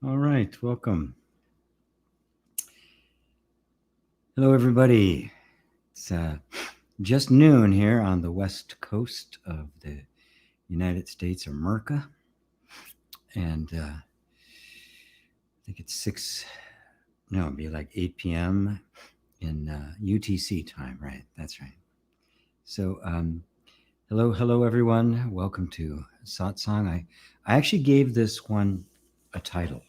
All right, welcome. Hello, everybody. It's just noon here on the west coast of the United States of America. And I think it's it'd be like 8 p.m. in UTC time, right? That's right. So, hello, everyone. Welcome to Satsang. I actually gave this one a title.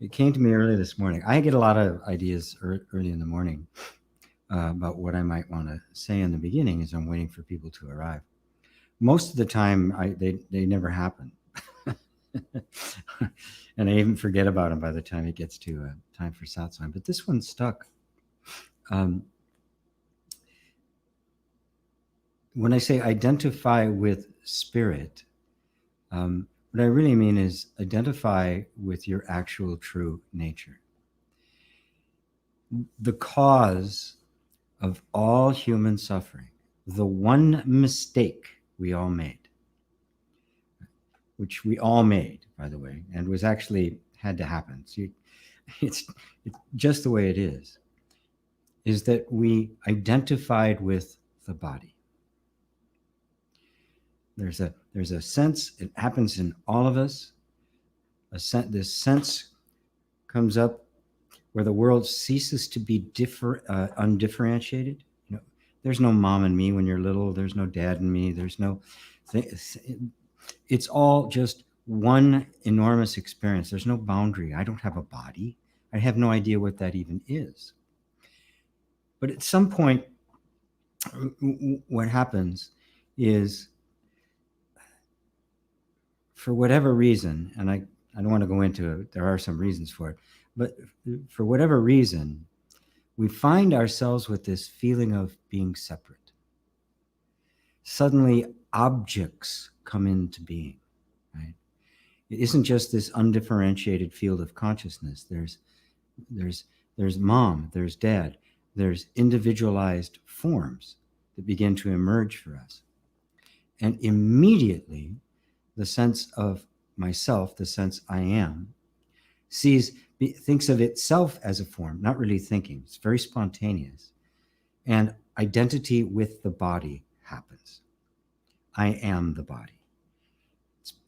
It came to me early this morning. I get a lot of ideas early in the morning about what I might want to say in the beginning as I'm waiting for people to arrive. Most of the time, they never happen. And I even forget about them by the time it gets to time for satsang. But this one stuck. When I say identify with spirit, what I really mean is identify with your actual true nature. The cause of all human suffering, the one mistake we all made, which we all made, by the way, and was actually had to happen. So it's just the way it is that we identified with the body. There's a sense, it happens in all of us. This sense comes up where the world ceases to be undifferentiated. You know, there's no mom and me when you're little. There's no dad and me. There's no it's all just one enormous experience. There's no boundary. I don't have a body. I have no idea what that even is. But at some point, what happens is, for whatever reason, and I don't want to go into it, there are some reasons for it, but for whatever reason, we find ourselves with this feeling of being separate. Suddenly, objects come into being, right? It isn't just this undifferentiated field of consciousness. There's mom, there's dad, there's individualized forms that begin to emerge for us. And immediately, the sense of myself, the sense I am, thinks of itself as a form, not really thinking. It's very spontaneous. And identity with the body happens. I am the body.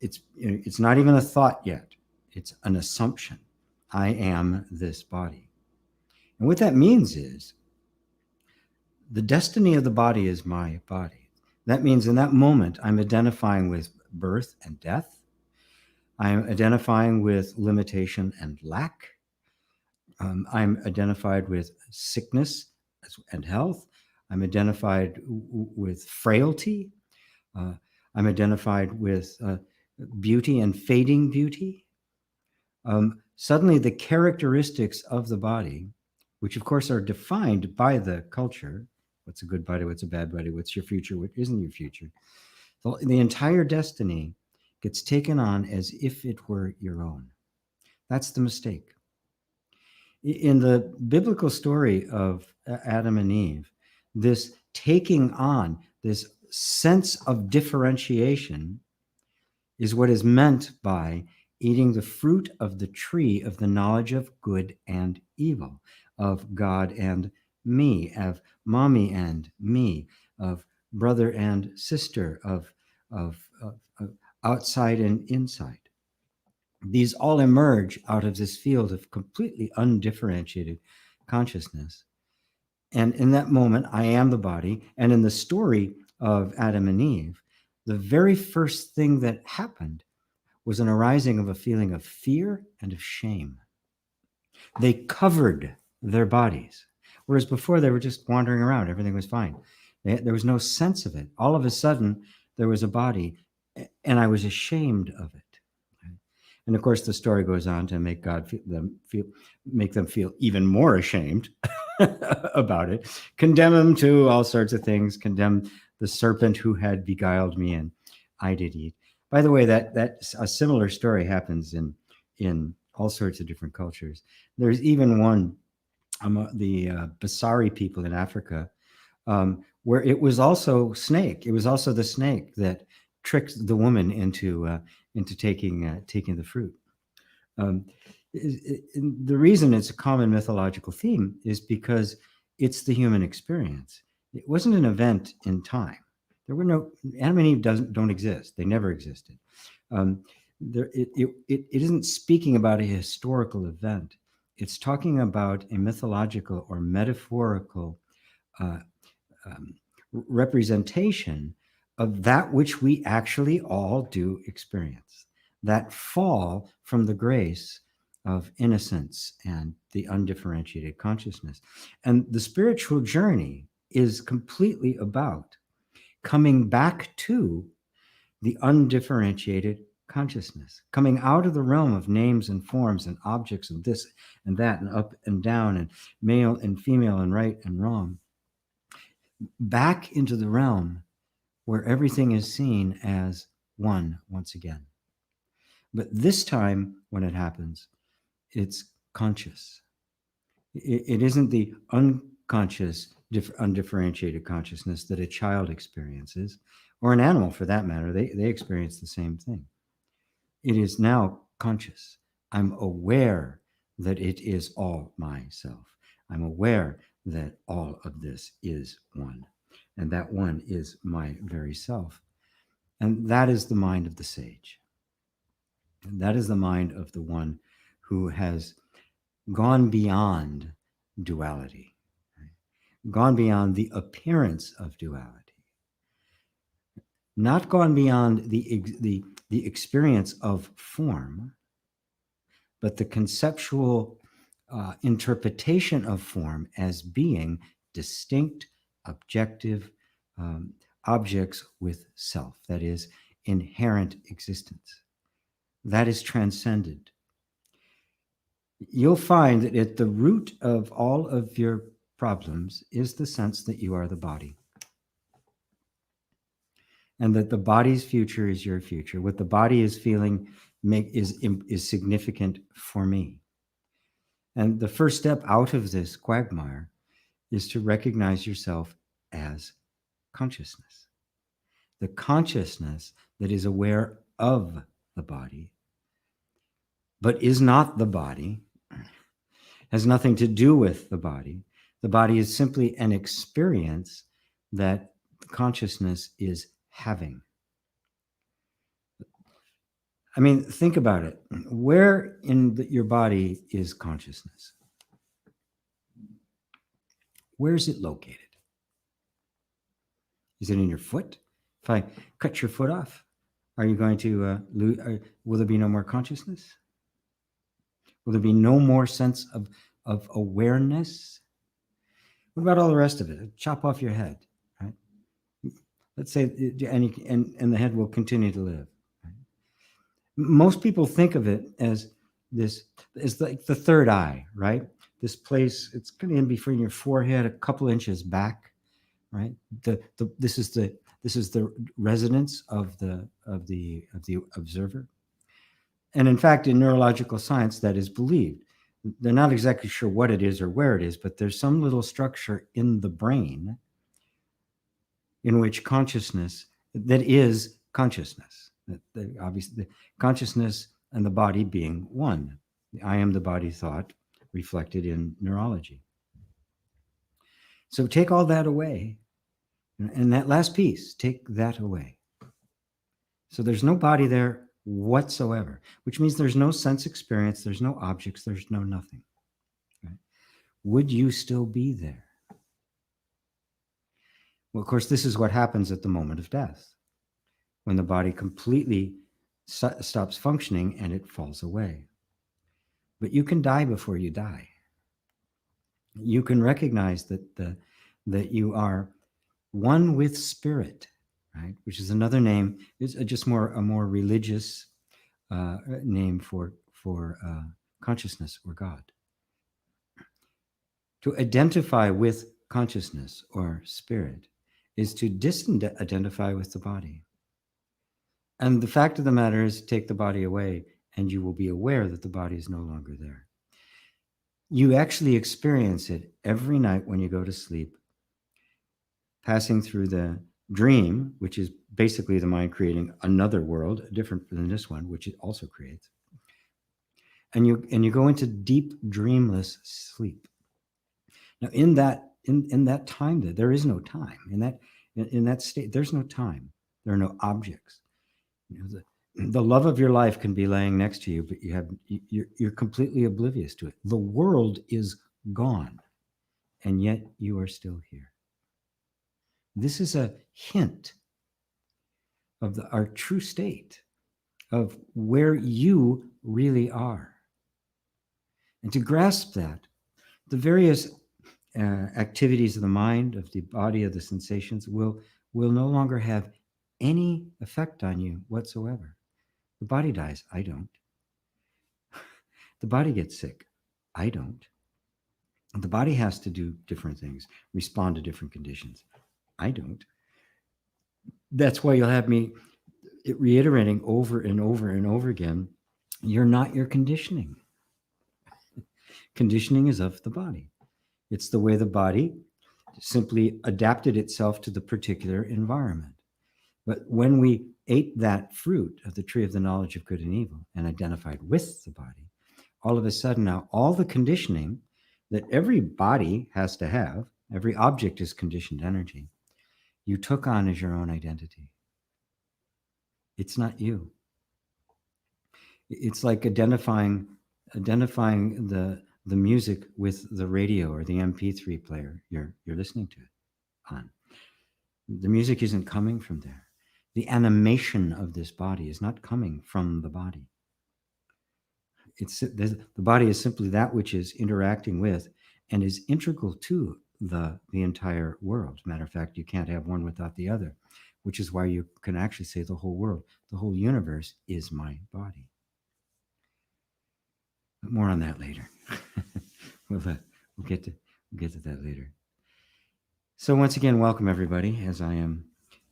It's not even a thought yet. It's an assumption. I am this body. And what that means is the destiny of the body is my body. That means in that moment, I'm identifying with birth and death. I'm identifying with limitation and lack. I'm identified with sickness and health. I'm identified with frailty. I'm identified with beauty and fading beauty. Suddenly, the characteristics of the body, which of course are defined by the culture, what's a good body, what's a bad body, what's your future, what isn't your future, the entire destiny gets taken on as if it were your own. That's the mistake. In the biblical story of Adam and Eve, this taking on, this sense of differentiation is what is meant by eating the fruit of the tree of the knowledge of good and evil, of God and me, of mommy and me, of brother and sister, of outside and inside. These all emerge out of this field of completely undifferentiated consciousness. And in that moment, I am the body. And in the story of Adam and Eve, the very first thing that happened was an arising of a feeling of fear and of shame. They covered their bodies, whereas before they were just wandering around. Everything was fine. There was no sense of it. All of a sudden, there was a body, and I was ashamed of it. And of course, the story goes on to make make them feel even more ashamed about it, condemn them to all sorts of things, condemn the serpent who had beguiled me, and I did eat. By the way, that a similar story happens in all sorts of different cultures. There's even one, the Basari people in Africa, where it was also snake. It was also the snake that tricks the woman into taking the fruit. Um, the reason it's a common mythological theme is because it's the human experience. It wasn't an event in time. There were no Adam and Eve don't exist. They never existed. It isn't speaking about a historical event. It's talking about a mythological or metaphorical uh, um, representation of that which we actually all do experience, that fall from the grace of innocence and the undifferentiated consciousness. And the spiritual journey is completely about coming back to the undifferentiated consciousness, coming out of the realm of names and forms and objects and this and that and up and down and male and female and right and wrong, back into the realm where everything is seen as one once again. But this time, when it happens, it's conscious. It isn't the unconscious, undifferentiated consciousness that a child experiences, or an animal for that matter. They experience the same thing. It is now conscious. I'm aware that it is all myself. I'm aware that all of this is one, and that one is my very self. And that is the mind of the sage. And that is the mind of the one who has gone beyond duality, right? Gone beyond the appearance of duality, not gone beyond the experience of form, but the conceptual interpretation of form as being distinct, objective objects with self, that is, inherent existence. That is transcended. You'll find that at the root of all of your problems is the sense that you are the body, and that the body's future is your future. What the body is feeling is significant for me. And the first step out of this quagmire is to recognize yourself as consciousness. The consciousness that is aware of the body, but is not the body, has nothing to do with the body. The body is simply an experience that consciousness is having. I mean, think about it. Where in your body is consciousness? Where is it located? Is it in your foot? If I cut your foot off, are you going to lose? Will there be no more consciousness? Will there be no more sense of awareness? What about all the rest of it? Chop off your head, right? Let's say, and the head will continue to live. Right? Most people think of it as this, is like the third eye, right? This place, it's kind of in between your forehead, a couple inches back, right? This is the residence of the observer. And in fact, in neurological science, that is believed. They're not exactly sure what it is or where it is, but there's some little structure in the brain in which consciousness, that is consciousness, obviously the consciousness and the body being one. The I am the body thought reflected in neurology. So take all that away. And that last piece, take that away. So there's no body there whatsoever, which means there's no sense experience, there's no objects, there's no nothing. Right? Would you still be there? Well, of course, this is what happens at the moment of death, when the body completely stops functioning and it falls away. But you can die before you die. You can recognize that you are one with spirit, right? Which is another name. It's just a more religious name for consciousness or God. To identify with consciousness or spirit is to disidentify with the body. And the fact of the matter is, take the body away and you will be aware that the body is no longer there. You actually experience it every night when you go to sleep, passing through the dream, which is basically the mind creating another world different than this one, which it also creates. And you go into deep dreamless sleep. Now, in that time, there is no time. In that state, there's no time. There are no objects. You know, the love of your life can be laying next to you, but you're completely oblivious to it. The world is gone, and yet you are still here. This is a hint of our true state, of where you really are. And to grasp that, the various activities of the mind, of the body, of the sensations will no longer have any effect on you whatsoever. The body dies. I don't. The body gets sick. I don't. The body has to do different things, respond to different conditions. I don't. That's why you'll have me reiterating over and over and over again, you're not your conditioning. Conditioning is of the body. It's the way the body simply adapted itself to the particular environment. But when we ate that fruit of the tree of the knowledge of good and evil and identified with the body, all of a sudden now all the conditioning that every body has to have, every object is conditioned energy, you took on as your own identity. It's not you. It's like identifying the music with the radio or the MP3 player you're listening to it on. The music isn't coming from there. The animation of this body is not coming from the body. The body is simply that which is interacting with and is integral to the entire world. Matter of fact, you can't have one without the other, which is why you can actually say the whole world, the whole universe is my body. But more on that later. we'll get to that later. So once again, welcome everybody, as I am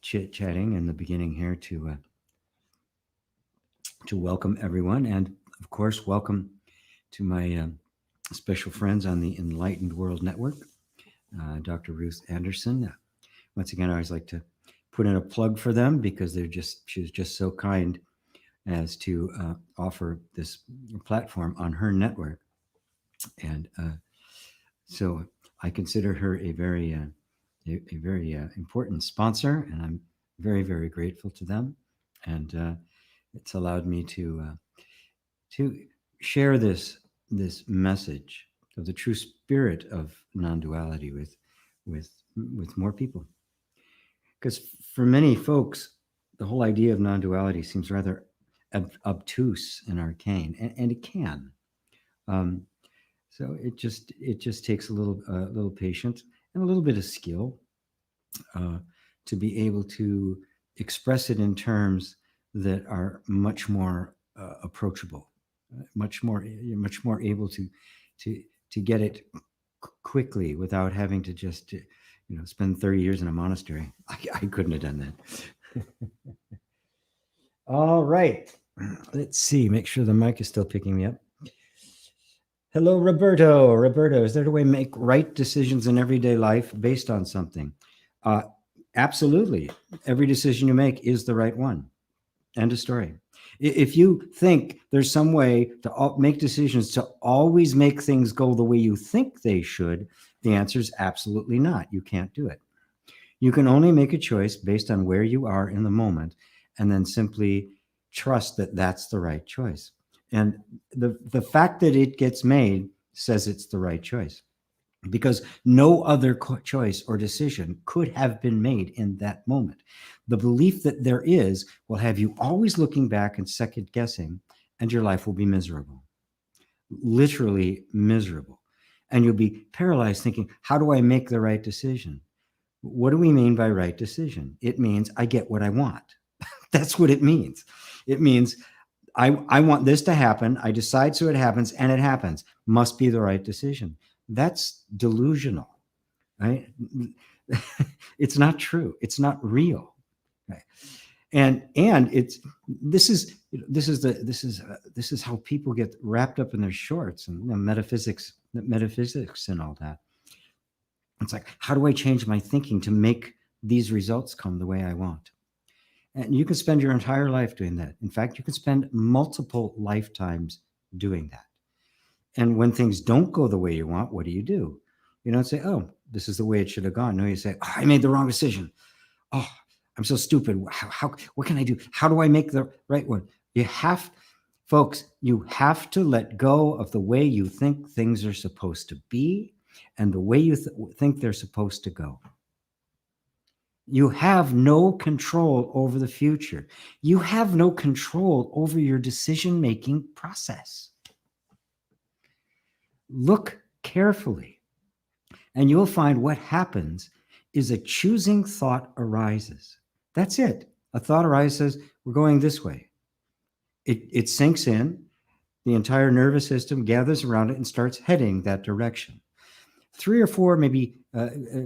chit-chatting in the beginning here to welcome everyone, and of course, welcome to my special friends on the Enlightened World Network, Dr. Ruth Anderson. Once again, I always like to put in a plug for them because she was just so kind as to offer this platform on her network, and so I consider her a very important sponsor, and I'm very, very grateful to them, and it's allowed me to share this message of the true spirit of non-duality with more people. Because for many folks, the whole idea of non-duality seems rather obtuse and arcane, and it can. So it just takes a little patience and a little bit of skill to be able to express it in terms that are much more approachable, much more able to get it quickly without having to just spend 30 years in a monastery. I couldn't have done that. All right, let's see. Make sure the mic is still picking me up. Hello, Roberto. Roberto, is there a way to make right decisions in everyday life based on something? Absolutely. Every decision you make is the right one. End of story. If you think there's some way to make decisions to always make things go the way you think they should, the answer is absolutely not. You can't do it. You can only make a choice based on where you are in the moment, and then simply trust that that's the right choice. And the fact that it gets made says it's the right choice, because no other choice or decision could have been made in that moment. The belief that there is will have you always looking back and second guessing, and your life will be miserable, literally miserable. And you'll be paralyzed thinking, how do I make the right decision? What do we mean by right decision? It means I get what I want. That's what it means. It means I want this to happen. I decide so it happens, and it happens. Must be the right decision. That's delusional, right? It's not true. It's not real, right? And this is how people get wrapped up in their shorts and metaphysics and all that. It's like, how do I change my thinking to make these results come the way I want. And you can spend your entire life doing that. In fact, you can spend multiple lifetimes doing that. And when things don't go the way you want, what do? You don't say, oh, this is the way it should have gone. No, you say, oh, I made the wrong decision. Oh, I'm so stupid. What can I do? How do I make the right one? Folks, you have to let go of the way you think things are supposed to be and the way you think they're supposed to go. You have no control over the future. You have no control over your decision-making process. Look carefully, and you'll find what happens is a choosing thought arises. That's it. A thought arises, we're going this way. It sinks in, the entire nervous system gathers around it and starts heading that direction. 3 or 4, maybe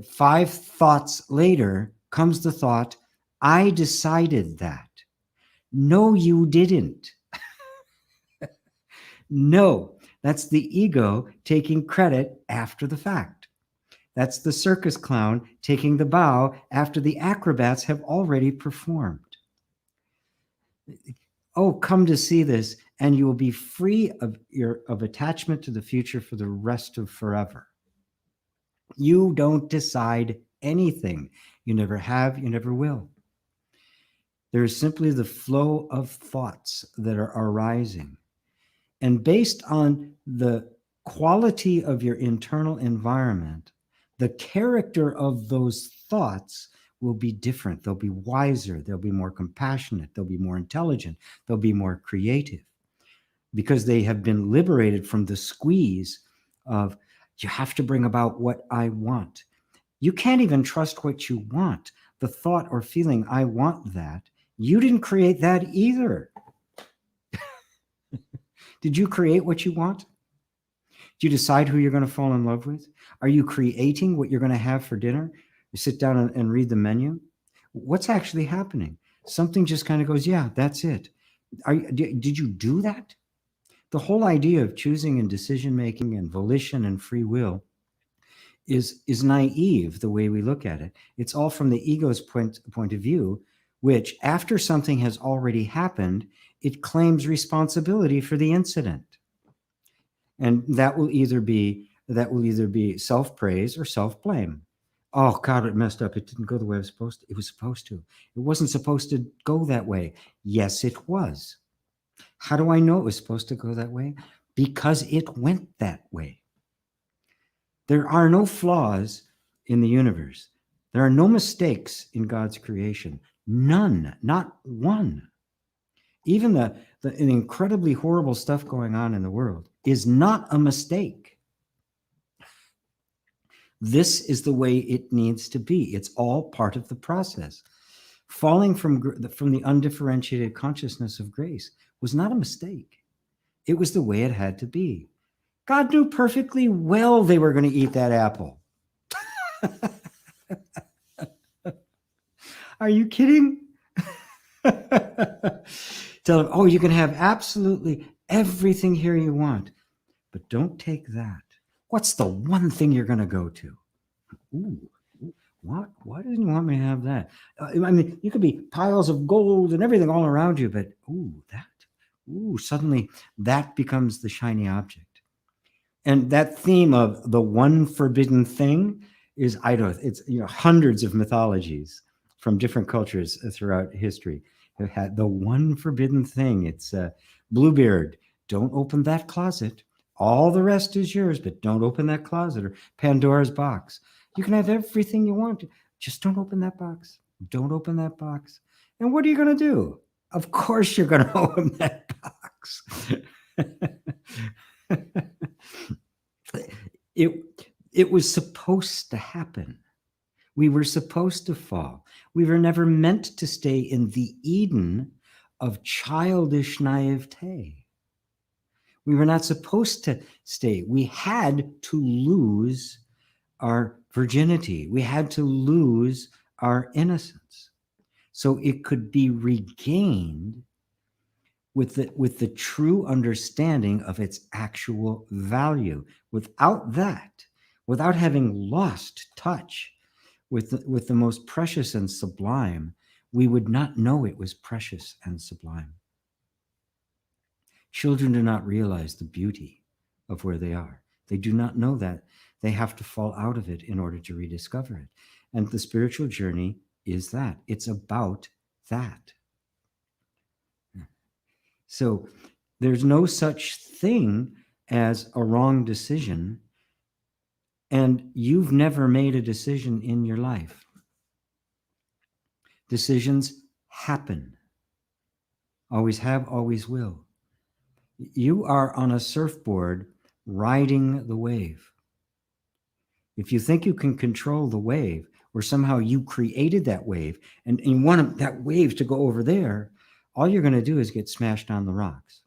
5 thoughts later comes the thought, I decided that. No, you didn't. No, that's the ego taking credit after the fact. That's the circus clown taking the bow after the acrobats have already performed. Oh, come to see this, and you will be free of attachment to the future for the rest of forever. You don't decide anything. You never have, you never will. There is simply the flow of thoughts that are arising. And based on the quality of your internal environment, the character of those thoughts will be different. They'll be wiser. They'll be more compassionate. They'll be more intelligent. They'll be more creative because they have been liberated from the squeeze of, you have to bring about what I want. You can't even trust what you want. The thought or feeling, I want that, you didn't create that either. Did you create what you want? Do you decide who you're going to fall in love with? Are you creating what you're going to have for dinner? You sit down and read the menu? What's actually happening? Something just kind of goes, yeah, that's it. Did you do that? The whole idea of choosing and decision-making and volition and free will is naive the way we look at it. It's all from the ego's point of view, which after something has already happened, it claims responsibility for the incident. And that will either be self-praise or self-blame. Oh, God, it messed up. It didn't go the way it was supposed to. It was supposed to. It wasn't supposed to go that way. Yes, it was. How do I know it was supposed to go that way? Because it went that way. There are no flaws in the universe. There are no mistakes in God's creation. None, not one. Even the incredibly horrible stuff going on in the world is not a mistake. This is the way it needs to be. It's all part of the process. Falling from the undifferentiated consciousness of grace was not a mistake. It was the way it had to be. God knew perfectly well they were going to eat that apple. Are you kidding? Tell them, oh, you can have absolutely everything here you want, but don't take that. What's the one thing you're going to go to? Ooh, what? Why didn't you want me to have that? I mean, you could be piles of gold and everything all around you, but suddenly that becomes the shiny object. And that theme of the one forbidden thing is, it's hundreds of mythologies from different cultures throughout history have had the one forbidden thing. It's Bluebeard, don't open that closet. All the rest is yours, but don't open that closet. Or Pandora's box. You can have everything you want. Just don't open that box. Don't open that box. And what are you going to do? Of course you're going to open that box. It was supposed to happen. We were supposed to fall. We were never meant to stay in the Eden of childish naivete. We were not supposed to stay. We had to lose our virginity. We had to lose our innocence so it could be regained with the true understanding of its actual value. Without that, without having lost touch with the most precious and sublime, we would not know it was precious and sublime. Children do not realize the beauty of where they are. They do not know that. They have to fall out of it in order to rediscover it. And the spiritual journey is that. It's about that. So there's no such thing as a wrong decision, and you've never made a decision in your life. Decisions happen. Always have, always will. You are on a surfboard riding the wave. If you think you can control the wave, or somehow you created that wave and you want that wave to go over there, all you're going to do is get smashed on the rocks.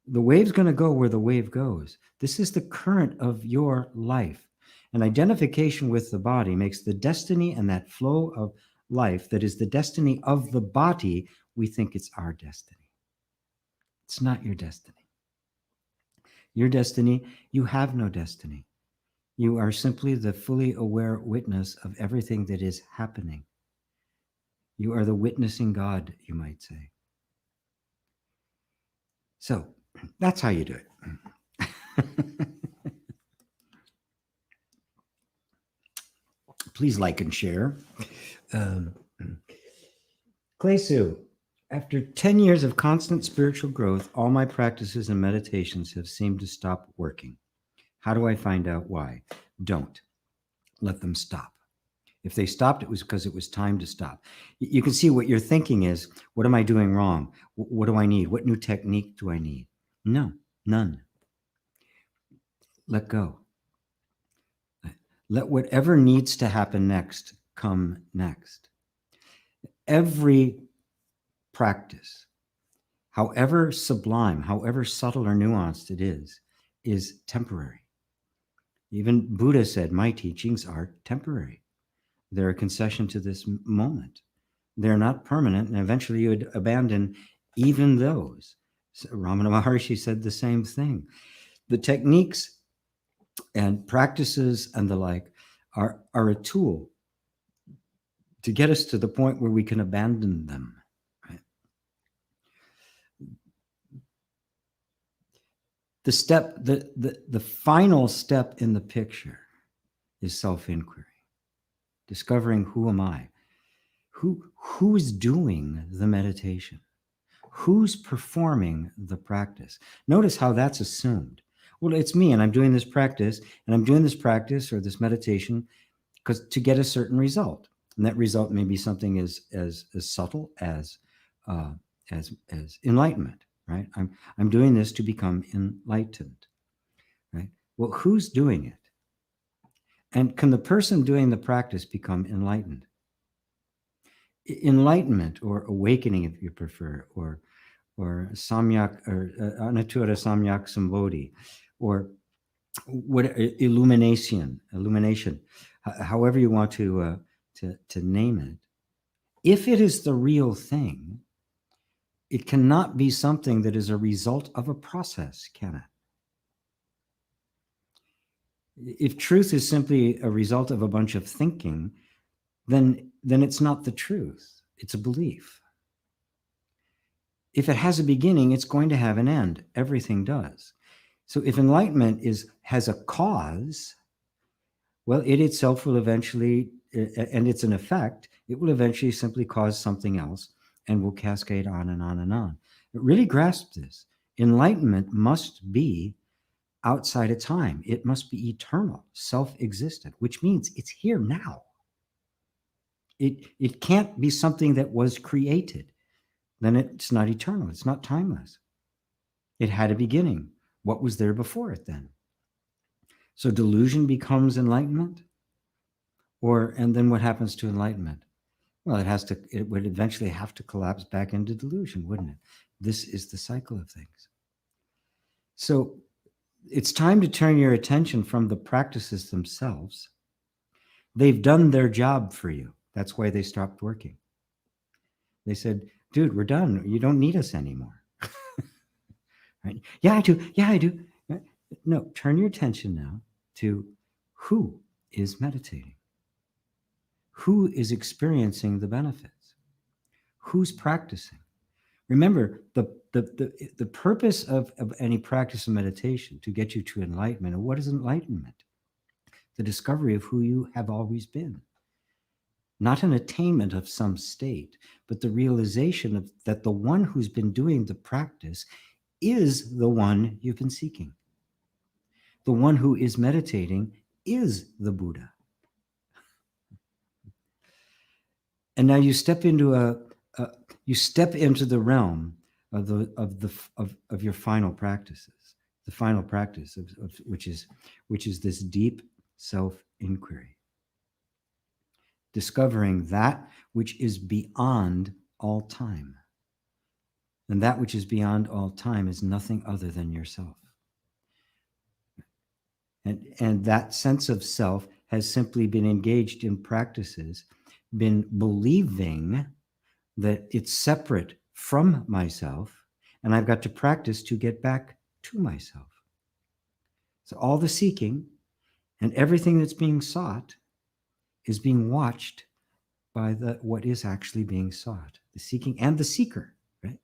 The wave's going to go where the wave goes. This is the current of your life. And identification with the body makes the destiny and that flow of life that is the destiny of the body, we think it's our destiny. It's not your destiny. Your destiny, you have no destiny. You are simply the fully aware witness of everything that is happening. You are the witnessing God, you might say. So that's how you do it. Please like and share. Klesu, after 10 years of constant spiritual growth, all my practices and meditations have seemed to stop working. How do I find out why? Don't let them stop. If they stopped, it was because it was time to stop. You can see what you're thinking is, what am I doing wrong? What do I need? What new technique do I need? No, none. Let go. Let whatever needs to happen next come next. Every practice, however sublime, however subtle or nuanced it is temporary. Even Buddha said, my teachings are temporary. They're a concession to this moment. They're not permanent, and eventually you would abandon even those. So Ramana Maharshi said the same thing. The techniques and practices and the like are a tool to get us to the point where we can abandon them. Right? The final step in the picture is self-inquiry. Discovering who am I? Who's doing the meditation? Who's performing the practice? Notice how that's assumed. Well, it's me, and I'm doing this practice, or this meditation because to get a certain result. And that result may be something as subtle as enlightenment, right? I'm doing this to become enlightened, right? Well, who's doing it? And can the person doing the practice become enlightened? Enlightenment, or awakening, if you prefer, or samyak, or anatura samyak sambodhi, or what illumination, however you want to name it. If it is the real thing, it cannot be something that is a result of a process, can it? If truth is simply a result of a bunch of thinking, then it's not the truth. It's a belief. If it has a beginning, it's going to have an end. Everything does. So if enlightenment has a cause, well, it itself will eventually, and it's an effect, it will eventually simply cause something else and will cascade on and on and on. But really grasp this. Enlightenment must be outside of time. It must be eternal, self-existent, which means it's here now. It can't be something that was created. Then it's not eternal. It's not timeless. It had a beginning. What was there before it then? So delusion becomes enlightenment? And then what happens to enlightenment? Well, it would eventually have to collapse back into delusion, wouldn't it? This is the cycle of things. So it's time to turn your attention from the practices themselves. They've done their job for you. That's why they stopped working. They said, dude, we're done. You don't need us anymore. Right? Yeah, I do. No, turn your attention now to who is meditating? Who is experiencing the benefits? Who's practicing? Remember, the purpose of any practice of meditation to get you to enlightenment. And what is enlightenment? The discovery of who you have always been. Not an attainment of some state, but the realization of that the one who's been doing the practice is the one you've been seeking. The one who is meditating is the Buddha. And now you step into the realm of your final practices, the final practice of which is this deep self-inquiry, discovering that which is beyond all time. And that which is beyond all time is nothing other than yourself. And that sense of self has simply been engaged in practices, been believing that it's separate from myself, and I've got to practice to get back to myself. So all the seeking and everything that's being sought is being watched by what is actually being sought, the seeking and the seeker, right?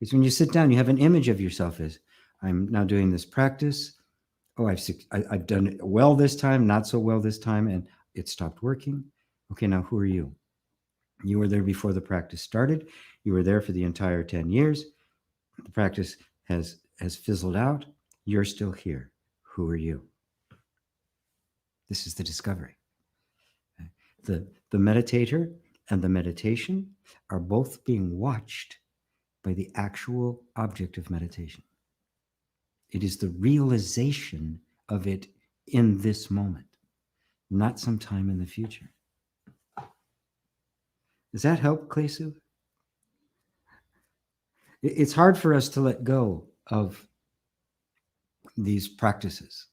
Because when you sit down, you have an image of yourself as, I'm now doing this practice. Oh, I've done it well this time, not so well this time, and it stopped working. Okay, now who are you? You were there before the practice started. You were there for the entire 10 years. The practice has fizzled out. You're still here. Who are you? This is the discovery. The meditator and the meditation are both being watched by the actual object of meditation. It is the realization of it in this moment, not sometime in the future. Does that help, Klesu? It's hard for us to let go of these practices.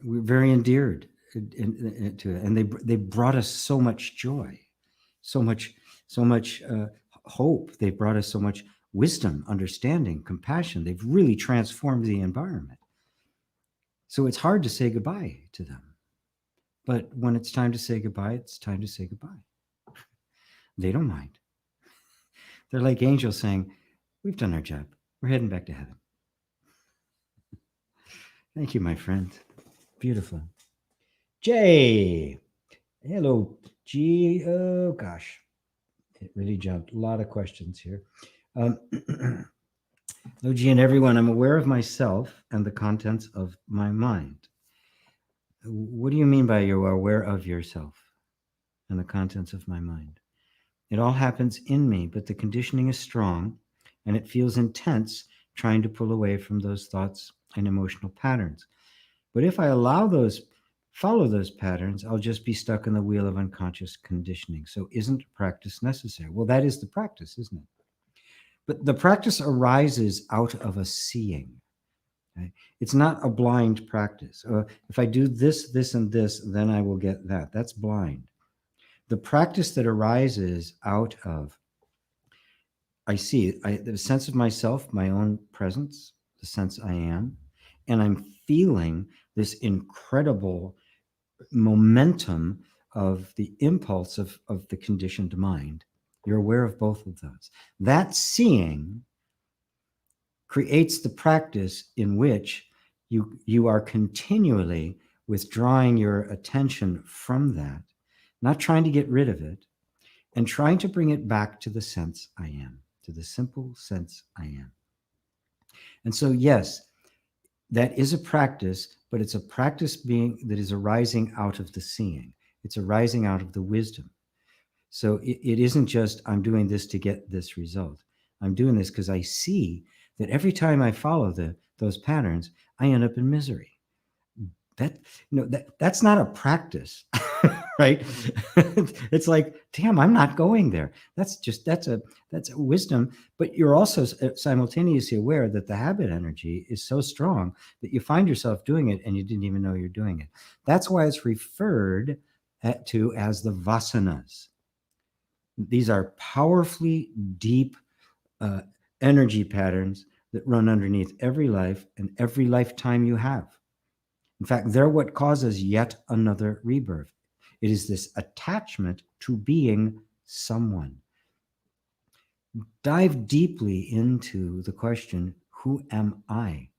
We're very endeared to it, and they brought us so much joy, so much hope. They brought us so much wisdom, understanding, compassion. They've really transformed the environment. So it's hard to say goodbye to them. But when it's time to say goodbye, it's time to say goodbye. They don't mind. They're like angels saying, we've done our job. We're heading back to heaven. Thank you, my friend. Beautiful. Jay. Hello, G. Oh, gosh. It really jumped. A lot of questions here. Hello, G and everyone. I'm aware of myself and the contents of my mind. What do you mean by you're aware of yourself and the contents of my mind? It all happens in me, but the conditioning is strong and it feels intense trying to pull away from those thoughts and emotional patterns. But if I follow those patterns, I'll just be stuck in the wheel of unconscious conditioning. So isn't practice necessary? Well, that is the practice, isn't it? But the practice arises out of a seeing. Okay? It's not a blind practice. If I do this, this, and this, then I will get that. That's blind. The practice that arises out of, I see the sense of myself, my own presence, the sense I am, and I'm feeling this incredible momentum of the impulse of the conditioned mind. You're aware of both of those. That seeing creates the practice in which you are continually withdrawing your attention from that, not trying to get rid of it, and trying to bring it back to the sense I am, to the simple sense I am. And so, yes, that is a practice, but it's a practice that is arising out of the seeing. It's arising out of the wisdom. So it isn't just, I'm doing this to get this result. I'm doing this because I see that every time I follow those patterns, I end up in misery. That's not a practice, right? It's like, damn, I'm not going there. That's a wisdom. But you're also simultaneously aware that the habit energy is so strong that you find yourself doing it and you didn't even know you're doing it. That's why it's referred to as the vasanas. These are powerfully deep energy patterns that run underneath every life and every lifetime you have. In fact, they're what causes yet another rebirth. It is this attachment to being someone. Dive deeply into the question, who am I?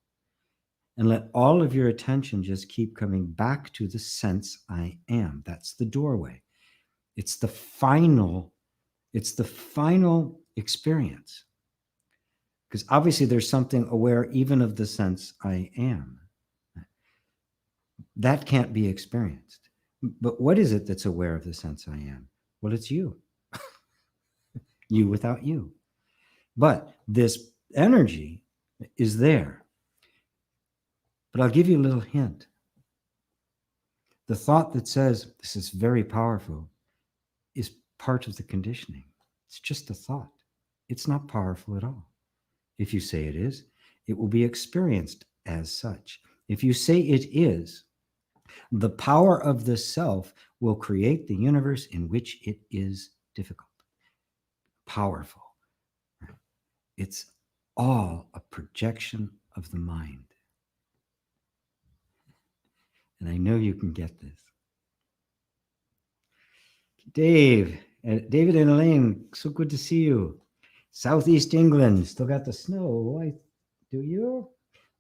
And let all of your attention just keep coming back to the sense I am. That's the doorway. It's the final experience. Because obviously there's something aware even of the sense I am. That can't be experienced. But what is it that's aware of the sense I am? Well, it's you. You without you. But this energy is there. But I'll give you a little hint. The thought that says, this is very powerful, is part of the conditioning. It's just a thought. It's not powerful at all. If you say it is, it will be experienced as such. If you say it is, the power of the self will create the universe in which it is difficult, powerful. It's all a projection of the mind. And I know you can get this. David and Elaine, so good to see you. Southeast England, still got the snow. Do you?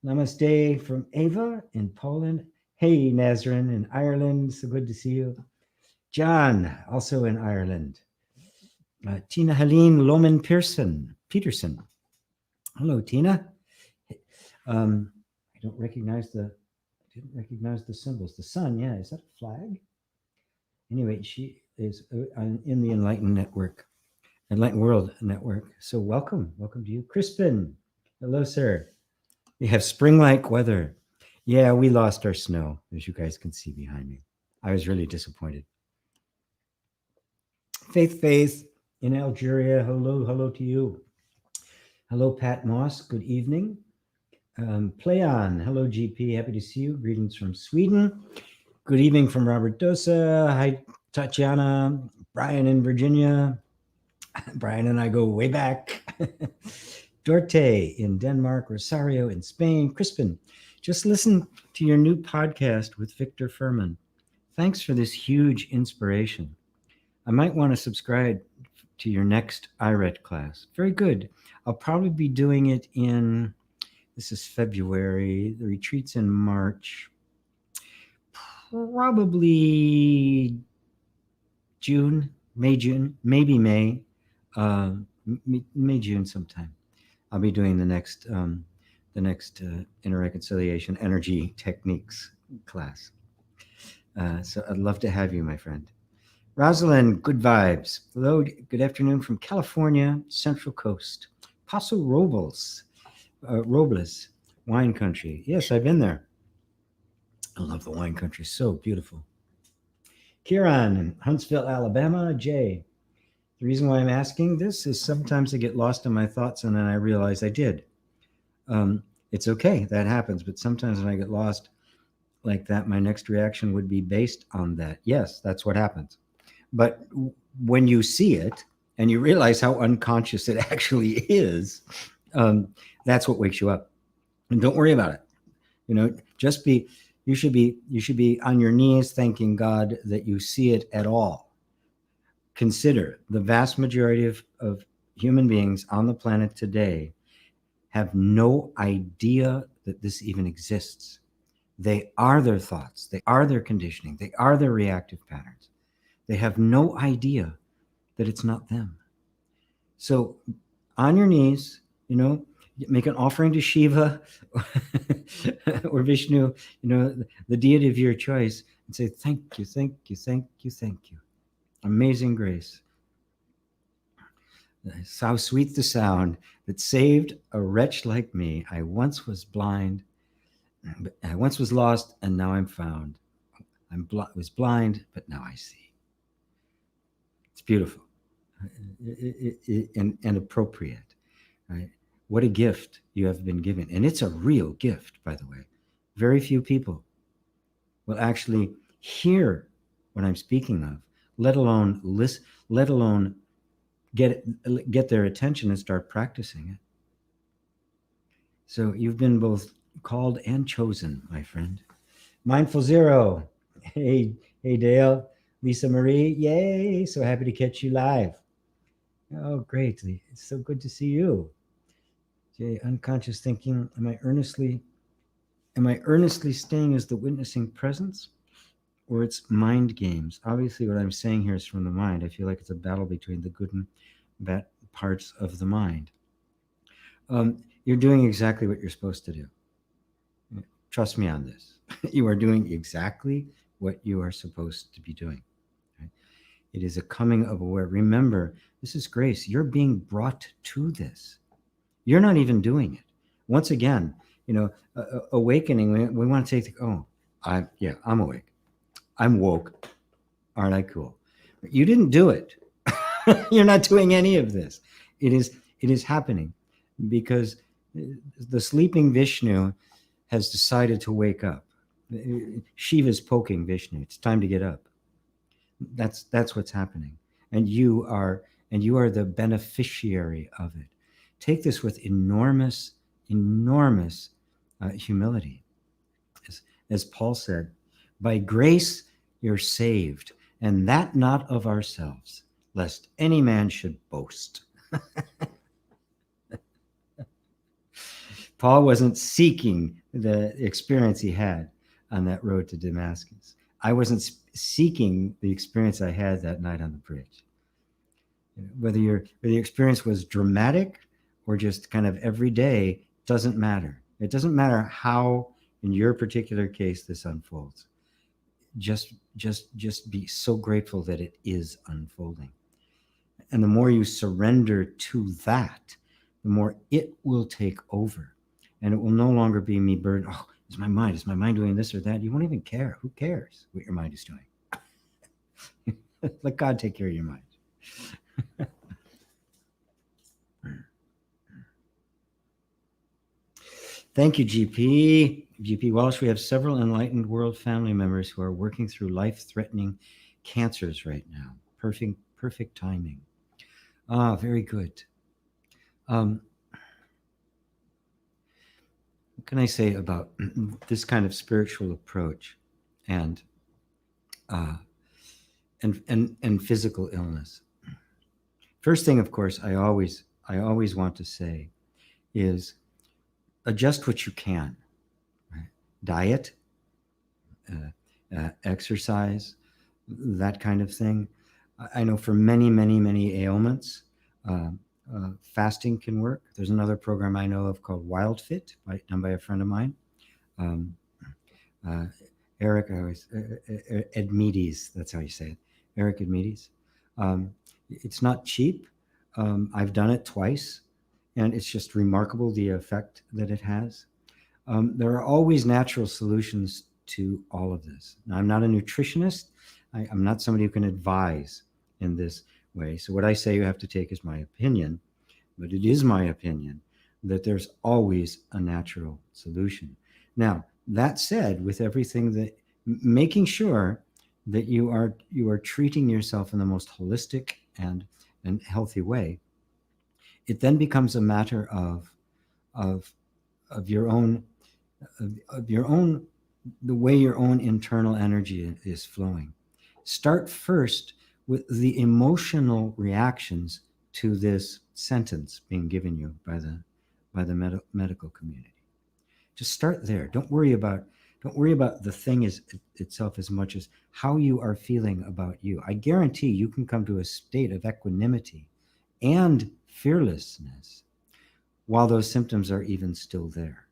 Namaste from Ava in Poland. Hey, Nazrin in Ireland, so good to see you. John, also in Ireland. Tina Helene Loman Peterson. Hello, Tina. I didn't recognize the symbols. The sun, yeah, is that a flag? Anyway, she is in the Enlightened World Network. So welcome to you. Crispin, hello, sir. We have spring-like weather. Yeah, we lost our snow, as you guys can see behind me. I was really disappointed. Faith in Algeria, hello to you. Hello, Pat Moss, good evening. Play on, hello, GP, happy to see you. Greetings from Sweden. Good evening from Robert Dosa. Hi, Tatiana. Brian in Virginia. Brian and I go way back. Dorte in Denmark. Rosario in Spain. Crispin, just listen to your new podcast with Victor Furman. Thanks for this huge inspiration. I might want to subscribe to your next IRET class. Very good. I'll probably be doing it this is February. The retreat's in March. Probably June, June, maybe May, June sometime. I'll be doing the next interreconciliation energy techniques class. So I'd love to have you, my friend. Rosalind, good vibes. Hello, good afternoon from California, Central Coast. Paso Robles, wine country. Yes, I've been there. I love the wine country, so beautiful. Kieran in Huntsville, Alabama. Jay, the reason why I'm asking this is sometimes I get lost in my thoughts and then I realize I did. It's okay, that happens, but sometimes when I get lost like that, my next reaction would be based on that. Yes, that's what happens. But when you see it and you realize how unconscious it actually is, that's what wakes you up. And don't worry about it. You should be on your knees thanking God that you see it at all. Consider the vast majority of human beings on the planet today have no idea that this even exists. They are their thoughts. They are their conditioning. They are their reactive patterns. They have no idea that it's not them. So on your knees, make an offering to Shiva or Vishnu, the deity of your choice, and say, thank you, thank you, thank you, thank you. Amazing grace. How sweet the sound that saved a wretch like me. I once was blind, I once was lost, and now I'm found. Was blind, but now I see. It's beautiful and appropriate, right? What a gift you have been given. And it's a real gift, by the way. Very few people will actually hear what I'm speaking of, let alone listen, let alone get their attention and start practicing it. So you've been both called and chosen, my friend. Mindful Zero. Hey, hey, Dale. Lisa Marie. Yay. So happy to catch you live. Oh, great. It's so good to see you. Jay, unconscious thinking. Am I earnestly staying as the witnessing presence? Or it's mind games? Obviously, what I'm saying here is from the mind. I feel like it's a battle between the good and bad parts of the mind. You're doing exactly what you're supposed to do. Trust me on this. You are doing exactly what you are supposed to be doing. Right? It is a coming of aware. Remember, this is grace. You're being brought to this. You're not even doing it. Once again, awakening. We want to say, "Oh, I'm awake. I'm woke. Aren't I cool?" You didn't do it. You're not doing any of this. It is happening because the sleeping Vishnu has decided to wake up. Shiva's poking Vishnu. It's time to get up. That's what's happening, and you are the beneficiary of it. Take this with enormous humility. As Paul said, by grace you're saved, and that not of ourselves, lest any man should boast. Paul wasn't seeking the experience he had on that road to Damascus. I wasn't seeking the experience I had that night on the bridge. Whether the experience was dramatic or just kind of everyday doesn't matter. It doesn't matter how, in your particular case, this unfolds. Just be so grateful that it is unfolding. And the more you surrender to that, the more it will take over. And it will no longer be me burdened. Oh, is my mind doing this or that? You won't even care. Who cares what your mind is doing? Let God take care of your mind. Thank you, GP Walsh. We have several enlightened world family members who are working through life-threatening cancers right now. Perfect timing. Very good. What can I say about this kind of spiritual approach and physical illness? First thing, of course, I always want to say is adjust what you can. Right? Diet, exercise, that kind of thing. I know for many ailments, fasting can work. There's another program I know of called Wild Fit, done by a friend of mine. Eric Edmedes, that's how you say it. Eric Edmedes. It's not cheap. I've done it twice, and it's just remarkable the effect that it has. There are always natural solutions to all of this. Now, I'm not a nutritionist. I'm not somebody who can advise in this way. So what I say you have to take is my opinion, but it is my opinion that there's always a natural solution. Now, that said, with everything that, making sure that you are treating yourself in the most holistic and healthy way, it then becomes a matter of your own the way your own internal energy is flowing. Start first with the emotional reactions to this sentence being given you by the medical community. Just start there. Don't worry about the thing itself as much as how you are feeling about you. I guarantee you can come to a state of equanimity and fearlessness while those symptoms are even still there.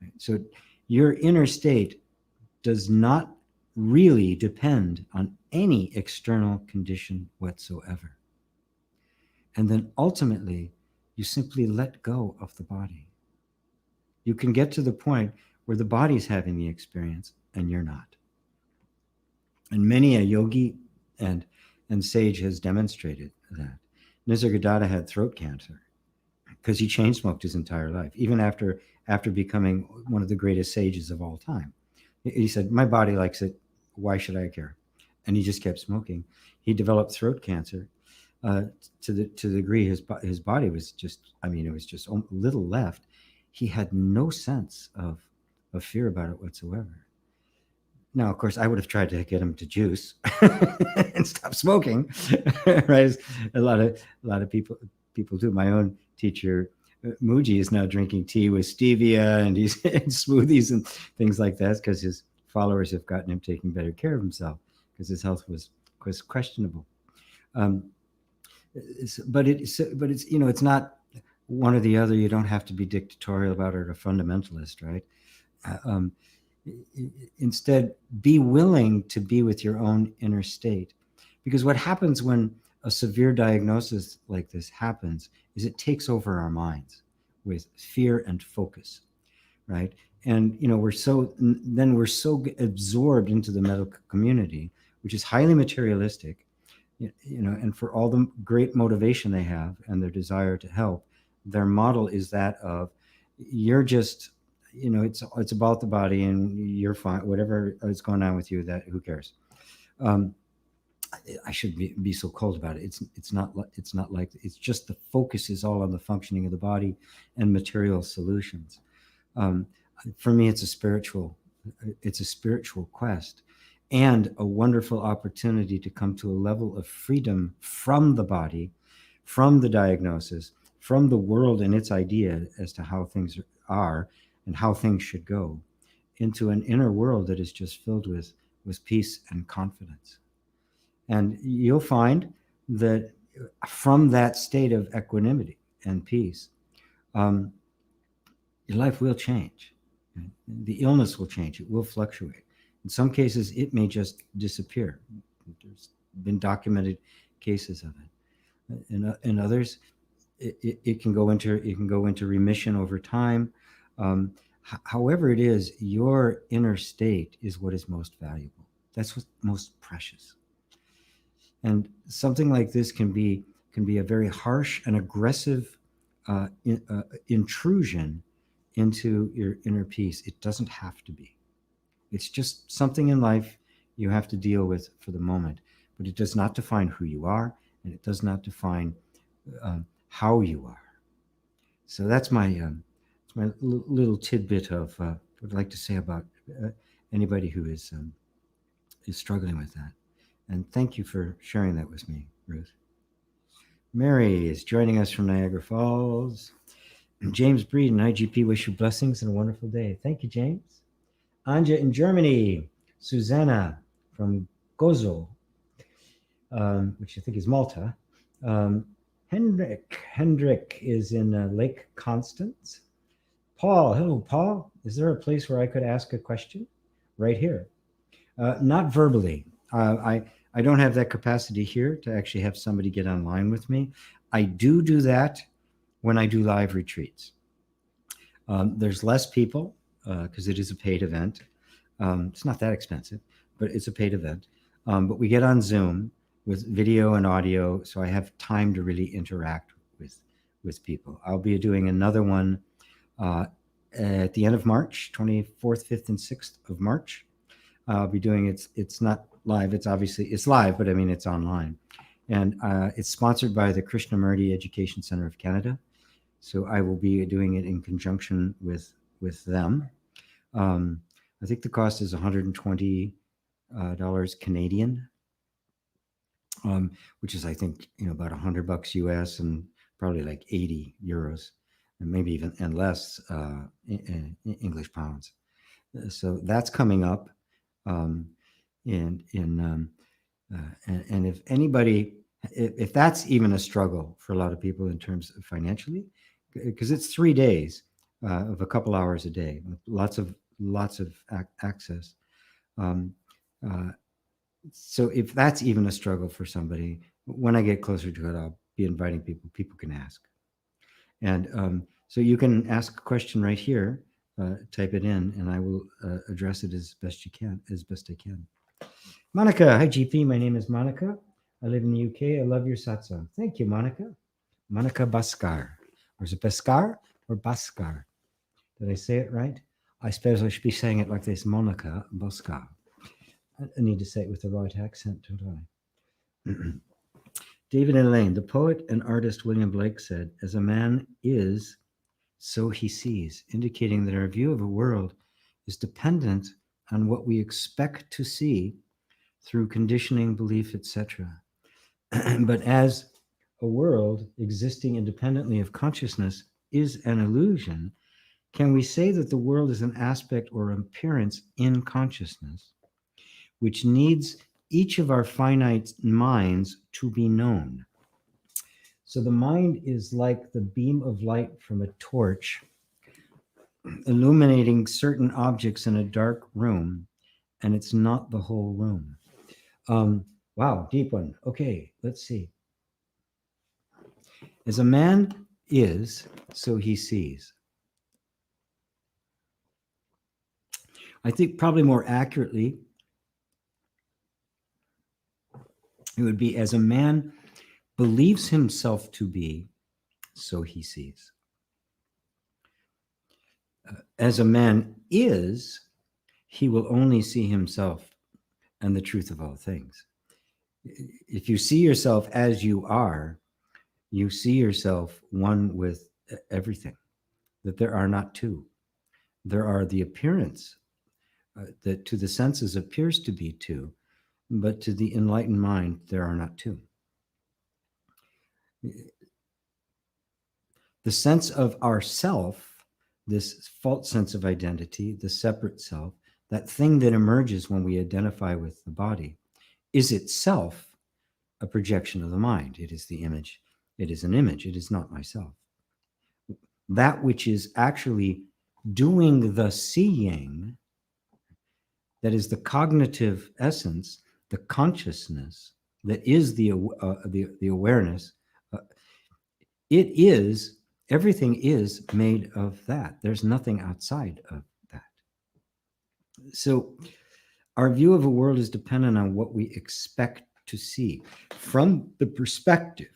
Right? So your inner state does not really depend on any external condition whatsoever. And then ultimately, you simply let go of the body. You can get to the point where the body's having the experience and you're not. And many a yogi and sage has demonstrated that. Nisargadatta had throat cancer because he chain smoked his entire life, even after becoming one of the greatest sages of all time. He said, my body likes it. Why should I care? And he just kept smoking. He developed throat cancer to the degree his body was just, it was just little left. He had no sense of fear about it whatsoever. Now, of course, I would have tried to get him to juice and stop smoking, right? A lot of people do. My own teacher, Muji, is now drinking tea with stevia, and he's in smoothies and things like that because his followers have gotten him taking better care of himself because his health was questionable. Um, but it's it's not one or the other. You don't have to be dictatorial about it or a fundamentalist, right? Um, Instead, be willing to be with your own inner state, because what happens when a severe diagnosis like this happens is it takes over our minds with fear and focus, right? And we're so absorbed into the medical community, which is highly materialistic, and for all the great motivation they have and their desire to help, their model is that of, you're just, it's about the body and you're fine, whatever is going on with you, that who cares. um, I should be so cold about it. It's not like, it's just the focus is all on the functioning of the body and material solutions. um, for me, it's a spiritual quest and a wonderful opportunity to come to a level of freedom from the body, from the diagnosis, from the world and its idea as to how things are and how things should go, into an inner world that is just filled with peace and confidence. And you'll find that from that state of equanimity and peace, um, your life will change. The illness will change. It will fluctuate. In some cases, it may just disappear. There's been documented cases of it. In others, it can go into remission over time. However it is, your inner state is what is most valuable. That's what's most precious. And something like this can be a very harsh and aggressive intrusion into your inner peace. It doesn't have to be. It's just something in life you have to deal with for the moment, but it does not define who you are, and it does not define how you are. So that's my little tidbit of what I'd like to say about anybody who is struggling with that. And thank you for sharing that with me, Ruth. Mary is joining us from Niagara Falls. James Breed and IGP wish you blessings and a wonderful day. Thank you, James. Anja in Germany. Susanna from Gozo, which I think is Malta. Hendrik is in Lake Constance. Paul, hello, Paul. Is there a place where I could ask a question? Right here. Not verbally. I don't have that capacity here to actually have somebody get online with me. I do that when I do live retreats. There's less people because it is a paid event. It's not that expensive, but it's a paid event. But we get on Zoom with video and audio, so I have time to really interact with people. I'll be doing another one at the end of March, 24th, 5th, and 6th of March. I'll be doing it's not live. It's live, but I mean, it's online. And it's sponsored by the Krishnamurti Education Center of Canada. So I will be doing it in conjunction with them. I think the cost is $120 Canadian, which is, I think, about $100 US and probably like 80 euros, and maybe even and less in English pounds. So that's coming up, and if anybody, if that's even a struggle for a lot of people in terms of financially, because it's 3 days of a couple hours a day, with lots of access. So if that's even a struggle for somebody, when I get closer to it, I'll be inviting people. People can ask, and so you can ask a question right here. Type it in, and I will address it as best I can. Monica, hi GP. My name is Monica. I live in the UK. I love your satsang. Thank you, Monica. Monica Baskar. Or is it Baskar or Baskar? Did I say it right? I suppose I should be saying it like this, Monica Baskar. I need to say it with the right accent, don't I? David and Elaine, the poet and artist William Blake said, "As a man is, so he sees," indicating that our view of the world is dependent on what we expect to see through conditioning, belief, etc. But as a world existing independently of consciousness is an illusion, can we say that the world is an aspect or appearance in consciousness, which needs each of our finite minds to be known? So the mind is like the beam of light from a torch illuminating certain objects in a dark room, and it's not the whole room. Wow, deep one. Okay, let's see. As a man is, so he sees. I think probably more accurately, it would be as a man believes himself to be, so he sees. As a man is, he will only see himself and the truth of all things. If you see yourself as you are, you see yourself one with everything, that there are not two. There are the appearance that to the senses appears to be two, but to the enlightened mind, there are not two. The sense of ourself, this false sense of identity, the separate self, that thing that emerges when we identify with the body, is itself a projection of the mind. It is the image. It is an image. It is not myself. That which is actually doing the seeing, that is the cognitive essence, the consciousness, that is the awareness. It is, everything is made of that. There's nothing outside of that. So our view of a world is dependent on what we expect to see. From the perspective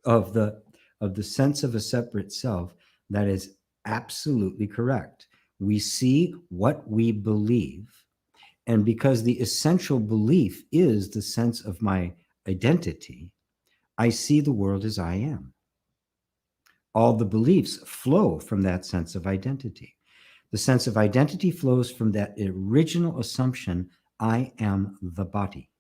of the sense of a separate self, that is absolutely correct. We see what we believe, and because the essential belief is the sense of my identity, I see the world as I am. All the beliefs flow from that sense of identity. The sense of identity flows from that original assumption, I am the body,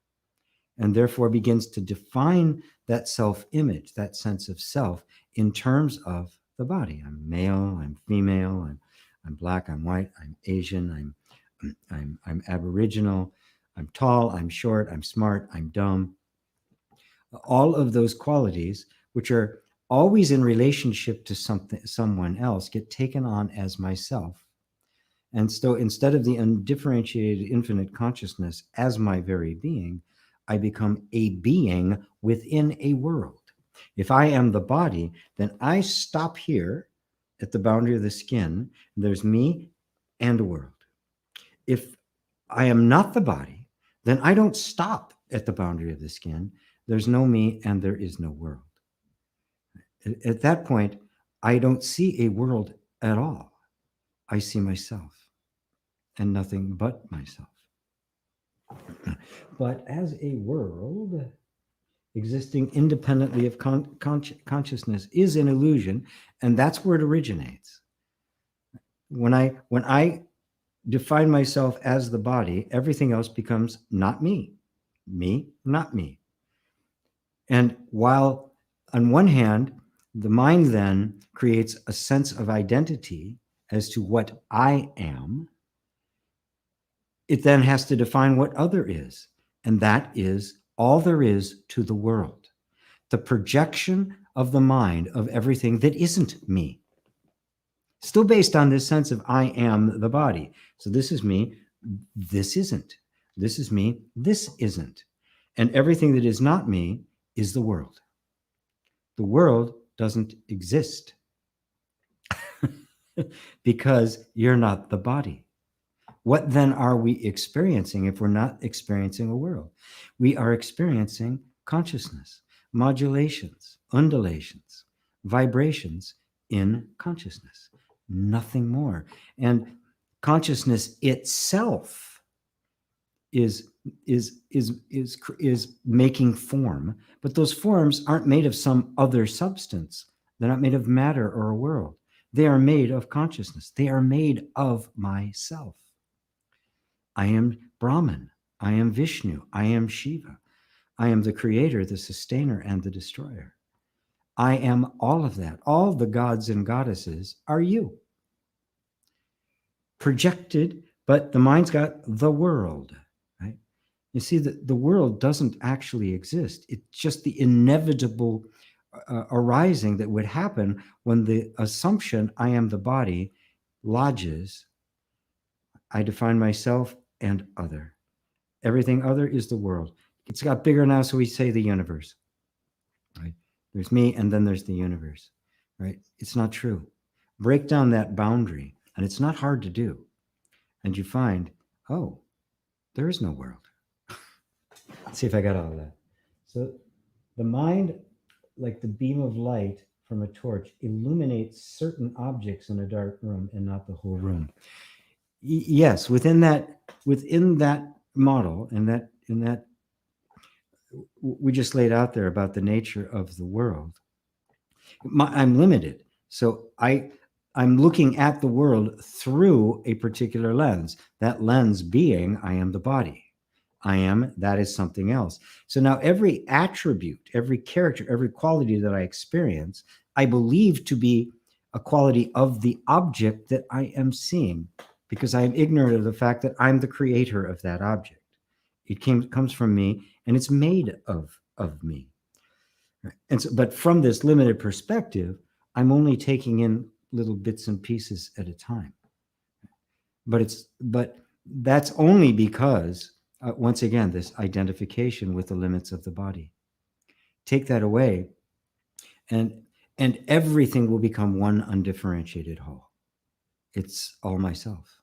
and therefore begins to define that self-image, that sense of self, in terms of the body. I'm male, I'm female, I'm black, I'm white, I'm Asian, I'm Aboriginal, I'm tall, I'm short, I'm smart, I'm dumb. All of those qualities, which are always in relationship to someone else, get taken on as myself. And so instead of the undifferentiated infinite consciousness as my very being, I become a being within a world. If I am the body, then I stop here at the boundary of the skin. There's me and a world. If I am not the body, then I don't stop at the boundary of the skin. There's no me and there is no world. At that point, I don't see a world at all. I see myself and nothing but myself. But as a world existing independently of consciousness is an illusion, and that's where it originates. When I define myself as the body, everything else becomes not me, not me. And while on one hand, the mind then creates a sense of identity as to what I am, it then has to define what other is. And that is all there is to the world. The projection of the mind of everything that isn't me. Still based on this sense of I am the body. So this is me, this isn't. This is me, this isn't. And everything that is not me is the world. The world doesn't exist because you're not the body. What then are we experiencing if we're not experiencing a world? We are experiencing consciousness, modulations, undulations, vibrations in consciousness, nothing more. And consciousness itself is making form, but those forms aren't made of some other substance. They're not made of matter or a world. They are made of consciousness. They are made of myself. I am Brahman. I am Vishnu. I am Shiva. I am the creator, the sustainer, and the destroyer. I am all of that. All the gods and goddesses are you. Projected, but the mind's got the world, right? You see, the world doesn't actually exist. It's just the inevitable arising that would happen when the assumption, I am the body, lodges. I define myself and other. Everything other is the world. It's got bigger now, so we say the universe, right? There's me, and then there's the universe, right? It's not true. Break down that boundary, and it's not hard to do. And you find, oh, there is no world. Let's see if I got all of that. So the mind, like the beam of light from a torch, illuminates certain objects in a dark room and not the whole room. Yes, within that model, and that we just laid out there about the nature of the world, I'm limited. So I'm looking at the world through a particular lens. That lens being, I am the body. I am, that is something else. So now every attribute, every character, every quality that I experience, I believe to be a quality of the object that I am seeing, because I am ignorant of the fact that I'm the creator of that object. It comes from me, and it's made of me. And so, but from this limited perspective, I'm only taking in little bits and pieces at a time. But that's only because, once again, this identification with the limits of the body. Take that away, and everything will become one undifferentiated whole. It's all myself.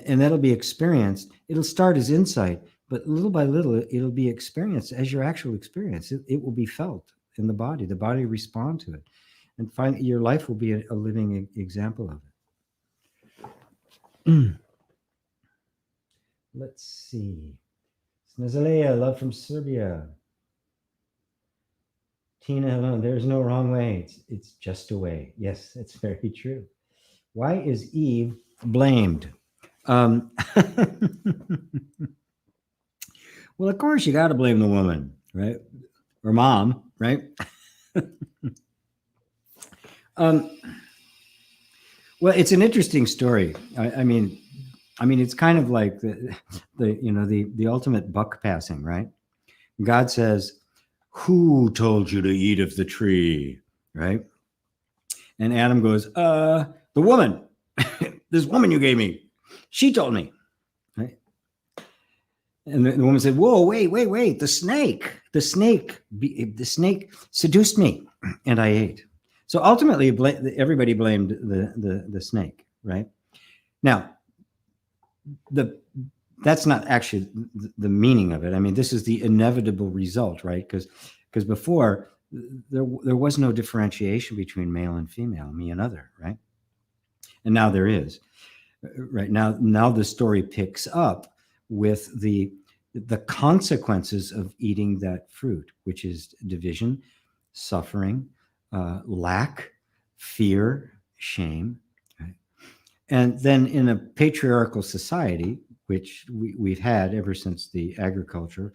And that'll be experienced. It'll start as insight, but little by little, it'll be experienced as your actual experience. It will be felt in the body. The body respond to it, and your life will be a living example of it. Let's see. Snezalea, love from Serbia. Tina, hello. There's no wrong way. It's just a way. Yes, it's very true. Why is Eve blamed? Well, of course, you got to blame the woman, right? Or mom, right? Well, it's an interesting story. I mean, it's kind of like the ultimate buck passing, right? God says, "Who told you to eat of the tree?" Right? And Adam goes, "The woman, this woman you gave me, she told me." Right? And the woman said, "Whoa, wait! The snake seduced me, and I ate." So ultimately, everybody blamed the snake, right? Now, that's not actually the meaning of it. I mean, this is the inevitable result, right? Because before there was no differentiation between male and female, me and other, right? And now there is. Right now the story picks up with the consequences of eating that fruit, which is division, suffering, lack, fear, shame. Right? And then in a patriarchal society, which we've had ever since the agriculture,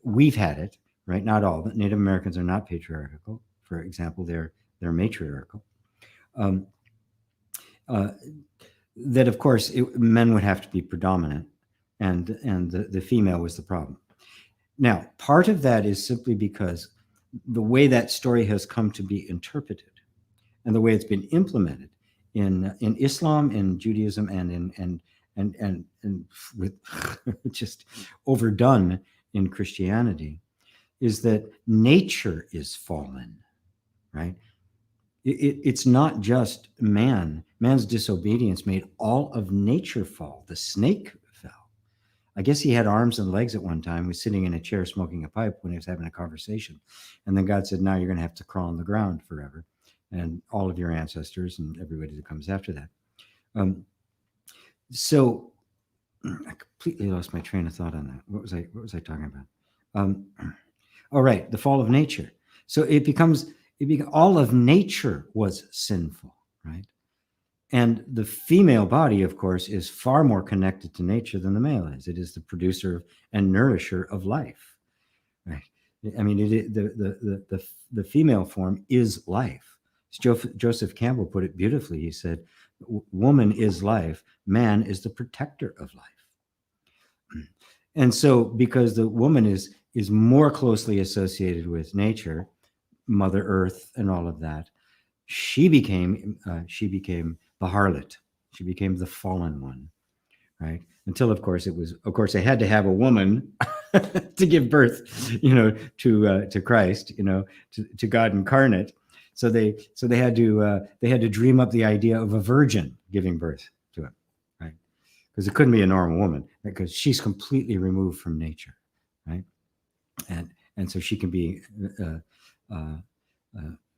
we've had it, right? Not all, but Native Americans are not patriarchal. For example, they're matriarchal. That, of course, men would have to be predominant, and the female was the problem. Now, part of that is simply because the way that story has come to be interpreted, and the way it's been implemented in Islam, in Judaism, and with just overdone in Christianity, is that nature is fallen, right? It's not just man's disobedience made all of nature fall. The snake fell. I guess he had arms and legs at one time, was sitting in a chair smoking a pipe when he was having a conversation. And then God said, now you're going to have to crawl on the ground forever. And all of your ancestors and everybody that comes after that. So I completely lost my train of thought on that. What was I talking about? All right, the fall of nature. So it becomes all of nature was sinful, right? And the female body, of course, is far more connected to nature than the male is. It is the producer and nourisher of life. Right? I mean, the female form is life. Joseph Campbell put it beautifully. He said, "Woman is life. Man is the protector of life." And so, because the woman is more closely associated with nature, Mother Earth, and all of that, she became the harlot. She became the fallen one, right? Until, of course, they had to have a woman to give birth, to Christ, to God incarnate. So they had to dream up the idea of a virgin giving birth to him, right? Because it couldn't be a normal woman, because she's completely removed from nature, right? And so she can be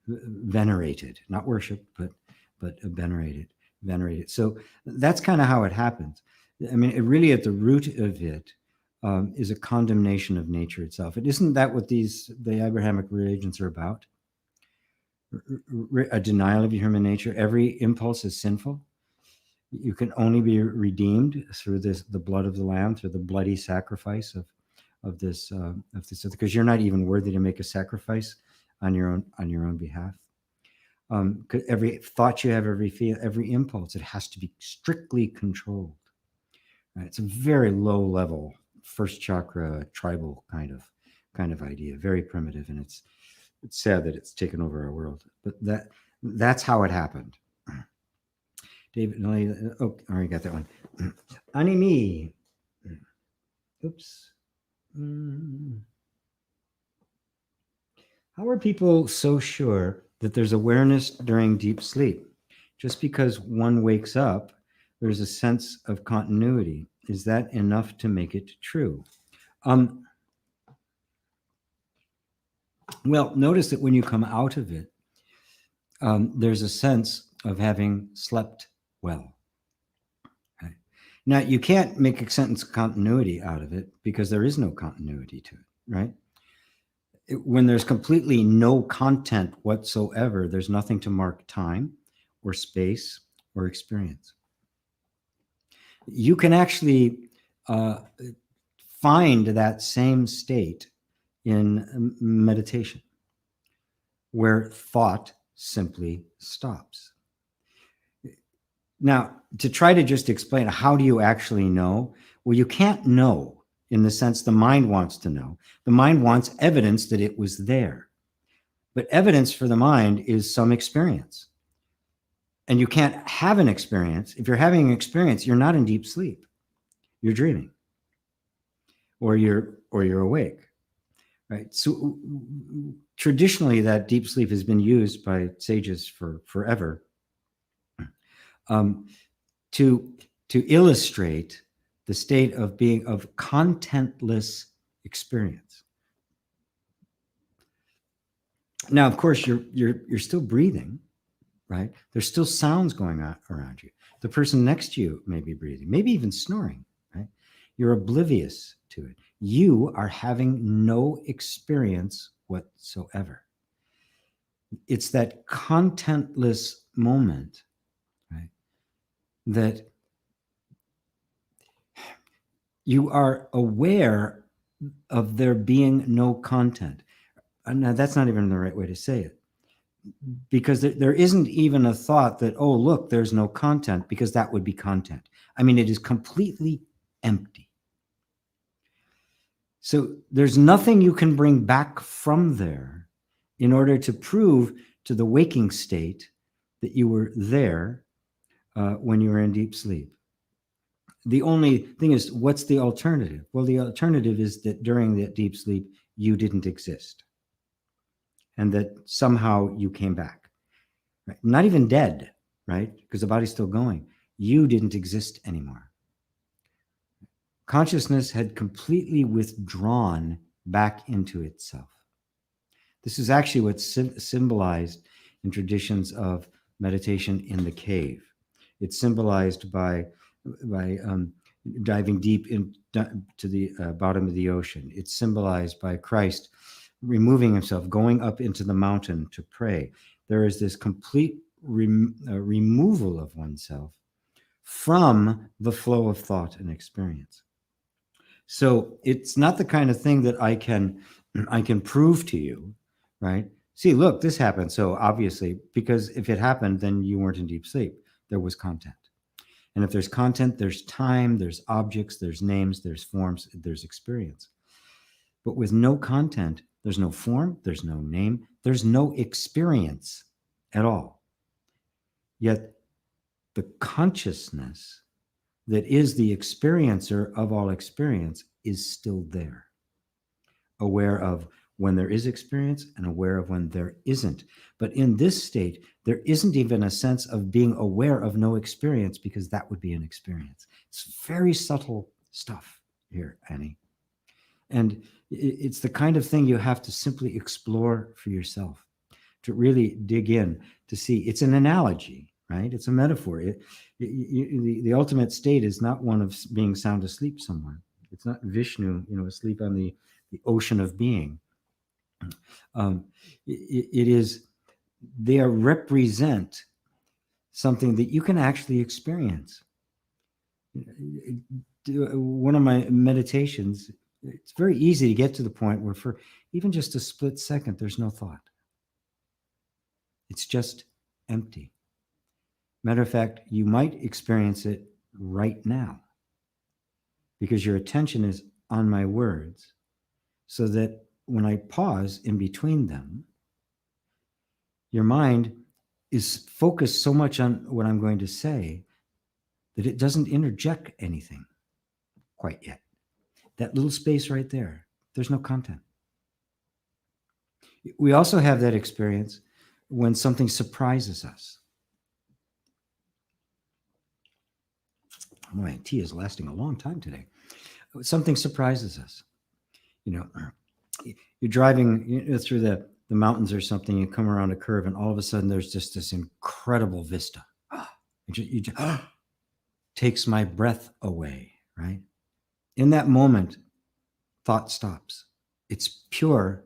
venerated, not worshipped, but venerated. So that's kind of how it happens. I mean, it really, at the root of it, is a condemnation of nature itself. It isn't that what the Abrahamic religions are about? A denial of human nature. Every impulse is sinful. You can only be redeemed through the blood of the Lamb, through the bloody sacrifice of this, because you're not even worthy to make a sacrifice on your own behalf. Every thought you have, every impulse, it has to be strictly controlled. Right? It's a very low level, first chakra, tribal kind of idea, very primitive, and it's sad that it's taken over our world. But that's how it happened. David, oh, I already got that one. Anime. Oops. How are people so sure that there's awareness during deep sleep? Just because one wakes up, there's a sense of continuity. Is that enough to make it true? Well, notice that when you come out of it, there's a sense of having slept well. Okay. Now, you can't make a sentence continuity out of it, because there is no continuity to it, right? When there's completely no content whatsoever, there's nothing to mark time or space or experience. You can actually find that same state in meditation, where thought simply stops. Now, to try to just explain, how do you actually know? Well, you can't know in the sense the mind wants to know. The mind wants evidence that it was there. But evidence for the mind is some experience. And you can't have an experience. If you're having an experience, you're not in deep sleep. You're dreaming. Or you're awake. Right? So traditionally, that deep sleep has been used by sages for forever to illustrate the state of being of contentless experience. Now, of course, you're still breathing, right? There's still sounds going on around you. The person next to you may be breathing, maybe even snoring, right? You're oblivious to it. You are having no experience whatsoever. It's that contentless moment, right, that you are aware of there being no content. Now, that's not even the right way to say it, because there isn't even a thought that, oh, look, there's no content, because that would be content. I mean, it is completely empty. So there's nothing you can bring back from there in order to prove to the waking state that you were there when you were in deep sleep. The only thing is, what's the alternative? Well, the alternative is that during that deep sleep, you didn't exist, and that somehow you came back. Right? Not even dead, right? Because the body's still going. You didn't exist anymore. Consciousness had completely withdrawn back into itself. This is actually what's symbolized in traditions of meditation in the cave. It's symbolized by diving deep into the bottom of the ocean. It's symbolized by Christ removing himself, going up into the mountain to pray. There is this complete removal of oneself from the flow of thought and experience. So it's not the kind of thing that I can prove to you, right? See, look, this happened. So obviously, because if it happened, then you weren't in deep sleep. There was content. And if there's content, there's time, there's objects, there's names, there's forms, there's experience. But with no content, there's no form, there's no name, there's no experience at all. Yet the consciousness that is the experiencer of all experience is still there, aware of when there is experience and aware of when there isn't. But in this state, there isn't even a sense of being aware of no experience, because that would be an experience. It's very subtle stuff here, Annie. And it's the kind of thing you have to simply explore for yourself, to really dig in, to see. It's an analogy, right? It's a metaphor. The ultimate state is not one of being sound asleep somewhere. It's not Vishnu, asleep on the ocean of being. It is, they represent something that you can actually experience. One of my meditations, it's very easy to get to the point where for even just a split second, there's no thought. It's just empty. Matter of fact, you might experience it right now because your attention is on my words, so that when I pause in between them, your mind is focused so much on what I'm going to say that it doesn't interject anything quite yet. That little space right there, there's no content. We also have that experience when something surprises us. My tea is lasting a long time today. Something surprises us. You're driving through the mountains or something, you come around a curve, and all of a sudden there's just this incredible vista. It just takes my breath away, right? In that moment, thought stops. It's pure,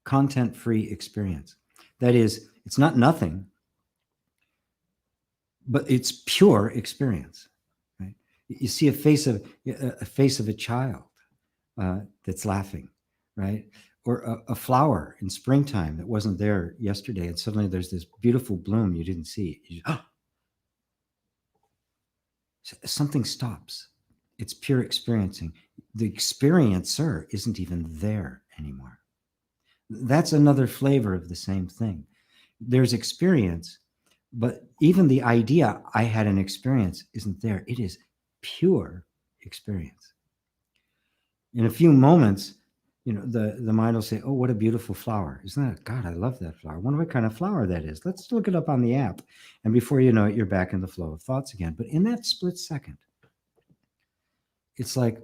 content-free experience. That is, it's not nothing, but it's pure experience. Right? You see a face of a child that's laughing, right? Or a flower in springtime that wasn't there yesterday, and suddenly there's this beautiful bloom you didn't see. Something stops. It's pure experiencing. The experiencer isn't even there anymore. That's another flavor of the same thing. There's experience, but even the idea I had an experience isn't there. It is pure experience. In a few moments, the mind will say, oh, what a beautiful flower. Isn't that, God, I love that flower. I wonder what kind of flower that is. Let's look it up on the app. And before you know it, you're back in the flow of thoughts again. But in that split second, it's like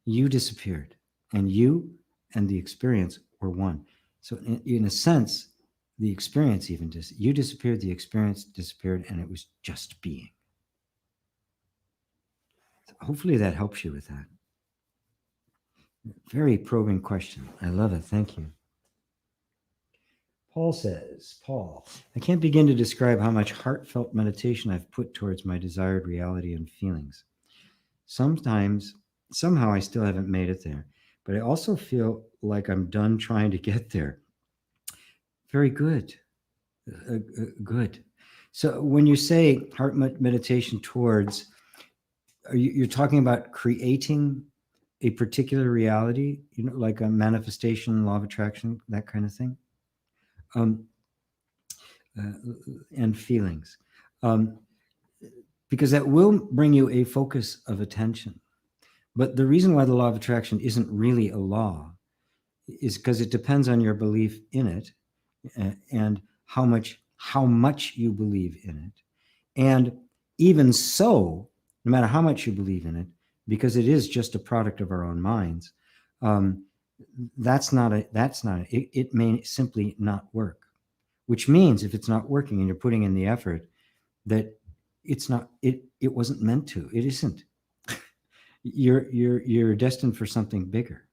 you disappeared, and you and the experience were one. So in a sense, the experience even you disappeared, the experience disappeared, and it was just being. So hopefully that helps you with that. Very probing question. I love it. Thank you. Paul says, I can't begin to describe how much heartfelt meditation I've put towards my desired reality and feelings. Somehow I still haven't made it there, but I also feel like I'm done trying to get there. Very good. Good. So when you say heart meditation towards, you're talking about creating a particular reality, like a manifestation, law of attraction, that kind of thing, and feelings, because that will bring you a focus of attention. But the reason why the law of attraction isn't really a law is because it depends on your belief in it, and how much you believe in it. And even so, no matter how much you believe in it, because it is just a product of our own minds, it may simply not work. Which means if it's not working and you're putting in the effort, that it wasn't meant to. It isn't. You're destined for something bigger.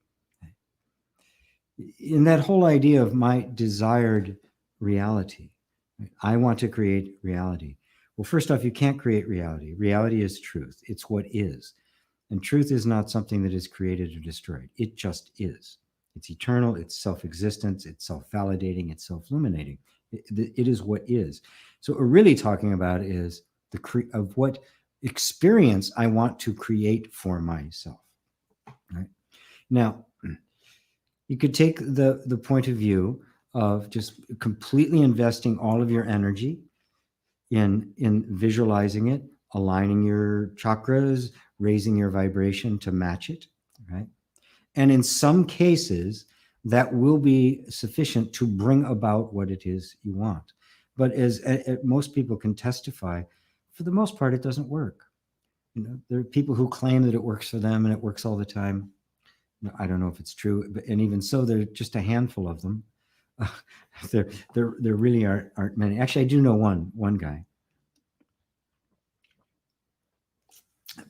In that whole idea of my desired reality, I want to create reality. Well, first off, you can't create reality. Reality is truth. It's what is. And truth is not something that is created or destroyed. It just is. It's eternal, it's self-existence, it's self-validating, it's self-illuminating. It is what is. So what we're really talking about is of what experience I want to create for myself. Right? Now, you could take the point of view of just completely investing all of your energy in visualizing it, aligning your chakras, raising your vibration to match it, right? And in some cases, that will be sufficient to bring about what it is you want. But as most people can testify, for the most part, it doesn't work. You know, there are people who claim that it works for them and it works all the time. I don't know if it's true, but, and even so, there are just a handful of them. There really aren't many. Actually, I do know one guy.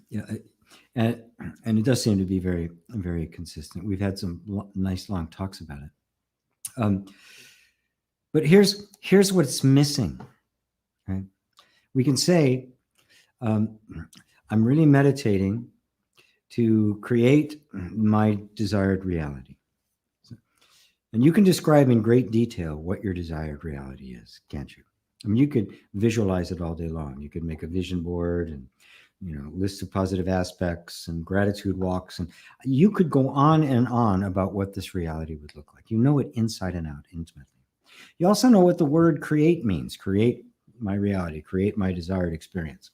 Yeah, and it does seem to be very, very consistent. We've had some nice long talks about it. But here's what's missing. Right? We can say, I'm really meditating to create my desired reality. And you can describe in great detail what your desired reality is, can't you? I mean, you could visualize it all day long. You could make a vision board and, you know, list of positive aspects and gratitude walks. And you could go on and on about what this reality would look like. You know it inside and out intimately. You also know what the word create means. Create my reality, create my desired experience.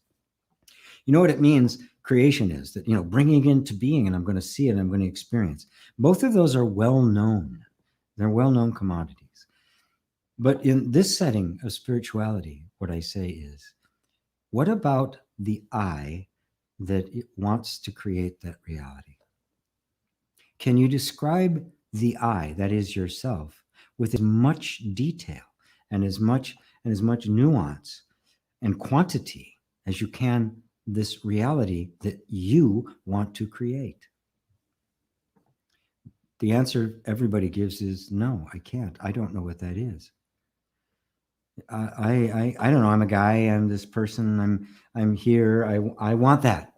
You know what it means? Creation is that, you know, bringing it into being, and I'm going to see it, I'm going to experience. Both of those are well known. They're well-known commodities. But in this setting of spirituality, what I say is, what about the I that it wants to create that reality? Can you describe the I, that is yourself, with as much detail and as much nuance and quantity as you can this reality that you want to create? The answer everybody gives is no, I can't. I don't know what that is. I don't know. I'm a guy. I'm this person. I'm here. I want that.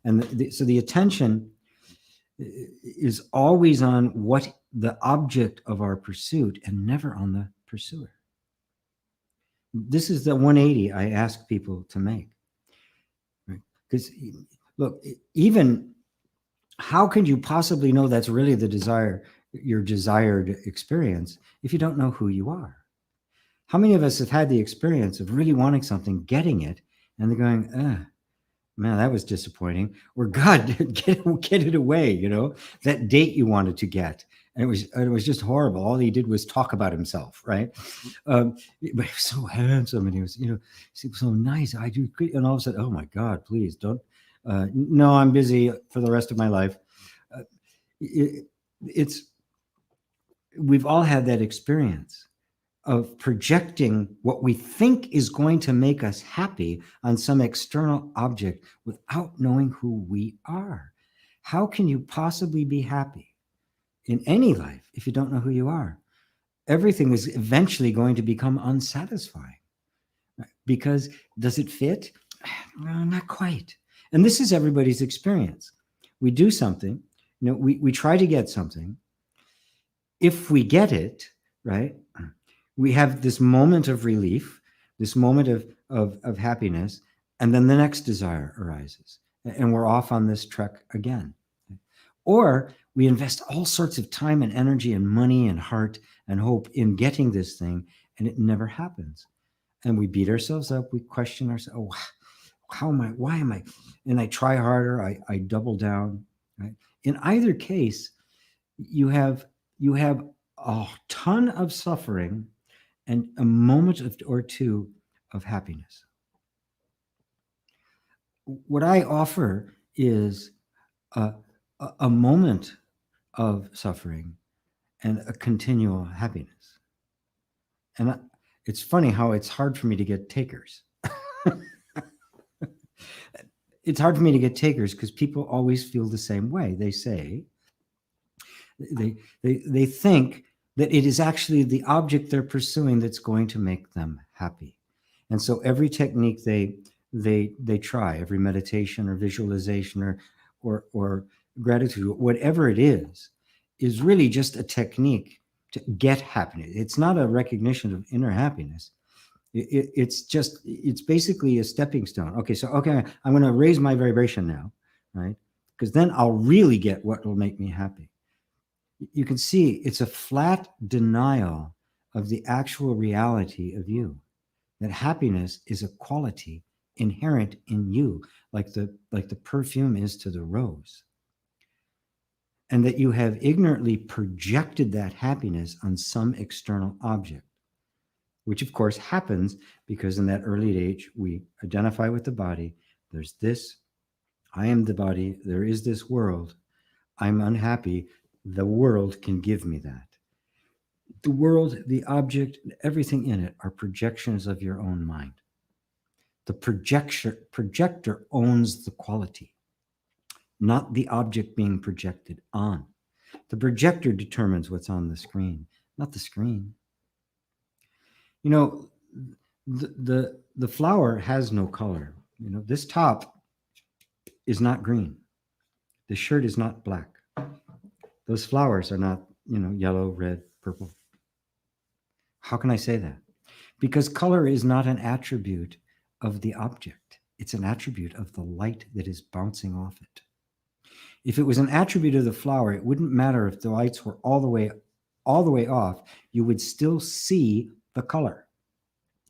And so the attention is always on what the object of our pursuit and never on the pursuer. This is the 180 I ask people to make. Right? Because look, even how could you possibly know that's really your desired experience if you don't know who you are? How many of us have had the experience of really wanting something, getting it, and they're going, man, that was disappointing. Or God, get it away, you know, that date you wanted to get. And it was just horrible. All he did was talk about himself, right? But he was so handsome and he was, you know, he was so nice. I do great. And all of a sudden, oh my God, please don't. No, I'm busy for the rest of my life. We've all had that experience of projecting what we think is going to make us happy on some external object without knowing who we are. How can you possibly be happy in any life if you don't know who you are? Everything is eventually going to become unsatisfying. Because does it fit? Well, not quite. And this is everybody's experience. We do something, you know, we try to get something. If we get it, right, we have this moment of relief, this moment of happiness, and then the next desire arises. And we're off on this trek again. Or we invest all sorts of time and energy and money and heart and hope in getting this thing, and it never happens. And we beat ourselves up. We question ourselves. Oh, how am I? Why am I? And I try harder. I double down. Right? In either case, you have a ton of suffering and a moment or two of happiness. What I offer is a moment of suffering and a continual happiness. And it's funny how it's hard for me to get takers. It's hard for me to get takers because people always feel the same way. They say, they think that it is actually the object they're pursuing that's going to make them happy. And so every technique they try, every meditation or visualization or gratitude, whatever it is really just a technique to get happiness. It's not a recognition of inner happiness. It's basically a stepping stone. Okay, so okay, I'm going to raise my vibration now, right? Because then I'll really get what will make me happy. You can see it's a flat denial of the actual reality of you. That happiness is a quality inherent in you, like the perfume is to the rose. And that you have ignorantly projected that happiness on some external object, which of course happens because in that early age, we identify with the body. There's this, I am the body, there is this world, I'm unhappy, the world can give me that. The world, the object, everything in it are projections of your own mind. The projector owns the quality, not the object being projected on. The projector determines what's on the screen, not the screen. You know, the flower has no color. You know, this top is not green. The shirt is not black. Those flowers are not, yellow, red, purple. How can I say that? Because color is not an attribute of the object. It's an attribute of the light that is bouncing off it. If it was an attribute of the flower, it wouldn't matter if the lights were all the way off. You would still see the color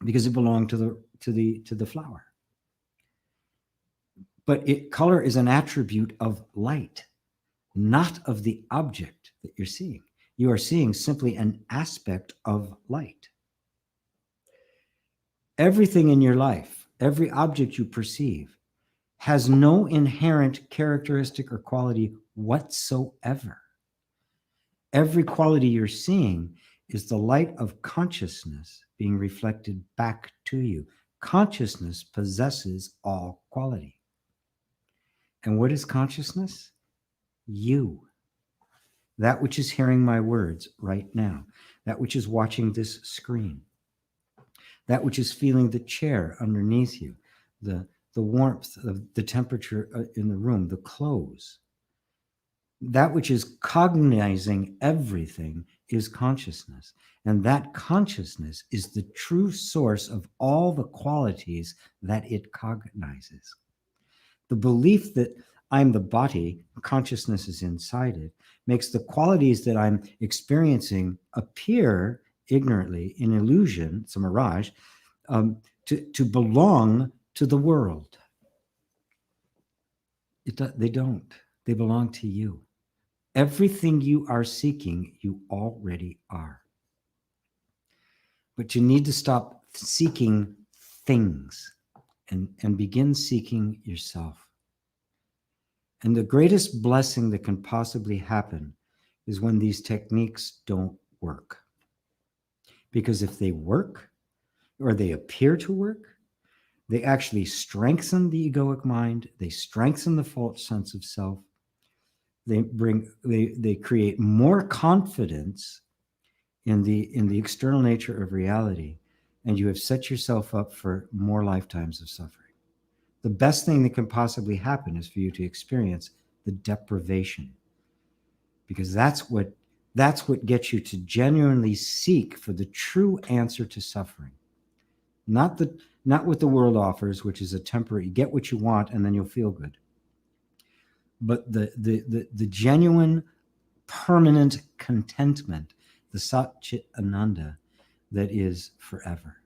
because it belonged to the flower. But color is an attribute of light, not of the object that you're seeing. You are seeing simply an aspect of light. Everything in your life, every object you perceive, has no inherent characteristic or quality whatsoever. Every quality you're seeing is the light of consciousness being reflected back to you. Consciousness possesses all quality. And what is consciousness? You. That which is hearing my words right now. That which is watching this screen. That which is feeling the chair underneath you. The warmth of the temperature in the room, the clothes. That which is cognizing everything is consciousness. And that consciousness is the true source of all the qualities that it cognizes. The belief that I'm the body, consciousness is inside it, makes the qualities that I'm experiencing appear ignorantly in illusion, it's a mirage, to belong to the world. They don't. They belong to you. Everything you are seeking, you already are. But you need to stop seeking things and begin seeking yourself. And the greatest blessing that can possibly happen is when these techniques don't work. Because if they work, or they appear to work, they actually strengthen the egoic mind, they strengthen the false sense of self, they create more confidence in the external nature of reality, and you have set yourself up for more lifetimes of suffering. The best thing that can possibly happen is for you to experience the deprivation, because that's what gets you to genuinely seek for the true answer to suffering. Not what the world offers, which is a temporary, get what you want and then you'll feel good. But the genuine, permanent contentment, the Sat Chit Ananda, that is forever,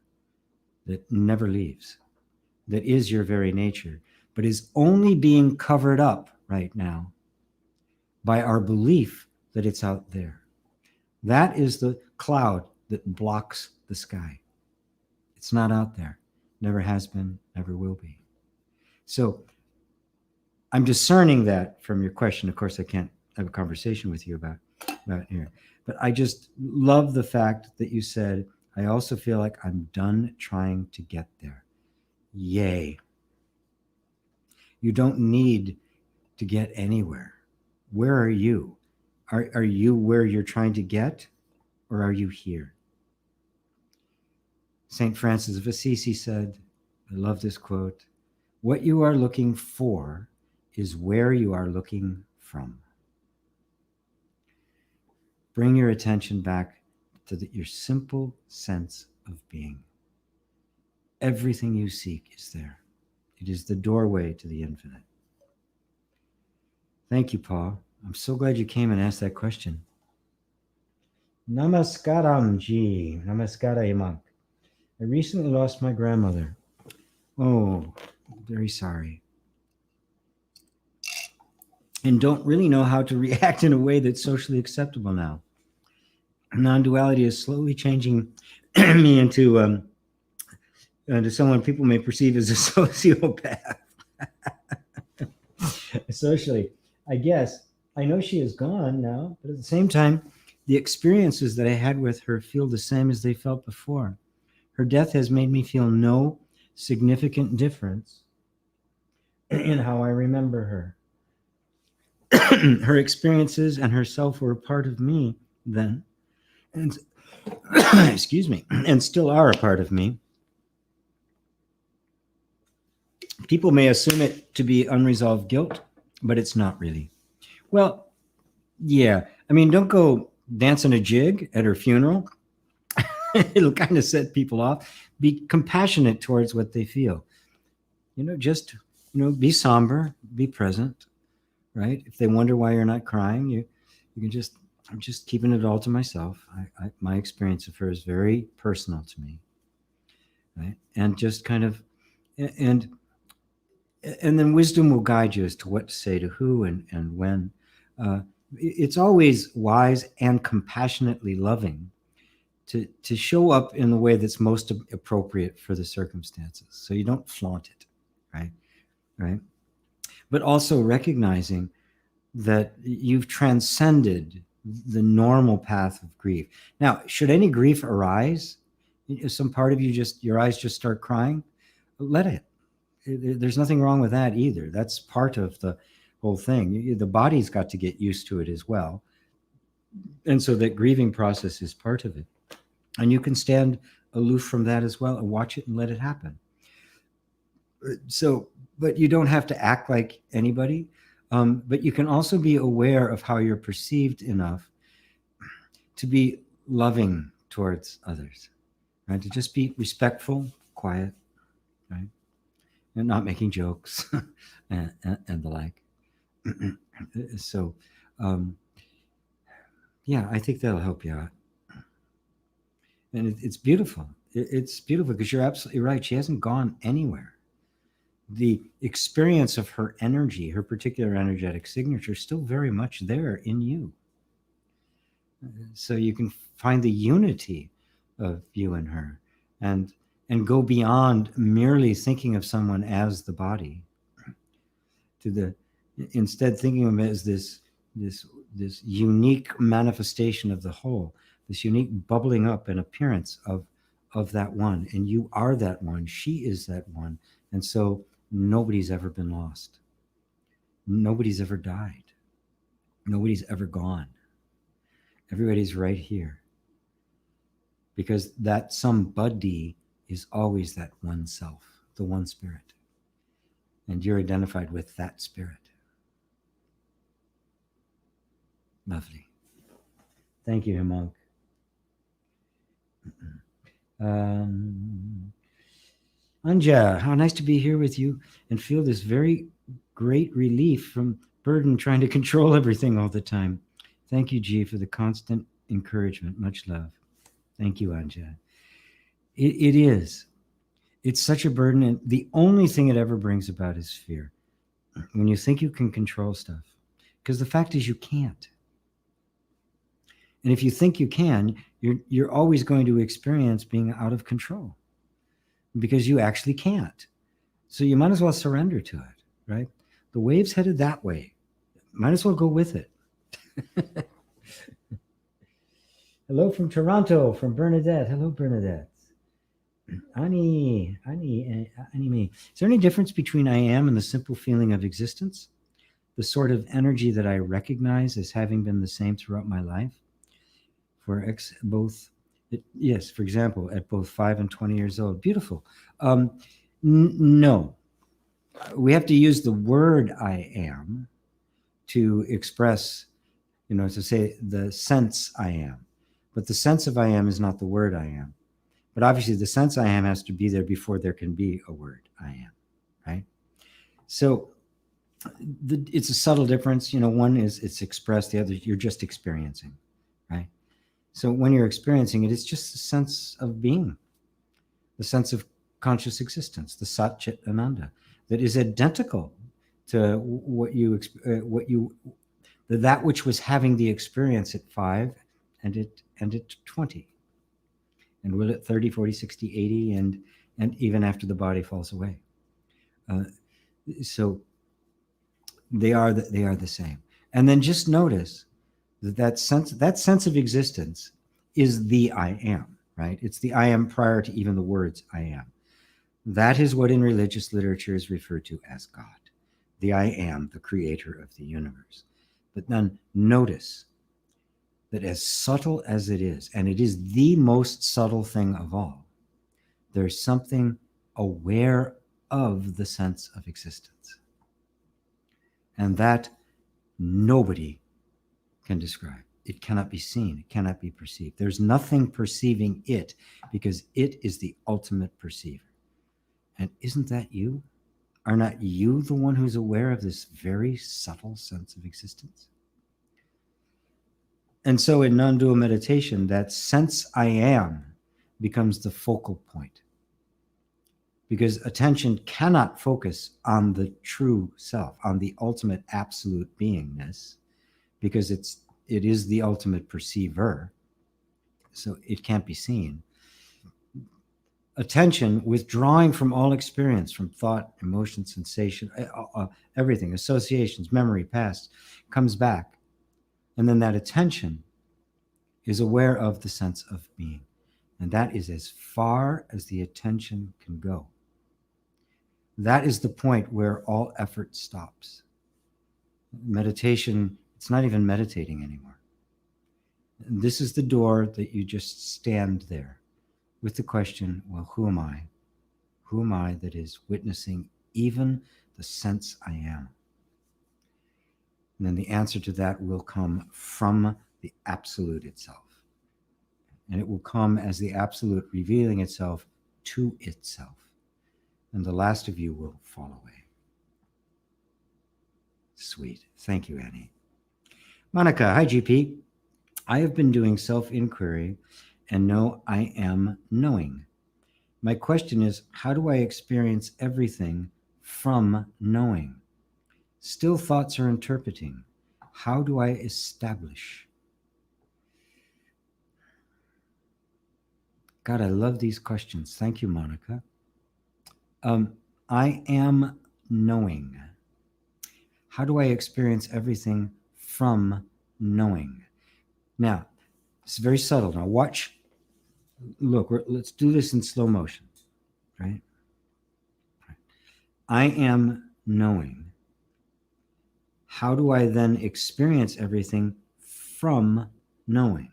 that never leaves, that is your very nature, but is only being covered up right now by our belief that it's out there. That is the cloud that blocks the sky. It's not out there. Never has been, never will be. So I'm discerning that from your question. Of course, I can't have a conversation with you about here. But I just love the fact that you said, I also feel like I'm done trying to get there. Yay. You don't need to get anywhere. Where are you? Are you where you're trying to get, or are you here? St. Francis of Assisi said, I love this quote, what you are looking for is where you are looking from. Bring your attention back to your simple sense of being. Everything you seek is there. It is the doorway to the infinite. Thank you, Paul. I'm so glad you came and asked that question. Namaskaram ji. Namaskara Imak. I recently lost my grandmother. Oh, very sorry. And don't really know how to react in a way that's socially acceptable now. Non-duality is slowly changing me into someone people may perceive as a sociopath. Socially, I guess. I know she is gone now, but at the same time, the experiences that I had with her feel the same as they felt before. Her death has made me feel no significant difference in how I remember her. Her experiences and herself were a part of me then, and excuse me, and still are a part of me. People may assume it to be unresolved guilt, but it's not really. Well, yeah. I mean, don't go dancing a jig at her funeral. It'll kind of set people off. Be compassionate towards what they feel. Just, be somber, be present, right? If they wonder why you're not crying, you can just, I'm just keeping it all to myself. My experience of her is very personal to me, right? And just kind of, and then wisdom will guide you as to what to say to who and when. It's always wise and compassionately loving to show up in the way that's most appropriate for the circumstances. So you don't flaunt it, right? But also recognizing that you've transcended the normal path of grief. Now, should any grief arise, some part of you your eyes just start crying, let it. There's nothing wrong with that either. That's part of the whole thing. The body's got to get used to it as well. And so that grieving process is part of it. And you can stand aloof from that as well and watch it and let it happen. So, but you don't have to act like anybody. But you can also be aware of how you're perceived enough to be loving towards others, right? To just be respectful, quiet, right? And not making jokes and the like. So, yeah, I think that'll help you out. And it's beautiful. It's beautiful because you're absolutely right. She hasn't gone anywhere. The experience of her energy, her particular energetic signature, is still very much there in you. So you can find the unity of you and her and go beyond merely thinking of someone as the body to instead thinking of them as this unique manifestation of the whole, this unique bubbling up and appearance of that one. And you are that one. She is that one. And so nobody's ever been lost. Nobody's ever died. Nobody's ever gone. Everybody's right here. Because that somebody is always that one self, the one spirit. And you're identified with that spirit. Lovely. Thank you, Hemant. Anja, how nice to be here with you and feel this very great relief from burden trying to control everything all the time. Thank you, G, for the constant encouragement. Much love. Thank you, Anja. It is. It's such a burden, and the only thing it ever brings about is fear. When you think you can control stuff, because the fact is you can't. And if you think you can, you're always going to experience being out of control because you actually can't. So you might as well surrender to it, right? The wave's headed that way. Might as well go with it. Hello from Toronto, from Bernadette. Hello, Bernadette. Annie, me. Is there any difference between I am and the simple feeling of existence? The sort of energy that I recognize as having been the same throughout my life? For both Yes, for example, at both 5 and 20 years old. Beautiful. No, we have to use the word I am to express, to say the sense I am. But the sense of I am is not the word I am. But obviously, the sense I am has to be there before there can be a word I am, right? So it's a subtle difference. One is it's expressed, the other you're just experiencing, right? So when you're experiencing it, it's just a sense of being, the sense of conscious existence, the Sat Chit Ananda, that is identical to that which was having the experience at 5 and at 20, and will at 30, 40, 60, 80, and even after the body falls away. So they are the same. And then just notice that sense of existence is the I am, right? It's the I am prior to even the words I am. That is what in religious literature is referred to as God. The I am, the creator of the universe. But then notice that as subtle as it is, and it is the most subtle thing of all, there's something aware of the sense of existence. And that nobody can describe. It cannot be seen. It cannot be perceived. There's nothing perceiving it because it is the ultimate perceiver. And isn't that you? Are not you the one who's aware of this very subtle sense of existence? And so in non-dual meditation, that sense I am becomes the focal point. Because attention cannot focus on the true self, on the ultimate absolute beingness, because it is the ultimate perceiver, so it can't be seen. Attention, withdrawing from all experience, from thought, emotion, sensation, everything, associations, memory, past, comes back. And then that attention is aware of the sense of being. And that is as far as the attention can go. That is the point where all effort stops. Meditation, it's not even meditating anymore. This is the door that you just stand there with the question, well, who am I? Who am I that is witnessing even the sense I am? And then the answer to that will come from the absolute itself. And it will come as the absolute revealing itself to itself. And the last of you will fall away. Sweet. Thank you, Annie. Monica, hi, GP. I have been doing self-inquiry and know I am knowing. My question is, how do I experience everything from knowing? Still thoughts are interpreting. How do I establish? God, I love these questions. Thank you, Monica. I am knowing. How do I experience everything from knowing? Now, it's very subtle. Now watch. Look, let's do this in slow motion, right? I am knowing. How do I then experience everything from knowing?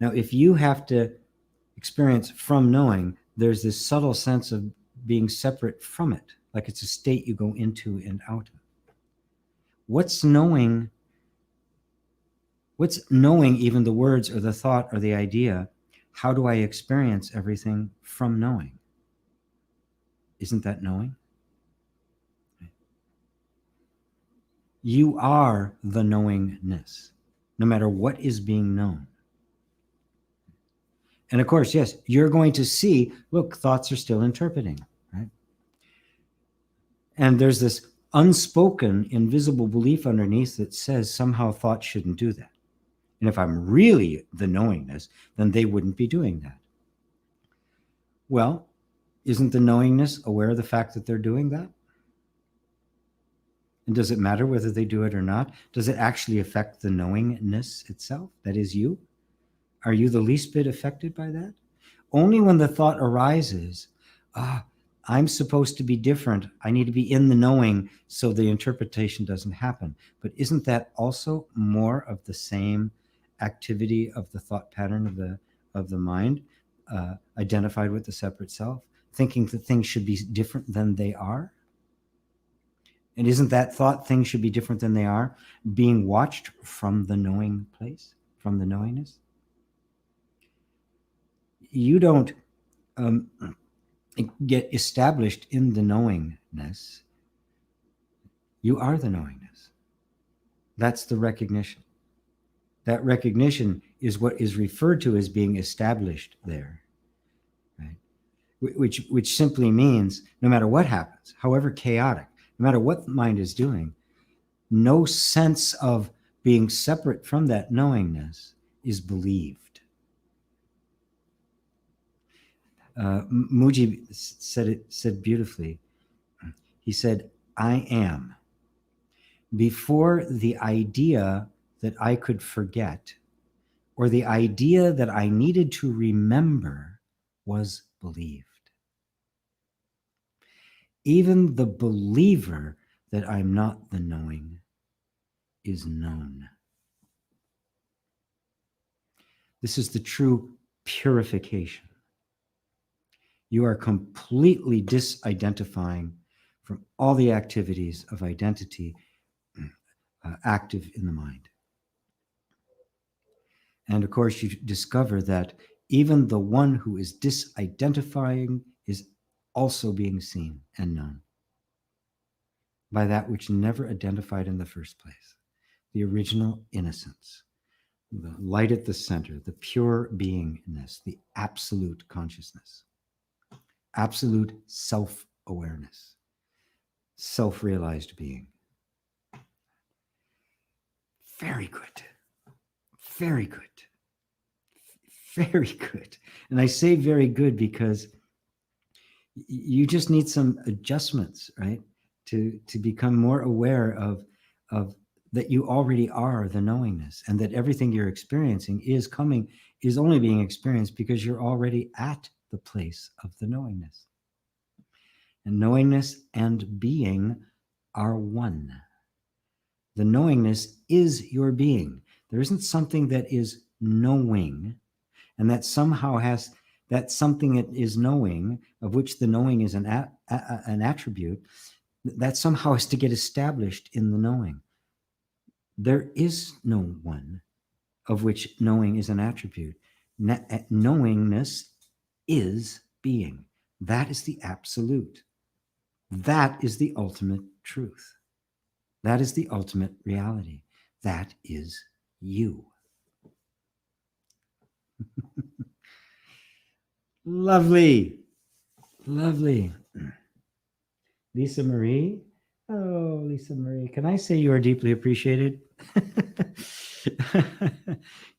Now, if you have to experience from knowing, there's this subtle sense of being separate from it, like it's a state you go into and out of. What's knowing? What's knowing even the words or the thought or the idea? How do I experience everything from knowing? Isn't that knowing? You are the knowingness, no matter what is being known. And of course, yes, you're going to see, look, thoughts are still interpreting, right? And there's this unspoken, invisible belief underneath that says somehow thought shouldn't do that. And if I'm really the knowingness, then they wouldn't be doing that. Well, isn't the knowingness aware of the fact that they're doing that? And does it matter whether they do it or not? Does it actually affect the knowingness itself? That is you? Are you the least bit affected by that? Only when the thought arises, I'm supposed to be different. I need to be in the knowing so the interpretation doesn't happen. But isn't that also more of the same activity of the thought pattern of the mind, identified with the separate self, thinking that things should be different than they are. And isn't that thought things should be different than they are being watched from the knowing place, from the knowingness? You don't get established in the knowingness. You are the knowingness. That's the recognition. That recognition is what is referred to as being established there, right? Which simply means no matter what happens, however chaotic, no matter what the mind is doing, no sense of being separate from that knowingness is believed. Muji said beautifully. He said, I am. Before the idea that I could forget or the idea that I needed to remember was believed. Even the believer that I'm not the knowing is known. This is the true purification. You are completely disidentifying from all the activities of identity active in the mind. And of course, you discover that even the one who is disidentifying is also being seen and known by that which never identified in the first place, the original innocence, the light at the center, the pure beingness, the absolute consciousness, absolute self-awareness, self-realized being. Very good. Very good. Very good. And I say very good because you just need some adjustments, right? To become more aware of that you already are the knowingness, and that everything you're experiencing is only being experienced because you're already at the place of the knowingness. And knowingness and being are one. The knowingness is your being. There isn't something that is knowing, and that somehow has that something that is knowing, of which the knowing is an attribute, that somehow has to get established in the knowing. There is no one of which knowing is an attribute. Knowingness is being. That is the absolute. That is the ultimate truth. That is the ultimate reality. That is you. Lovely. Lovely. Lisa Marie. Oh, Lisa Marie. Can I say you are deeply appreciated?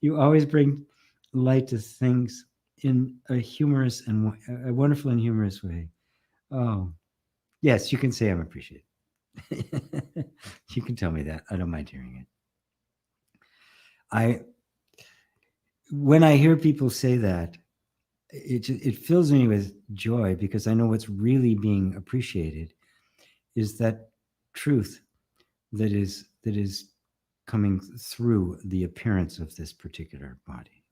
You always bring light to things in a humorous and a wonderful and humorous way. Oh, yes, you can say I'm appreciated. You can tell me that. I don't mind hearing it. When I hear people say that, it fills me with joy, because I know what's really being appreciated is that truth that is coming through the appearance of this particular body.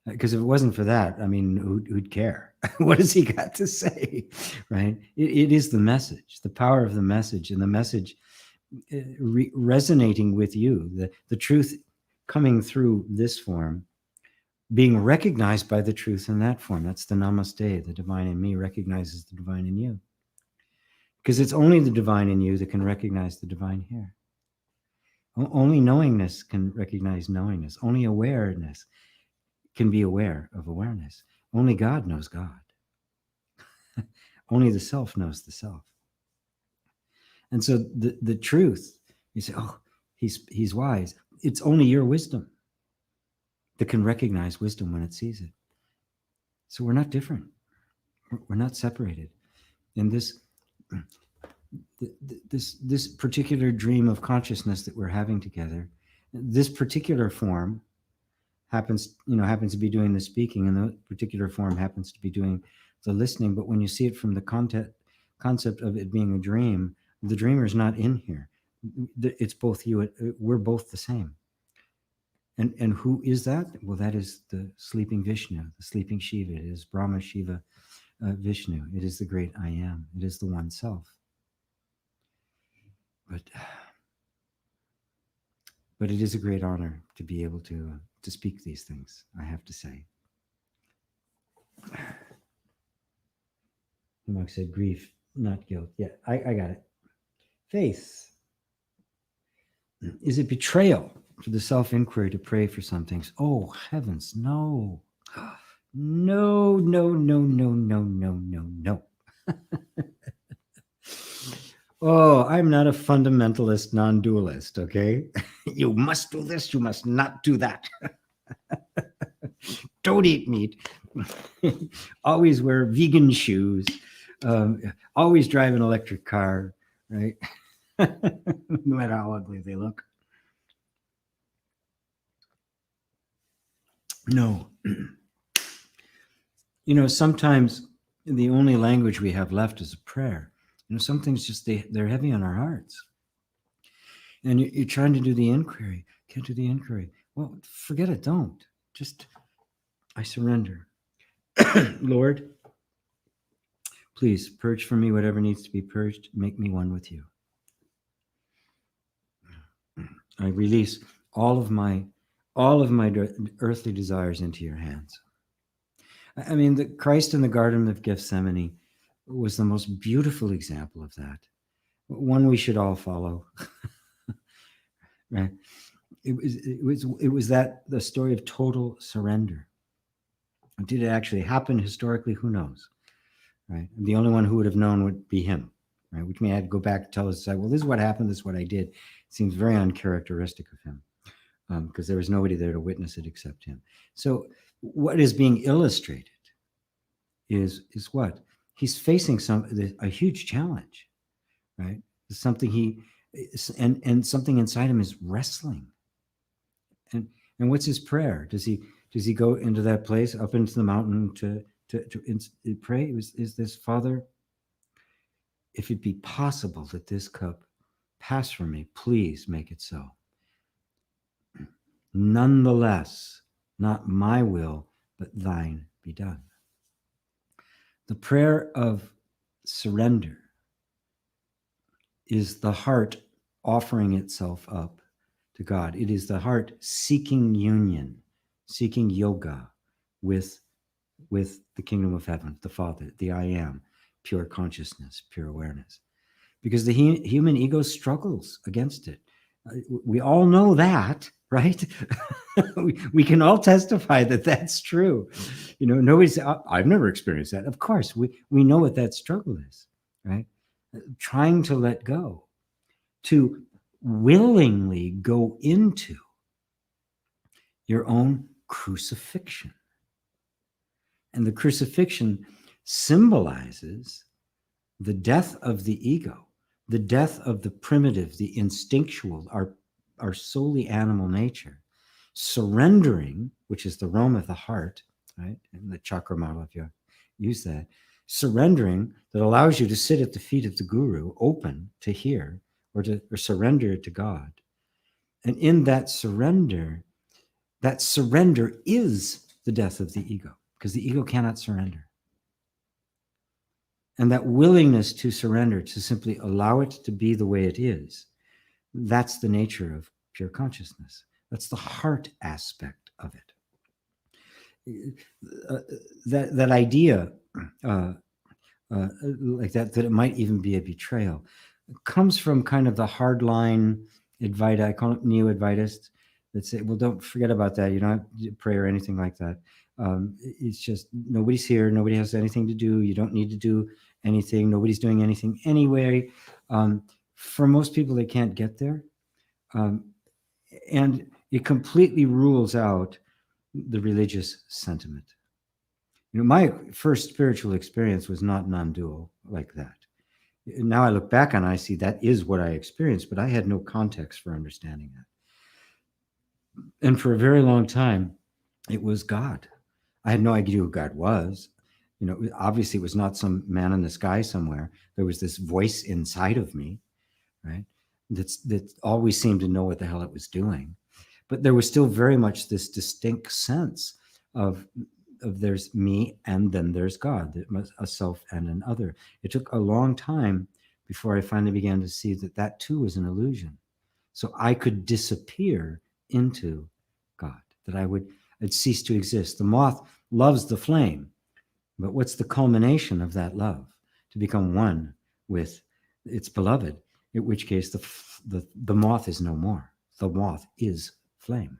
Because if it wasn't for that, I mean, who'd care? What has he got to say, right? It is the message, the power of the message, and the message resonating with you, the truth coming through this form, being recognized by the truth in that form. That's the namaste. The divine in me recognizes the divine in you. Because it's only the divine in you that can recognize the divine here. Only knowingness can recognize knowingness. Only awareness can be aware of awareness. Only God knows God. Only the self knows the self. And so the truth, you say, oh, he's wise. It's only your wisdom that can recognize wisdom when it sees it. So we're not different. We're not separated. And this particular dream of consciousness that we're having together, this particular form happens to be doing the speaking, and the particular form happens to be doing the listening. But when you see it from the concept of it being a dream, the dreamer is not in here. It's both you. We're both the same. And who is that? Well, that is the sleeping Vishnu, the sleeping Shiva. It is Brahma, Shiva, Vishnu. It is the great I am. It is the one self. But it is a great honor to be able to speak these things, I have to say. Mark said grief, not guilt. Yeah, I got it. Faith. Is it betrayal for the self-inquiry to pray for some things? Oh, heavens, no. No, no, no, no, no, no, no, no. Oh, I'm not a fundamentalist, non-dualist, okay? You must do this, you must not do that. Don't eat meat. Always wear vegan shoes. Always drive an electric car, right? No matter how ugly they look. No. Sometimes the only language we have left is a prayer. Some things just, they're heavy on our hearts. And you're trying to do the inquiry. Can't do the inquiry. Well, forget it. Don't. Just, I surrender. Lord, please purge from me whatever needs to be purged. Make me one with you. I release all of my earthly desires into your hands. I mean, the Christ in the Garden of Gethsemane was the most beautiful example of that. One we should all follow. Right? It was that the story of total surrender. Did it actually happen historically? Who knows? Right? And the only one who would have known would be him. Right? Which may have to go back and tell us, well, this is what happened. This is what I did. It seems very uncharacteristic of him, because there was nobody there to witness it except him. So what is being illustrated is what? He's facing a huge challenge, right? Something and something inside him is wrestling. And what's his prayer? Does he go into that place, up into the mountain to pray? Is this, Father, if it be possible that this cup pass from me, please make it so. Nonetheless, not my will, but thine be done. The prayer of surrender is the heart offering itself up to God. It is the heart seeking union, seeking yoga with the kingdom of heaven, the Father, the I am, pure consciousness, pure awareness. Because the human ego struggles against it. We all know that, right? we can all testify that that's true. Nobody's, I've never experienced that. Of course, we know what that struggle is, right? Trying to let go, to willingly go into your own crucifixion. And the crucifixion symbolizes the death of the ego, the death of the primitive, the instinctual, our solely animal nature, surrendering, which is the realm of the heart, right? And the chakra model, if you use that, surrendering that allows you to sit at the feet of the guru, open to hear, or surrender to God. And in that surrender is the death of the ego, because the ego cannot surrender. And that willingness to surrender, to simply allow it to be the way it is, that's the nature of pure consciousness. That's the heart aspect of it. That idea, like that it might even be a betrayal, comes from kind of the hardline Advaita, I call it neo-Advaitist, that say, well, don't forget about that. You don't have to pray or anything like that. It's just nobody's here. Nobody has anything to do. You don't need to do anything. Nobody's doing anything anyway. For most people, they can't get there. And it completely rules out the religious sentiment. My first spiritual experience was not non-dual like that. Now I look back and I see that is what I experienced, but I had no context for understanding that. And for a very long time, it was God. I had no idea who God was. Obviously it was not some man in the sky somewhere. There was this voice inside of me, right? That always seemed to know what the hell it was doing. But there was still very much this distinct sense of there's me and then there's God, a self and an other. It took a long time before I finally began to see that that too was an illusion. So I could disappear into God, that I'd cease to exist. The moth loves the flame, but what's the culmination of that love? To become one with its beloved, in which case the moth is no more. The moth is flame.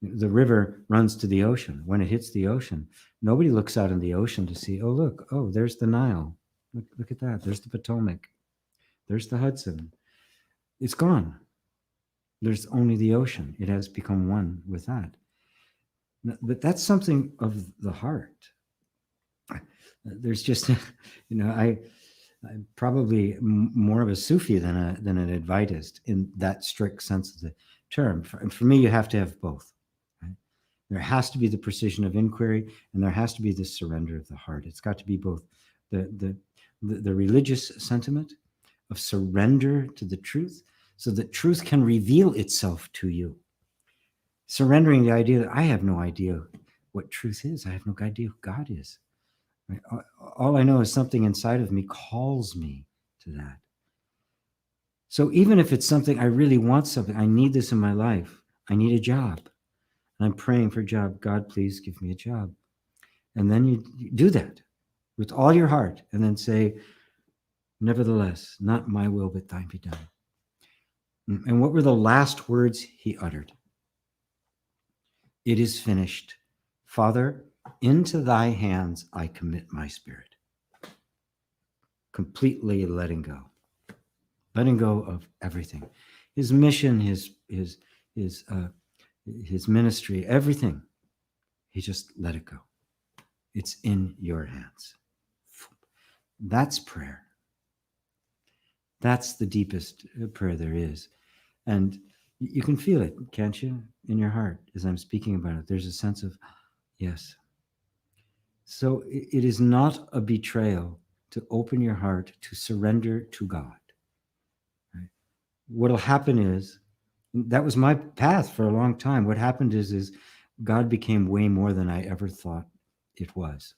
The river runs to the ocean. When it hits the ocean, nobody looks out in the ocean to see, oh, look, oh, there's the Nile. Look at that. There's the Potomac. There's the Hudson. It's gone. There's only the ocean. It has become one with that. But that's something of the heart. There's just, I'm probably more of a Sufi than an Advaitist in that strict sense of the term. For me, you have to have both. Right? There has to be the precision of inquiry, and there has to be the surrender of the heart. It's got to be both the religious sentiment of surrender to the truth, so that truth can reveal itself to you. Surrendering the idea that I have no idea what truth is. I have no idea who God is. Right? All I know is something inside of me calls me to that. So even if it's something I really want, something, I need this in my life. I need a job. And I'm praying for a job. God, please give me a job. And then you do that with all your heart, and then say, nevertheless, not my will, but thine be done. And what were the last words he uttered? It is finished. Father, into thy hands I commit my spirit. Completely letting go of everything. His mission, his ministry, everything. He just let it go. It's in your hands. That's prayer. That's the deepest prayer there is. And you can feel it, can't you? In your heart, as I'm speaking about it, there's a sense of, yes. So it is not a betrayal to open your heart, to surrender to God. Right? What'll happen is, that was my path for a long time. What happened is God became way more than I ever thought it was.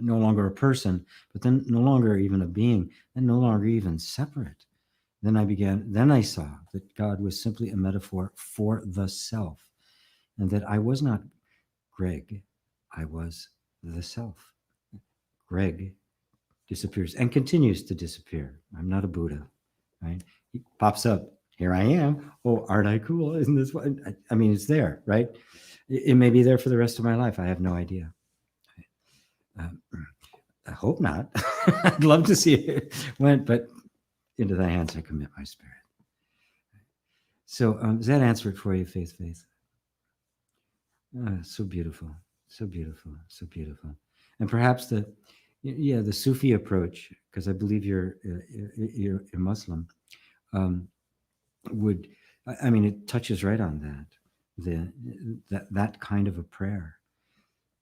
No longer a person, but then no longer even a being, and no longer even separate. Then I saw that God was simply a metaphor for the self, and that I was not Greg, I was the self. Greg disappears and continues to disappear. I'm not a Buddha, right? He pops up. Here I am. Oh, aren't I cool? Isn't this what? I mean, it's there, right? It may be there for the rest of my life. I have no idea. I hope not. I'd love to see it went, but into thy hands I commit my spirit. So does that answer it for you, Faith? So beautiful, so beautiful, so beautiful. And perhaps the Sufi approach, because I believe you're a Muslim, it touches right on that kind of a prayer,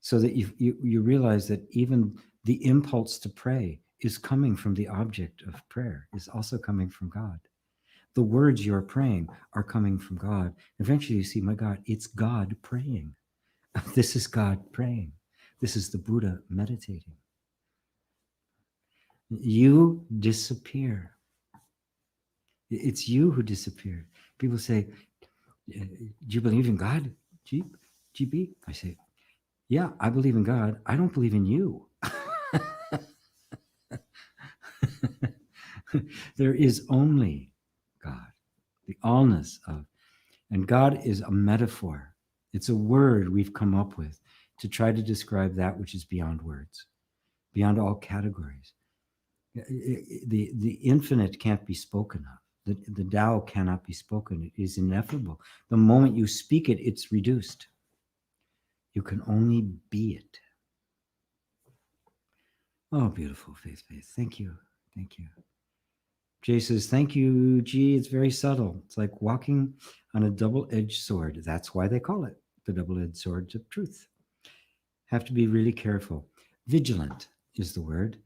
so that you realize that even the impulse to pray is coming from the object of prayer, is also coming from God. The words you're praying are coming from God. Eventually you see, my God, it's God praying. This is God praying. This is the Buddha meditating. You disappear. It's you who disappear. People say, do you believe in God, GP? I say, yeah, I believe in God. I don't believe in you. There is only God, the allness of, and God is a metaphor. It's a word we've come up with to try to describe that which is beyond words, beyond all categories. The infinite can't be spoken of. The Tao cannot be spoken. It is ineffable. The moment you speak it, it's reduced. You can only be it. Oh, beautiful, Faith. Thank you. Jay says, thank you, G. It's very subtle. It's like walking on a double-edged sword. That's why they call it the double-edged sword of truth. Have to be really careful. Vigilant is the word.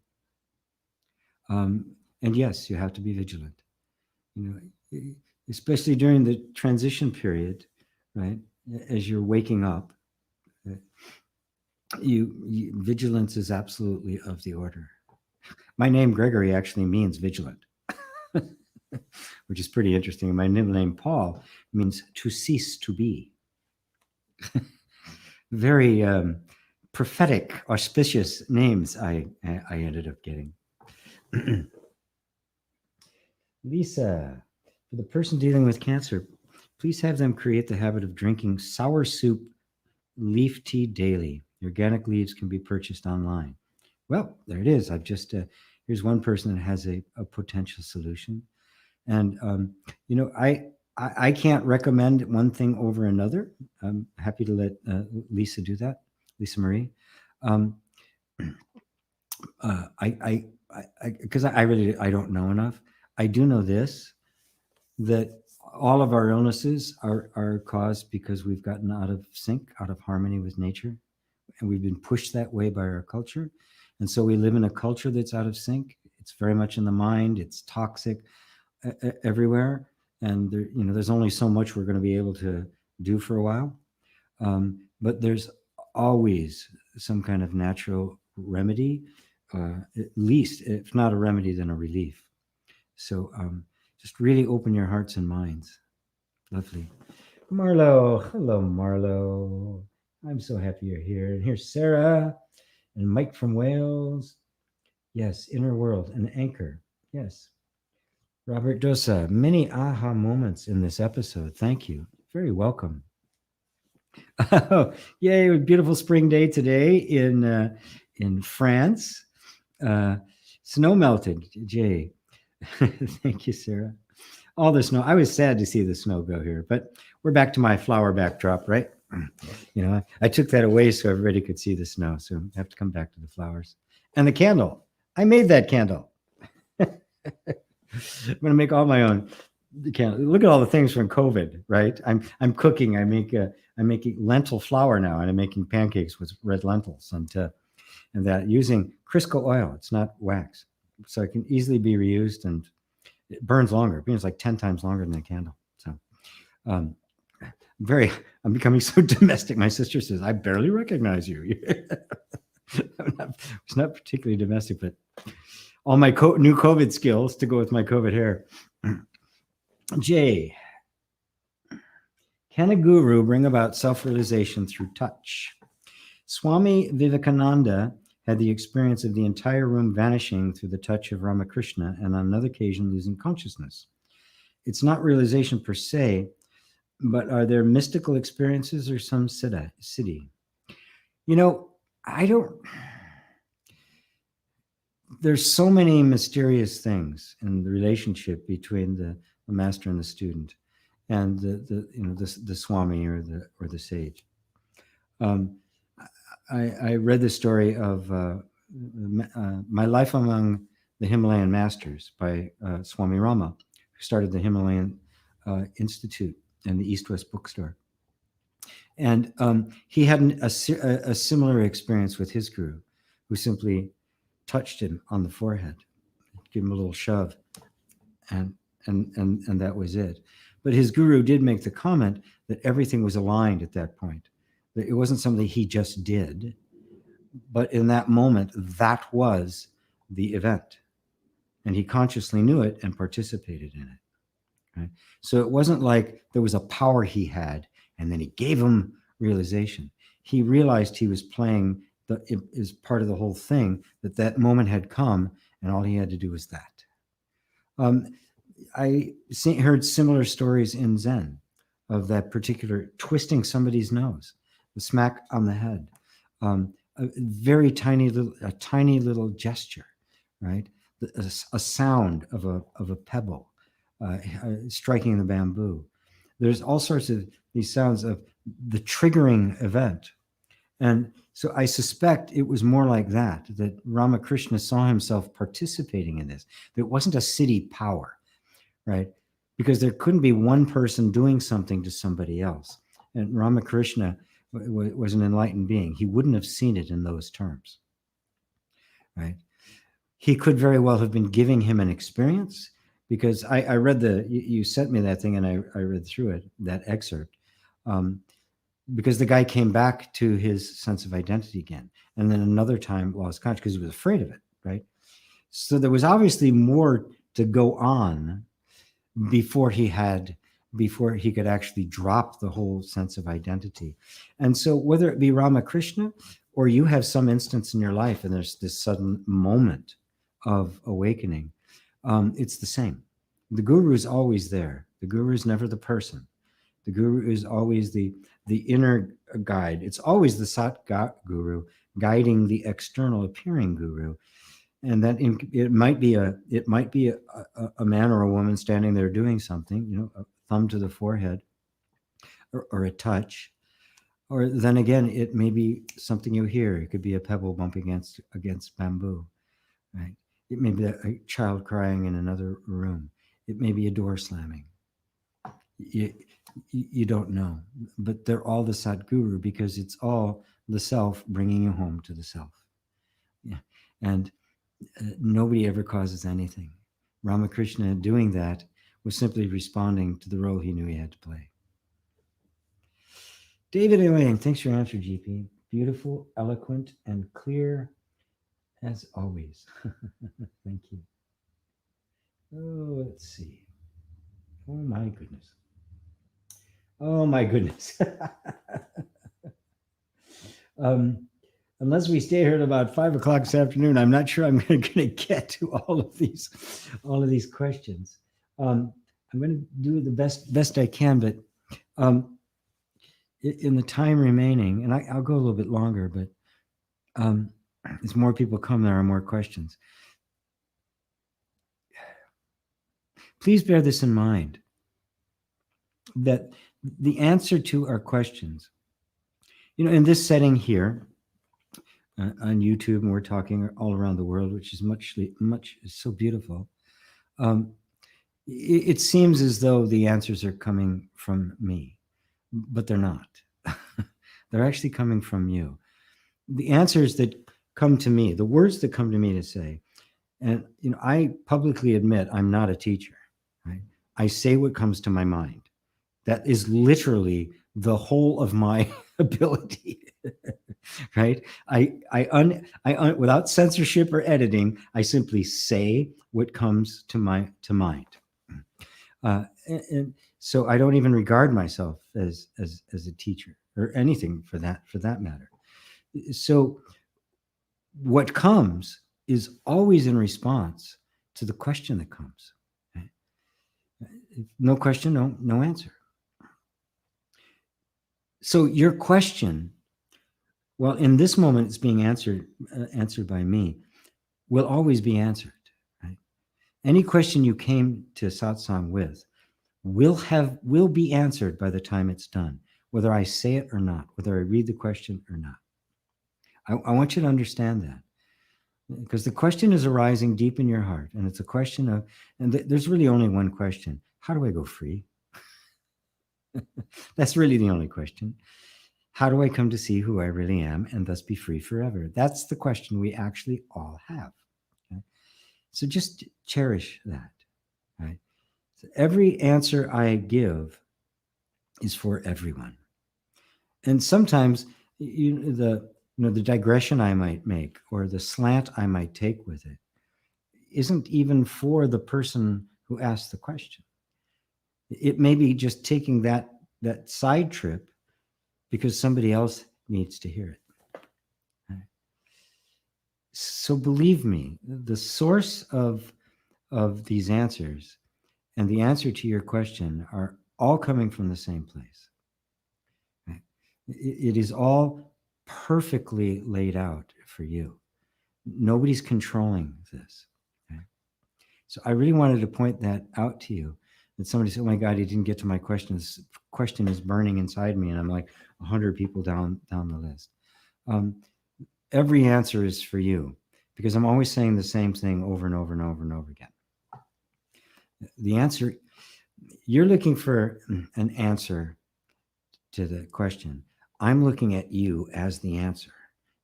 And yes, you have to be vigilant. especially during the transition period, right? As you're waking up, vigilance is absolutely of the order. My name Gregory actually means vigilant, which is pretty interesting. My name Paul means to cease to be. Very prophetic, auspicious names I ended up getting. Lisa, for the person dealing with cancer, please have them create the habit of drinking sour soup leaf tea daily. Organic leaves can be purchased online. Well, there it is. I've just, here's one person that has a potential solution. And, I can't recommend one thing over another. I'm happy to let Lisa do that, Lisa Marie. Because I really, I don't know enough. I do know this, that all of our illnesses are caused because we've gotten out of sync, out of harmony with nature. And we've been pushed that way by our culture. And so we live in a culture that's out of sync. It's very much in the mind. It's toxic everywhere. And there, there's only so much we're going to be able to do for a while. But there's always some kind of natural remedy, at least, if not a remedy, then a relief. So just really open your hearts and minds. Lovely. Marlo. Hello, Marlo. I'm so happy you're here. And here's Sarah and Mike from Wales. Yes, Inner World, an anchor. Yes. Robert Dosa, many aha moments in this episode. Thank you. Very welcome. Oh, yay, beautiful spring day today in France. Snow melted, Jay. Thank you, Sarah. All the snow. I was sad to see the snow go here, but we're back to my flower backdrop, right? I took that away so everybody could see the snow. So I have to come back to the flowers. And the candle. I made that candle. I'm going to make all my own candle. Look at all the things from COVID, right? I'm cooking. I'm making lentil flour now, and I'm making pancakes with red lentils and that using Crisco oil. It's not wax, so it can easily be reused, and it burns longer. It burns like 10 times longer than a candle. So I'm becoming so domestic. My sister says, I barely recognize you. It's not particularly domestic, but all my new COVID skills to go with my COVID hair. Jay, can a guru bring about self-realization through touch? Swami Vivekananda had the experience of the entire room vanishing through the touch of Ramakrishna, and on another occasion losing consciousness. It's not realization per se, but are there mystical experiences or some siddhi? There's so many mysterious things in the relationship between the master and the student, and the Swami or the sage. I read the story of My Life Among the Himalayan Masters by Swami Rama, who started the Himalayan Institute and the East-West bookstore. And he had a similar experience with his guru, who simply touched him on the forehead, gave him a little shove, and that was it. But his guru did make the comment that everything was aligned at that point. That it wasn't something he just did, but in that moment, that was the event. And he consciously knew it and participated in it. Right? So it wasn't like there was a power he had and then he gave him realization. He realized he was playing is part of the whole thing, that moment had come and all he had to do was that. I heard similar stories in Zen of that particular twisting somebody's nose, the smack on the head, a very tiny little gesture, right? A sound of a pebble striking the bamboo. There's all sorts of these sounds of the triggering event. And so I suspect it was more like that Ramakrishna saw himself participating in this. There wasn't a city power, right? Because there couldn't be one person doing something to somebody else. And Ramakrishna was an enlightened being. He wouldn't have seen it in those terms, right? He could very well have been giving him an experience, because I read you sent me that thing and I read through it, that excerpt, because the guy came back to his sense of identity again, and then another time lost consciousness because he was afraid of it, right? So there was obviously more to go on before he could actually drop the whole sense of identity. And so whether it be Ramakrishna or you have some instance in your life and there's this sudden moment of awakening, it's the same. The guru is always there. The guru is never the person. The guru is always the inner guide. It's always the Sat guru guiding the external appearing guru. And that it might be a man or a woman standing there doing something, a thumb to the forehead or a touch. Or then again, it may be something you hear. It could be a pebble bumping against bamboo, right? It may be a child crying in another room. It may be a door slamming. You don't know, but they're all the Satguru because it's all the self bringing you home to the self. Yeah, and nobody ever causes anything. Ramakrishna doing that was simply responding to the role he knew he had to play. David Elaine, thanks for your answer, GP. Beautiful, eloquent, and clear as always. Thank you. Oh, let's see. Oh my goodness. Oh my goodness. Unless we stay here at about 5 o'clock this afternoon, I'm not sure I'm going to get to all of these questions. I'm going to do the best I can, but in the time remaining, and I'll go a little bit longer, but as more people come, there are more questions. Please bear this in mind, that the answer to our questions, in this setting here on YouTube, and we're talking all around the world, which is much so beautiful. It seems as though the answers are coming from me, but they're not. They're actually coming from you. The answers that come to me, the words that come to me to say, and I publicly admit I'm not a teacher. Right? I say what comes to my mind. That is literally the whole of my ability. Right? I without censorship or editing, I simply say what comes to mind. And so I don't even regard myself as a teacher or anything for that matter. So what comes is always in response to the question that comes. Right? No question, no answer. So your question, well, in this moment, it's being answered by me, will always be answered. Right? Any question you came to satsang with will be answered by the time it's done, whether I say it or not, whether I read the question or not. I want you to understand that, because the question is arising deep in your heart, and it's a question of, and there's really only one question: how do I go free? That's really the only question. How do I come to see who I really am and thus be free forever? That's the question we actually all have. Okay? So just cherish that. Right? So every answer I give is for everyone. And sometimes the digression I might make or the slant I might take with it isn't even for the person who asked the question. It may be just taking that side trip because somebody else needs to hear it. Right? So believe me, the source of these answers and the answer to your question are all coming from the same place. Right? It is all perfectly laid out for you. Nobody's controlling this. Okay? So I really wanted to point that out to you. That somebody said, "Oh my God, he didn't get to my question. This question is burning inside me," and I'm like 100 people down the list. Every answer is for you, because I'm always saying the same thing over and over and over and over again. The answer, you're looking for an answer to the question. I'm looking at you as the answer.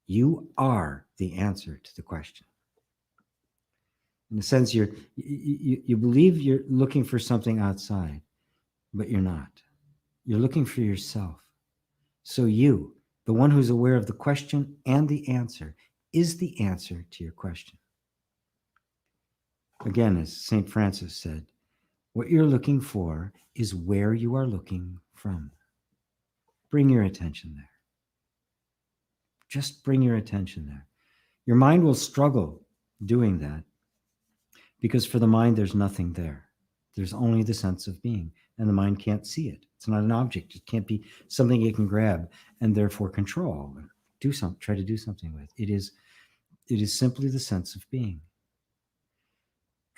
You are the answer to the question. In a sense, you believe you're looking for something outside, but you're not. You're looking for yourself. So you, the one who's aware of the question and the answer, is the answer to your question. Again, as St. Francis said, what you're looking for is where you are looking from. Bring your attention there. Just bring your attention there. Your mind will struggle doing that because for the mind, there's nothing there. There's only the sense of being, and the mind can't see it. It's not an object. It can't be something it can grab and therefore control, try to do something with. It is simply the sense of being.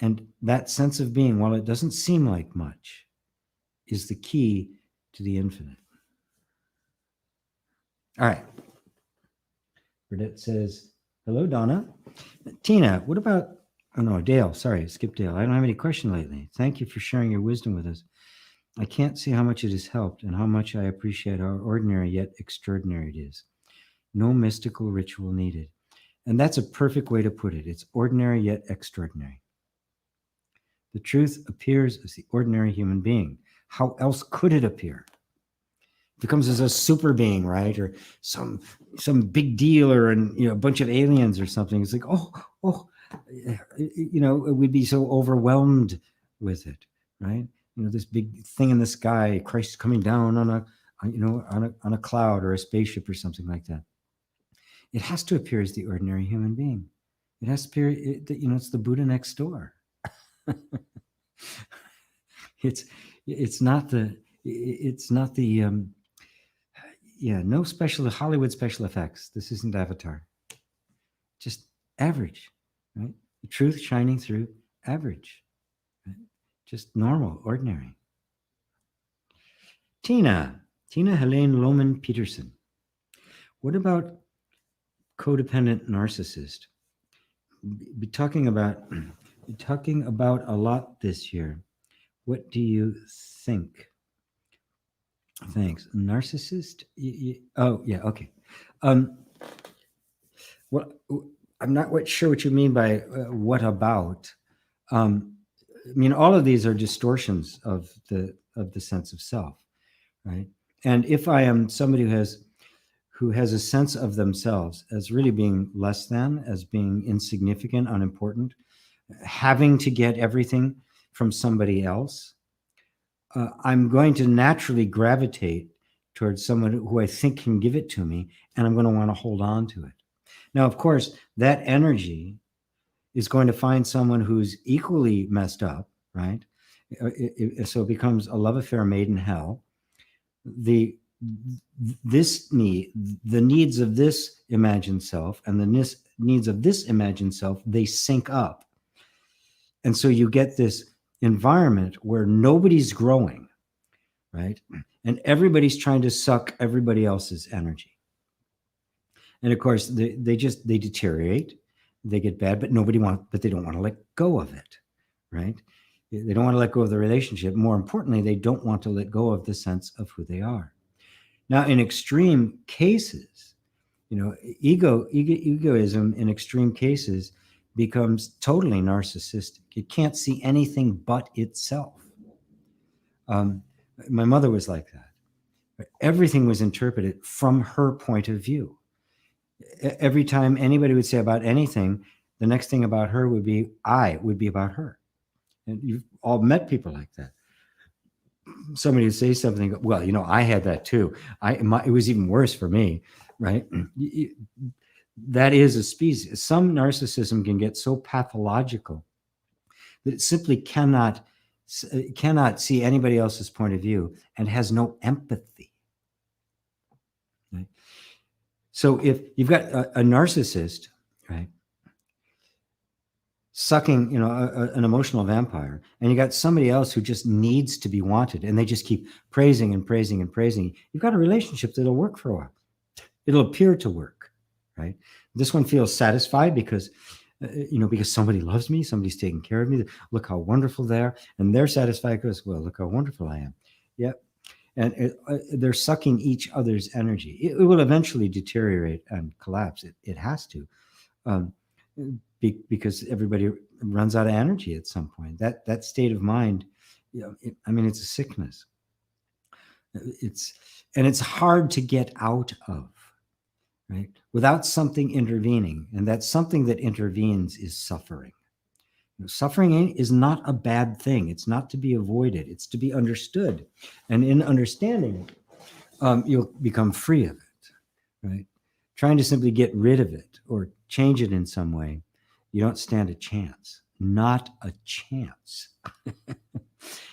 And that sense of being, while it doesn't seem like much, is the key to the infinite. All right. Burdette says, hello, Donna. Tina, what about, oh no, Dale, sorry, skip Dale. I don't have any question lately. Thank you for sharing your wisdom with us. I can't see how much it has helped and how much I appreciate how ordinary yet extraordinary it is. No mystical ritual needed. And that's a perfect way to put it. It's ordinary yet extraordinary. The truth appears as the ordinary human being. How else could it appear? It becomes as a super being, right? Or some big deal, or a bunch of aliens or something. It's like, we'd be so overwhelmed with it, right? This big thing in the sky, Christ coming down on a cloud or a spaceship or something like that. It has to appear as the ordinary human being. It has to appear, it's the Buddha next door. It's not the no special Hollywood special effects. This isn't Avatar. Just average, right? The truth shining through average, right? Just normal, ordinary. Tina Helene Lohman Peterson. What about codependent narcissist? Be talking about a lot this year. What do you think? Thanks. Narcissist? Oh, yeah, okay. Well, I'm not quite sure what you mean by what about. All of these are distortions of the sense of self, right? And if I am somebody who has a sense of themselves as really being less than, as being insignificant, unimportant, having to get everything from somebody else, I'm going to naturally gravitate towards someone who I think can give it to me, and I'm going to want to hold on to it. Now, of course, that energy is going to find someone who's equally messed up, right? So it becomes a love affair made in hell. The needs of this imagined self and the needs of this imagined self, they sync up. And so you get this environment where nobody's growing, right? And everybody's trying to suck everybody else's energy. And of course, they deteriorate, they get bad, but they don't want to let go of it, right? They don't want to let go of the relationship. More importantly, they don't want to let go of the sense of who they are. Now, in extreme cases, egoism in extreme cases becomes totally narcissistic. It can't see anything but itself. My mother was like that. Everything was interpreted from her point of view. Every time anybody would say about anything, the next thing about her would be about her. And you've all met people like that. Somebody would say something, well, I had that too. It was even worse for me, right? That is a species. Some narcissism can get so pathological that it simply cannot see anybody else's point of view and has no empathy. Right? So if you've got a narcissist, right, sucking, an emotional vampire, and you got somebody else who just needs to be wanted, and they just keep praising and praising and praising, you've got a relationship that'll work for a while. It'll appear to work, right? This one feels satisfied because somebody loves me, somebody's taking care of me. Look how wonderful they are, and they're satisfied because, well, look how wonderful I am. Yep. And they're sucking each other's energy. It will eventually deteriorate and collapse. It has to, because everybody runs out of energy at some point. That state of mind, it's a sickness. It's hard to get out of, right? Without something intervening. And that something that intervenes is suffering. Suffering is not a bad thing. It's not to be avoided. It's to be understood. And in understanding it, you'll become free of it, right? Trying to simply get rid of it or change it in some way, you don't stand a chance. Not a chance.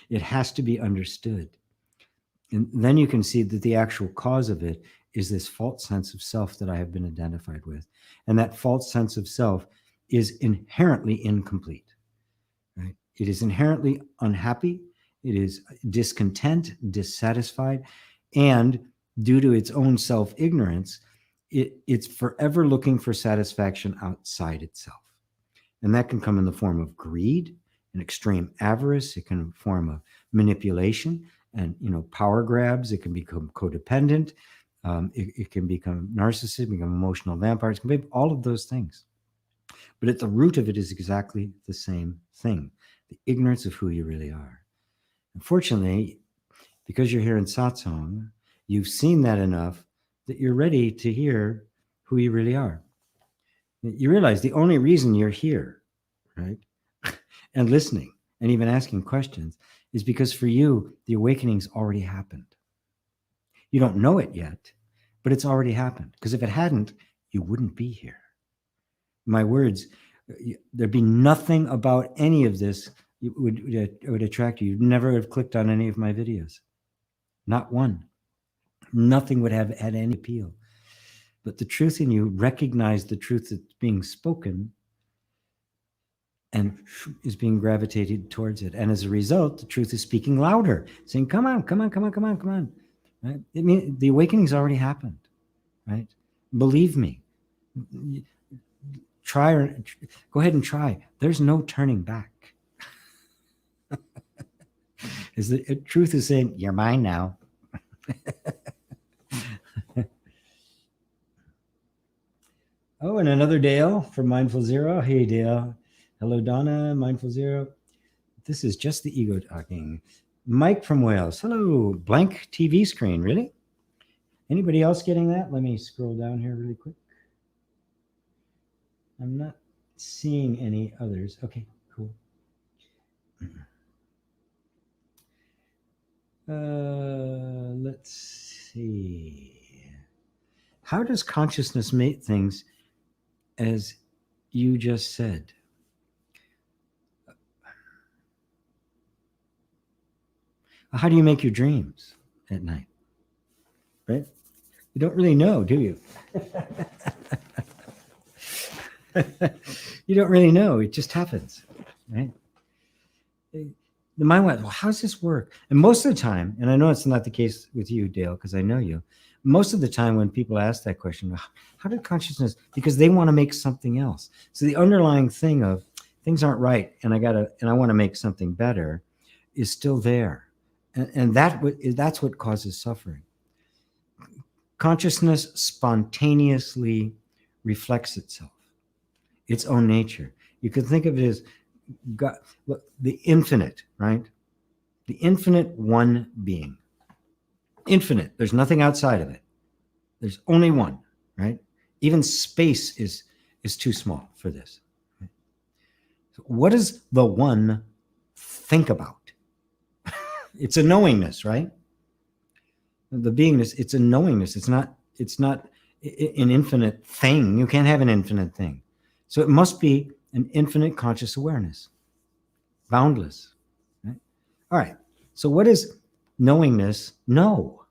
It has to be understood. And then you can see that the actual cause of it is this false sense of self that I have been identified with. And that false sense of self is inherently incomplete, right? It is inherently unhappy. It is discontent, dissatisfied, and due to its own self-ignorance, it's forever looking for satisfaction outside itself. And that can come in the form of greed and extreme avarice. It can form of manipulation and power grabs. It can become codependent. It can become narcissistic, become emotional vampires. It can be all of those things. But at the root of it is exactly the same thing, the ignorance of who you really are. Unfortunately, because you're here in Satsang, you've seen that enough that you're ready to hear who you really are. You realize the only reason you're here, right, and listening and even asking questions is because for you, the awakening's already happened. You don't know it yet, but it's already happened. Because if it hadn't, you wouldn't be here. My words, there'd be nothing about any of this would attract you. You'd never have clicked on any of my videos. Not one. Nothing would have had any appeal. But the truth in you recognized the truth that's being spoken and is being gravitated towards it. And as a result, the truth is speaking louder, saying, come on, come on, come on, come on, come on. Right? It means the awakening's already happened, right? Believe me. Go ahead and try. There's no turning back. The truth is saying, you're mine now. Oh, and another Dale from Mindful Zero. Hey, Dale. Hello, Donna, Mindful Zero. This is just the ego talking. Mike from Wales. Hello. Blank TV screen. Really? Anybody else getting that? Let me scroll down here really quick. I'm not seeing any others. Okay, cool. Let's see. How does consciousness make things as you just said? How do you make your dreams at night? Right? You don't really know, do you? You don't really know. It just happens, right? The mind went, well, how does this work? And most of the time, and I know it's not the case with you, Dale, because I know you, most of the time when people ask that question, how did consciousness, because they want to make something else. So the underlying thing of things aren't right and I want to make something better is still there. And that's what causes suffering. Consciousness spontaneously reflects itself, its own nature. You can think of it as God, look, the infinite, right? The infinite one being. Infinite. There's nothing outside of it. There's only one, right? Even space is too small for this. Right? So what does the one think about? It's a knowingness, right? The beingness, it's a knowingness. It's not an infinite thing. You can't have an infinite thing. So it must be an infinite conscious awareness, boundless. Right? All right. So what is knowingness know?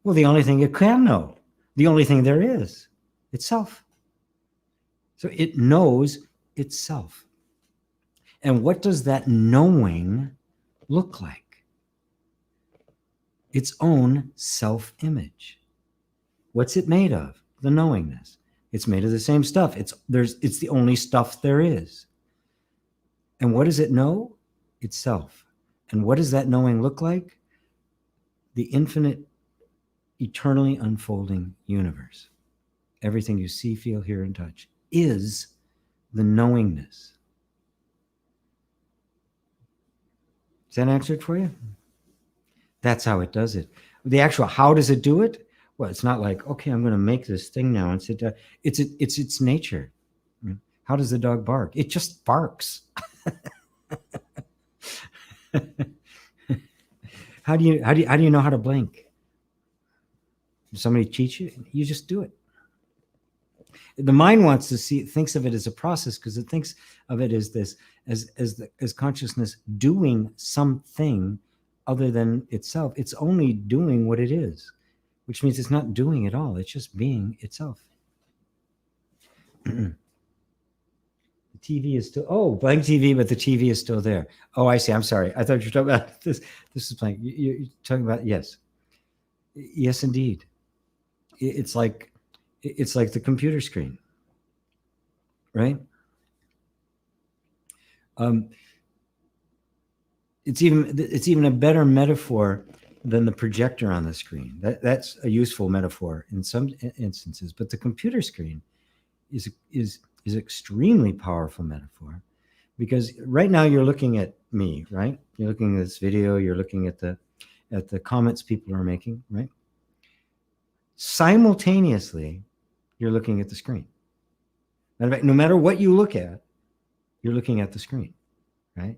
Well, the only thing it can know, the only thing there is, itself. So it knows itself. And what does that knowing look like? Its own self-image. What's it made of? The knowingness. It's made of the same stuff. It's the only stuff there is. And what does it know? Itself. And what does that knowing look like? The infinite, eternally unfolding universe. Everything you see, feel, hear, and touch is the knowingness. Does that answer it for you? That's how it does it. The actual, how does it do it? Well, it's not like, okay, I'm going to make this thing now and sit down. It's its nature. How does the dog bark? It just barks. How do you know how to blink? If somebody cheats you, you just do it. The mind wants to see, thinks of it as a process because it thinks of it as this, as consciousness doing something other than itself. It's only doing what it is, which means it's not doing it all. It's just being itself. The TV is still, oh, blank TV, but the TV is still there. Oh, I see. I'm sorry. I thought you were talking about this. This is blank. You're talking about, yes. Yes, indeed. It's like the computer screen, right? It's even a better metaphor than the projector on the screen. That's a useful metaphor in some instances, but the computer screen is extremely powerful metaphor, because right now you're looking at me, right? You're looking at this video. You're looking at the comments people are making, right? Simultaneously, you're looking at the screen. Matter of fact, no matter what you look at, you're looking at the screen, right?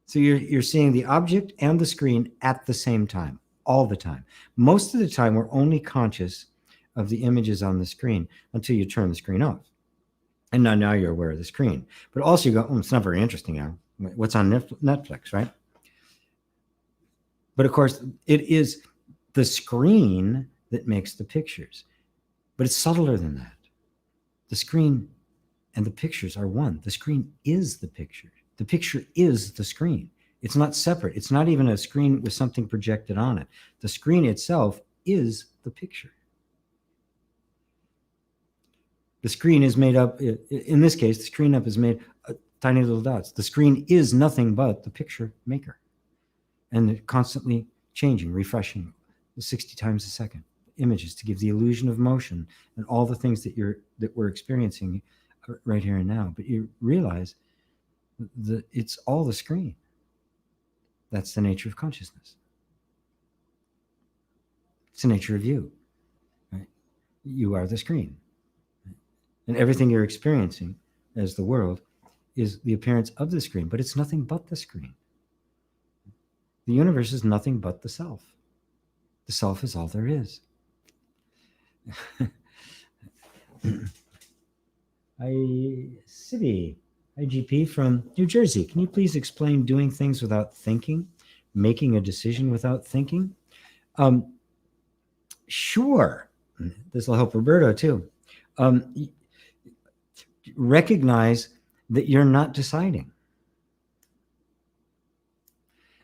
So you're seeing the object and the screen at the same time, all the time. Most of the time, we're only conscious of the images on the screen until you turn the screen off. And now you're aware of the screen. But also you go, oh, it's not very interesting now. What's on Netflix, right? But of course, it is the screen that makes the pictures. But it's subtler than that. The screen and the pictures are one. The screen is the picture. The picture is the screen. It's not separate. It's not even a screen with something projected on it. The screen itself is the picture. The screen is made up, in this case, the screen up is made of tiny little dots. The screen is nothing but the picture maker. And they're constantly changing, refreshing 60 times a second. Images to give the illusion of motion and all the things that we're experiencing right here and now. But you realize that it's all the screen. That's the nature of consciousness. It's the nature of you. Right? You are the screen. Right? And everything you're experiencing as the world is the appearance of the screen, but it's nothing but the screen. The universe is nothing but the self. The self is all there is. City, IGP from New Jersey. Can you please explain doing things without thinking, making a decision without thinking? Sure. This will help Roberto too. Recognize that you're not deciding.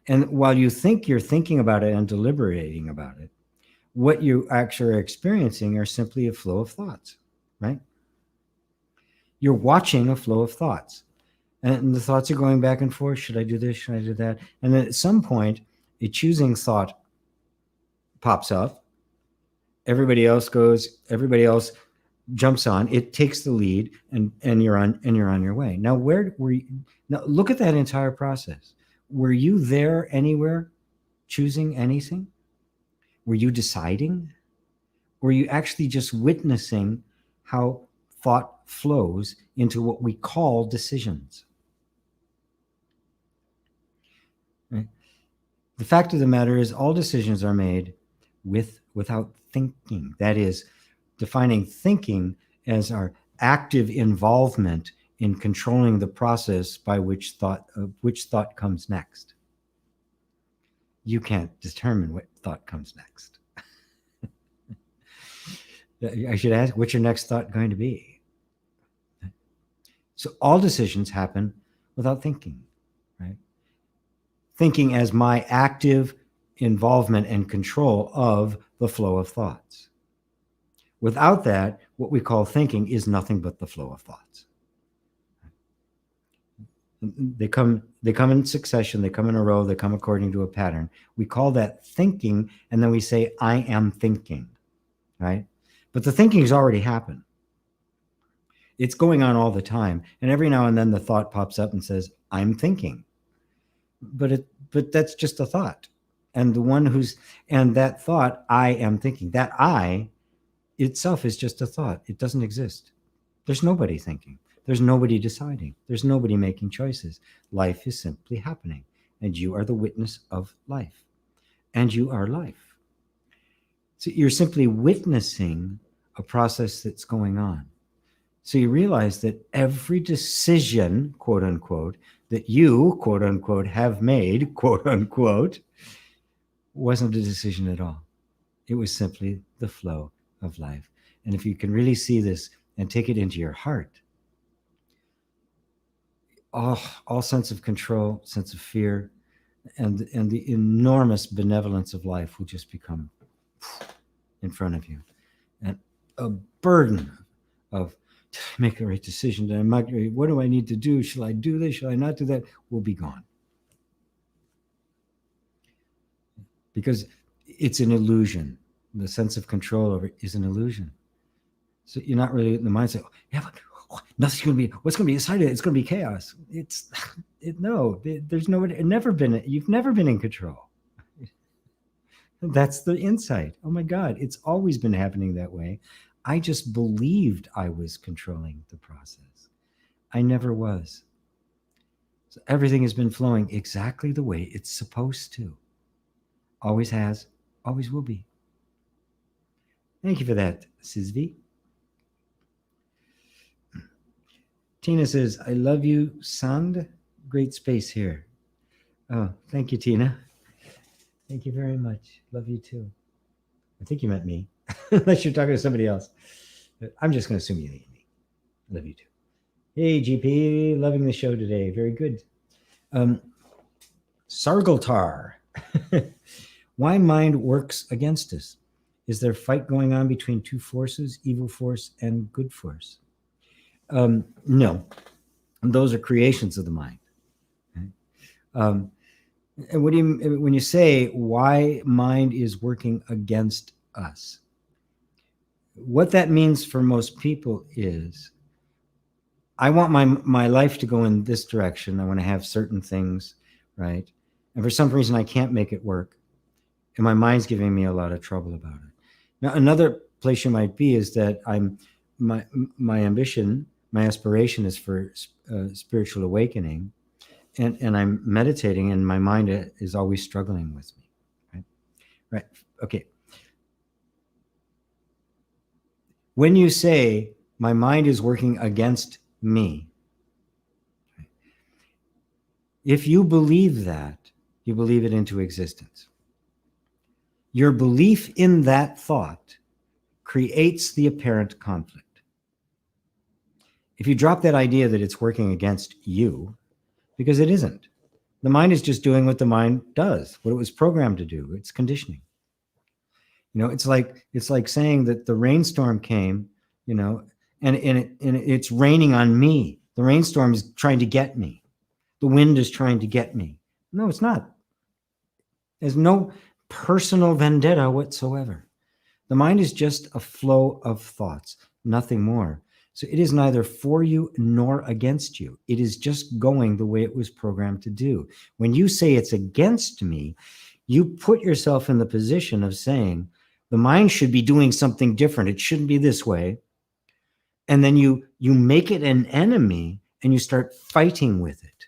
And while you think you're thinking about it and deliberating about it, what you actually are experiencing are simply a flow of thoughts, right? You're watching a flow of thoughts. And the thoughts are going back and forth. Should I do this? Should I do that? And then at some point, a choosing thought pops up. Everybody else jumps on. It takes the lead, and you're on your way. Now, now look at that entire process. Were you there anywhere choosing anything? Were you deciding? Or were you actually just witnessing how thought flows into what we call decisions? Right? The fact of the matter is all decisions are made without thinking. That is, defining thinking as our active involvement in controlling the process by which thought comes next. You can't determine what thought comes next. I should ask, what's your next thought going to be? So all decisions happen without thinking, right? Thinking as my active involvement and control of the flow of thoughts. Without that, what we call thinking is nothing but the flow of thoughts. They come in succession, they come in a row, they come according to a pattern. We call that thinking, and then we say, I am thinking, right? But the thinking has already happened. It's going on all the time. And every now and then the thought pops up and says, I'm thinking. But that's just a thought. And that thought, I am thinking, that I itself is just a thought. It doesn't exist. There's nobody thinking. There's nobody deciding. There's nobody making choices. Life is simply happening. And you are the witness of life. And you are life. So you're simply witnessing a process that's going on. So you realize that every decision, quote unquote, that you, quote unquote, have made, quote unquote, wasn't a decision at all. It was simply the flow of life. And if you can really see this and take it into your heart, all sense of control, sense of fear, and the enormous benevolence of life will just become in front of you. And a burden of make the right decision. What do I need to do? Shall I do this? Shall I not do that? Will be gone. Because it's an illusion. The sense of control over it is an illusion. So you're not really in the mindset, yeah, but nothing's going to be, what's going to be decided? It's going to be chaos. No, there's nobody, you've never been in control. That's the insight. Oh my God, it's always been happening that way. I just believed I was controlling the process. I never was. So everything has been flowing exactly the way it's supposed to. Always has, always will be. Thank you for that, Sizvi. Tina says, I love you, Sand. Great space here. Oh, thank you, Tina. Thank you very much. Love you too. I think you meant me, unless you're talking to somebody else. But I'm just going to assume you mean me. I love you too. Hey, GP, loving the show today. Very good. Sargultar. Why mind works against us? Is there a fight going on between two forces, evil force and good force? No, those are creations of the mind. Okay? And what do you, when you say why mind is working against us? What that means for most people is, I want my life to go in this direction. I want to have certain things, right? And for some reason, I can't make it work. And my mind's giving me a lot of trouble about it. Now, another place you might be is that my ambition, my aspiration is for spiritual awakening. And I'm meditating and my mind is always struggling with me, right? Right, okay. When you say, my mind is working against me, if you believe that, you believe it into existence. Your belief in that thought creates the apparent conflict. If you drop that idea that it's working against you, because it isn't. The mind is just doing what the mind does, what it was programmed to do. It's conditioning. You know, it's like saying that the rainstorm came, you know, and it's raining on me. The rainstorm is trying to get me. The wind is trying to get me. No, it's not. There's no personal vendetta whatsoever. The mind is just a flow of thoughts, nothing more. So it is neither for you nor against you. It is just going the way it was programmed to do. When you say it's against me, you put yourself in the position of saying, the mind should be doing something different. It shouldn't be this way. And then you make it an enemy and you start fighting with it.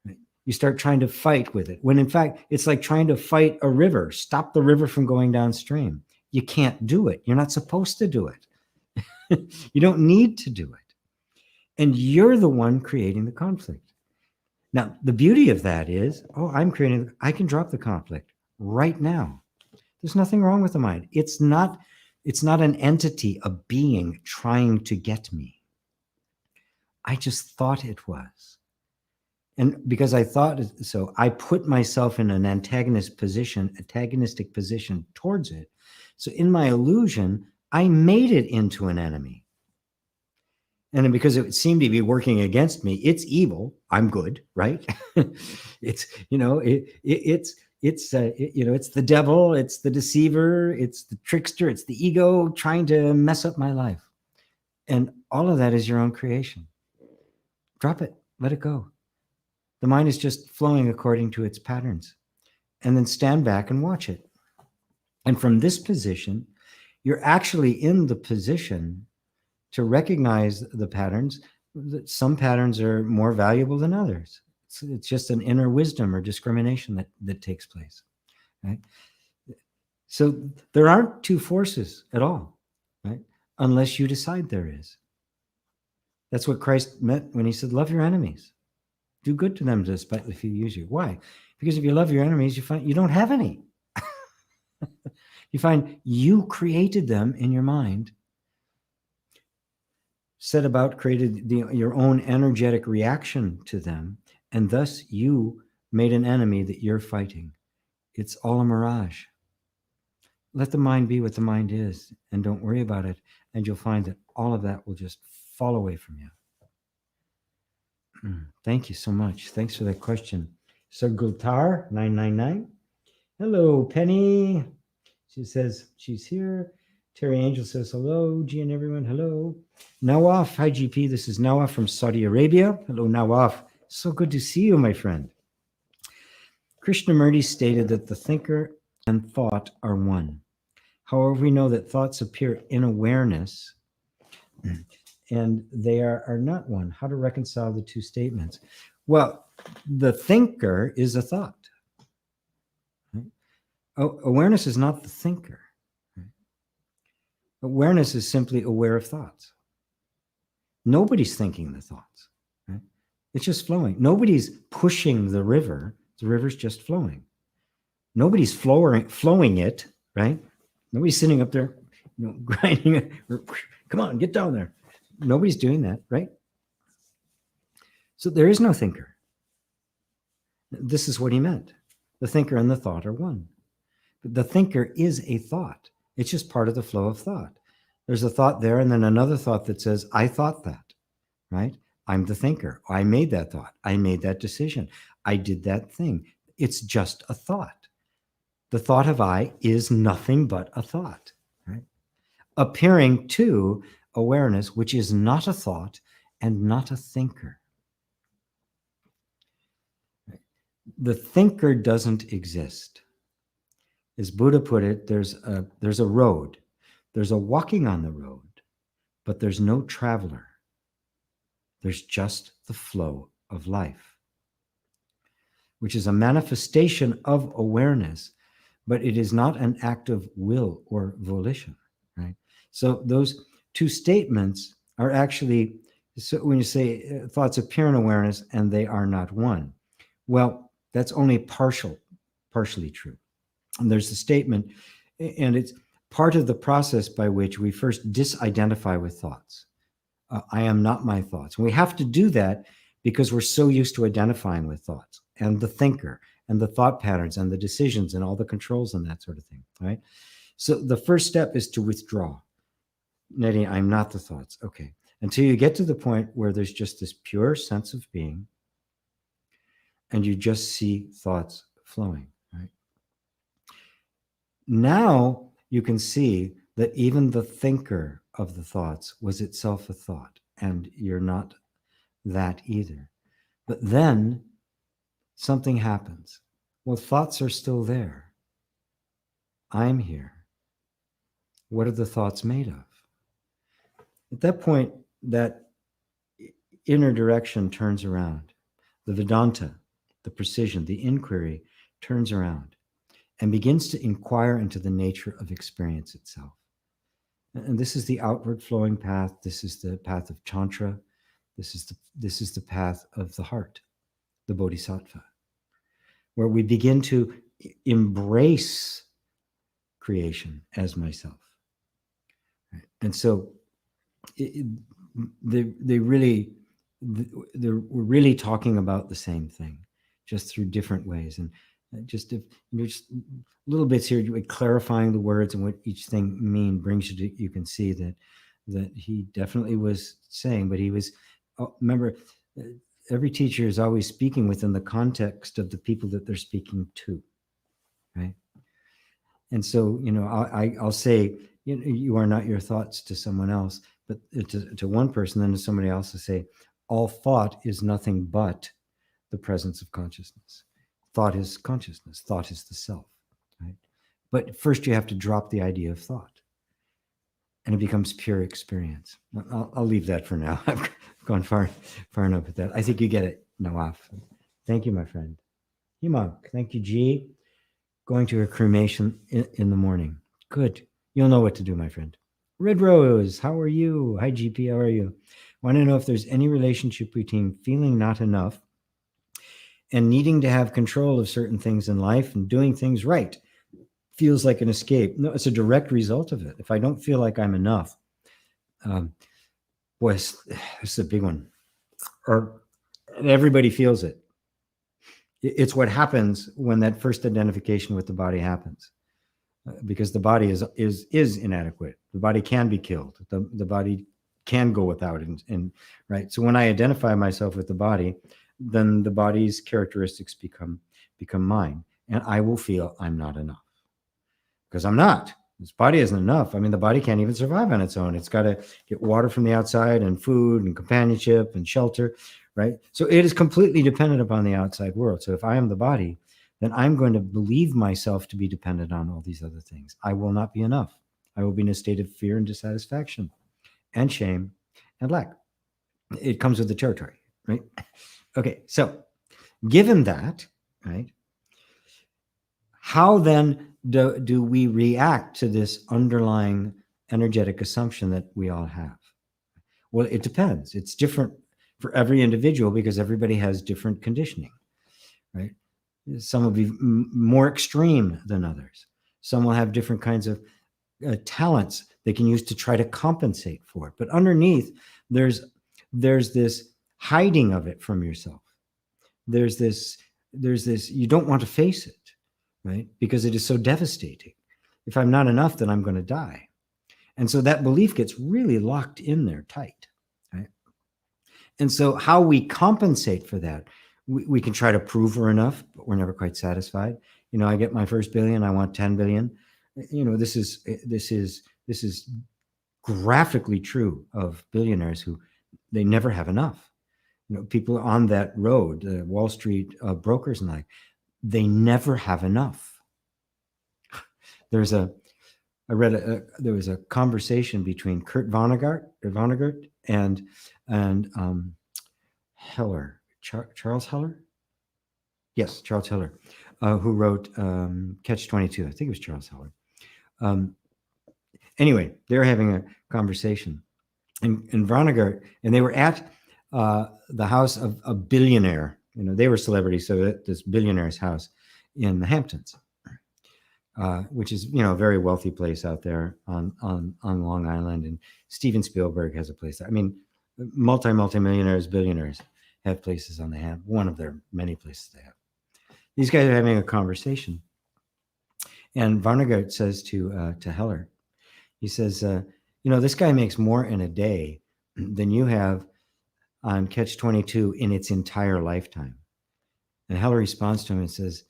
Right? You start trying to fight with it. When in fact, it's like trying to fight a river, stop the river from going downstream. You can't do it. You're not supposed to do it. You don't need to do it. And you're the one creating the conflict. Now, the beauty of that is, I can drop the conflict right now. There's nothing wrong with the mind. It's not an entity, a being trying to get me. I just thought it was. And because I thought so, I put myself in an antagonistic position towards it. So in my illusion, I made it into an enemy. And then because it seemed to be working against me, it's evil. I'm good, right? It's, you know, it's the devil, it's the deceiver, it's the trickster, it's the ego trying to mess up my life. And all of that is your own creation. Drop it, let it go. The mind is just flowing according to its patterns. And then stand back and watch it. And from this position, you're actually in the position to recognize the patterns. Some patterns are more valuable than others. It's just an inner wisdom or discrimination that takes place, right? So there aren't two forces at all, right? Unless you decide there is. That's what Christ meant when he said, love your enemies. Do good to them despite if you use you. Why? Because if you love your enemies, you find you don't have any. You find you created them in your mind, set about, created your own energetic reaction to them, and thus you made an enemy that you're fighting. It's all a mirage. Let the mind be what the mind is, and don't worry about it, and you'll find that all of that will just fall away from you. Thank you so much. Thanks for that question. Sargultar 999. Hello, Penny. She says she's here. Terry Angel says hello. G and everyone, hello. Nawaf, hi GP. This is Nawaf from Saudi Arabia. Hello, Nawaf. So good to see you, my friend. Krishnamurti stated that the thinker and thought are one. However, we know that thoughts appear in awareness and they are not one. How to reconcile the two statements? Well, the thinker is a thought. Right? Awareness is not the thinker. Right? Awareness is simply aware of thoughts. Nobody's thinking the thoughts. Right? It's just flowing. Nobody's pushing the river. The river's just flowing. Nobody's flowing it, right? Nobody's sitting up there, grinding it. Come on, get down there. Nobody's doing that, right? So there is no thinker. This is what he meant. The thinker and the thought are one. But the thinker is a thought. It's just part of the flow of thought. There's a thought there and then another thought that says, I thought that, right? I'm the thinker. I made that thought. I made that decision. I did that thing. It's just a thought. The thought of I is nothing but a thought, right? Appearing to awareness, which is not a thought and not a thinker. The thinker doesn't exist. As Buddha put it, there's a road. There's a walking on the road, but there's no traveler. There's just the flow of life, which is a manifestation of awareness, but it is not an act of will or volition, right? So those two statements are actually, so when you say thoughts appear in awareness and they are not one, well, that's only partially true. And there's the statement, and it's part of the process by which we first disidentify with thoughts. I am not my thoughts. And we have to do that because we're so used to identifying with thoughts and the thinker and the thought patterns and the decisions and all the controls and that sort of thing, right? So the first step is to withdraw. Nettie, I'm not the thoughts. Okay. Until you get to the point where there's just this pure sense of being and you just see thoughts flowing, right? Now you can see that even the thinker of the thoughts was itself a thought, and you're not that either. But then something happens. Well, thoughts are still there. I'm here. What are the thoughts made of? At that point, that inner direction turns around. The Vedanta, the precision, the inquiry turns around and begins to inquire into the nature of experience itself. And this is the outward flowing path. This is the path of Tantra. This is the path of the heart, the Bodhisattva, where we begin to embrace creation as myself. And so we're really talking about the same thing, just through different ways. And just little bits here, clarifying the words and what each thing mean brings you to, you can see that he definitely was saying, but he was, remember, every teacher is always speaking within the context of the people that they're speaking to, right? And so, I'll say, you are not your thoughts to someone else, But to one person, then to somebody else to say, all thought is nothing but the presence of consciousness. Thought is consciousness. Thought is the self, right? But first you have to drop the idea of thought, and it becomes pure experience. I'll leave that for now. I've gone far enough with that. I think you get it, Nawaf. Thank you, my friend. Himog, thank you, G. Going to a cremation in the morning. Good. You'll know what to do, my friend. Red Rose, how are you? Hi, GP, how are you? Want to know if there's any relationship between feeling not enough and needing to have control of certain things in life and doing things right. Feels like an escape. No, it's a direct result of it. If I don't feel like I'm enough, boy, this is a big one. Or everybody feels it. It's what happens when that first identification with the body happens, because the body is inadequate. The body can be killed. The body can go without, and right. So when I identify myself with the body, then the body's characteristics become mine, and I will feel I'm not enough, because I'm not. This body isn't enough. I mean, the body can't even survive on its own. It's got to get water from the outside and food and companionship and shelter, right? So it is completely dependent upon the outside world. So if I am the body, then I'm going to believe myself to be dependent on all these other things. I will not be enough. I will be in a state of fear and dissatisfaction and shame and lack. It comes with the territory, right? Okay, so given that, right, how then do we react to this underlying energetic assumption that we all have? Well, it depends. It's different for every individual because everybody has different conditioning, right? Some will be more extreme than others. Some will have different kinds of talents they can use to try to compensate for it. But underneath, there's this hiding of it from yourself. There's this, you don't want to face it, right? Because it is so devastating. If I'm not enough, then I'm going to die. And so that belief gets really locked in there tight, right? And so how we compensate for that, we can try to prove we're enough, but we're never quite satisfied. You know, I get my first billion, I want 10 billion. You know, this is graphically true of billionaires who they never have enough. You know, people on that road, Wall Street brokers and like, they never have enough. There was a conversation between Kurt Vonnegut and Heller, Charles Heller. Yes, Charles Heller, who wrote Catch-22. I think it was Charles Heller. Anyway, they were having a conversation, and Vonnegut, and they were at the house of a billionaire. You know, they were celebrities, so at this billionaire's house in the Hamptons, which is, you know, a very wealthy place out there on Long Island. And Steven Spielberg has a place there. I mean, multimillionaires, billionaires have places on the Hamptons. One of their many places they have. These guys are having a conversation, and Vonnegut says to Heller, he says, you know, this guy makes more in a day than you have on Catch-22 in its entire lifetime. And Heller responds to him and says,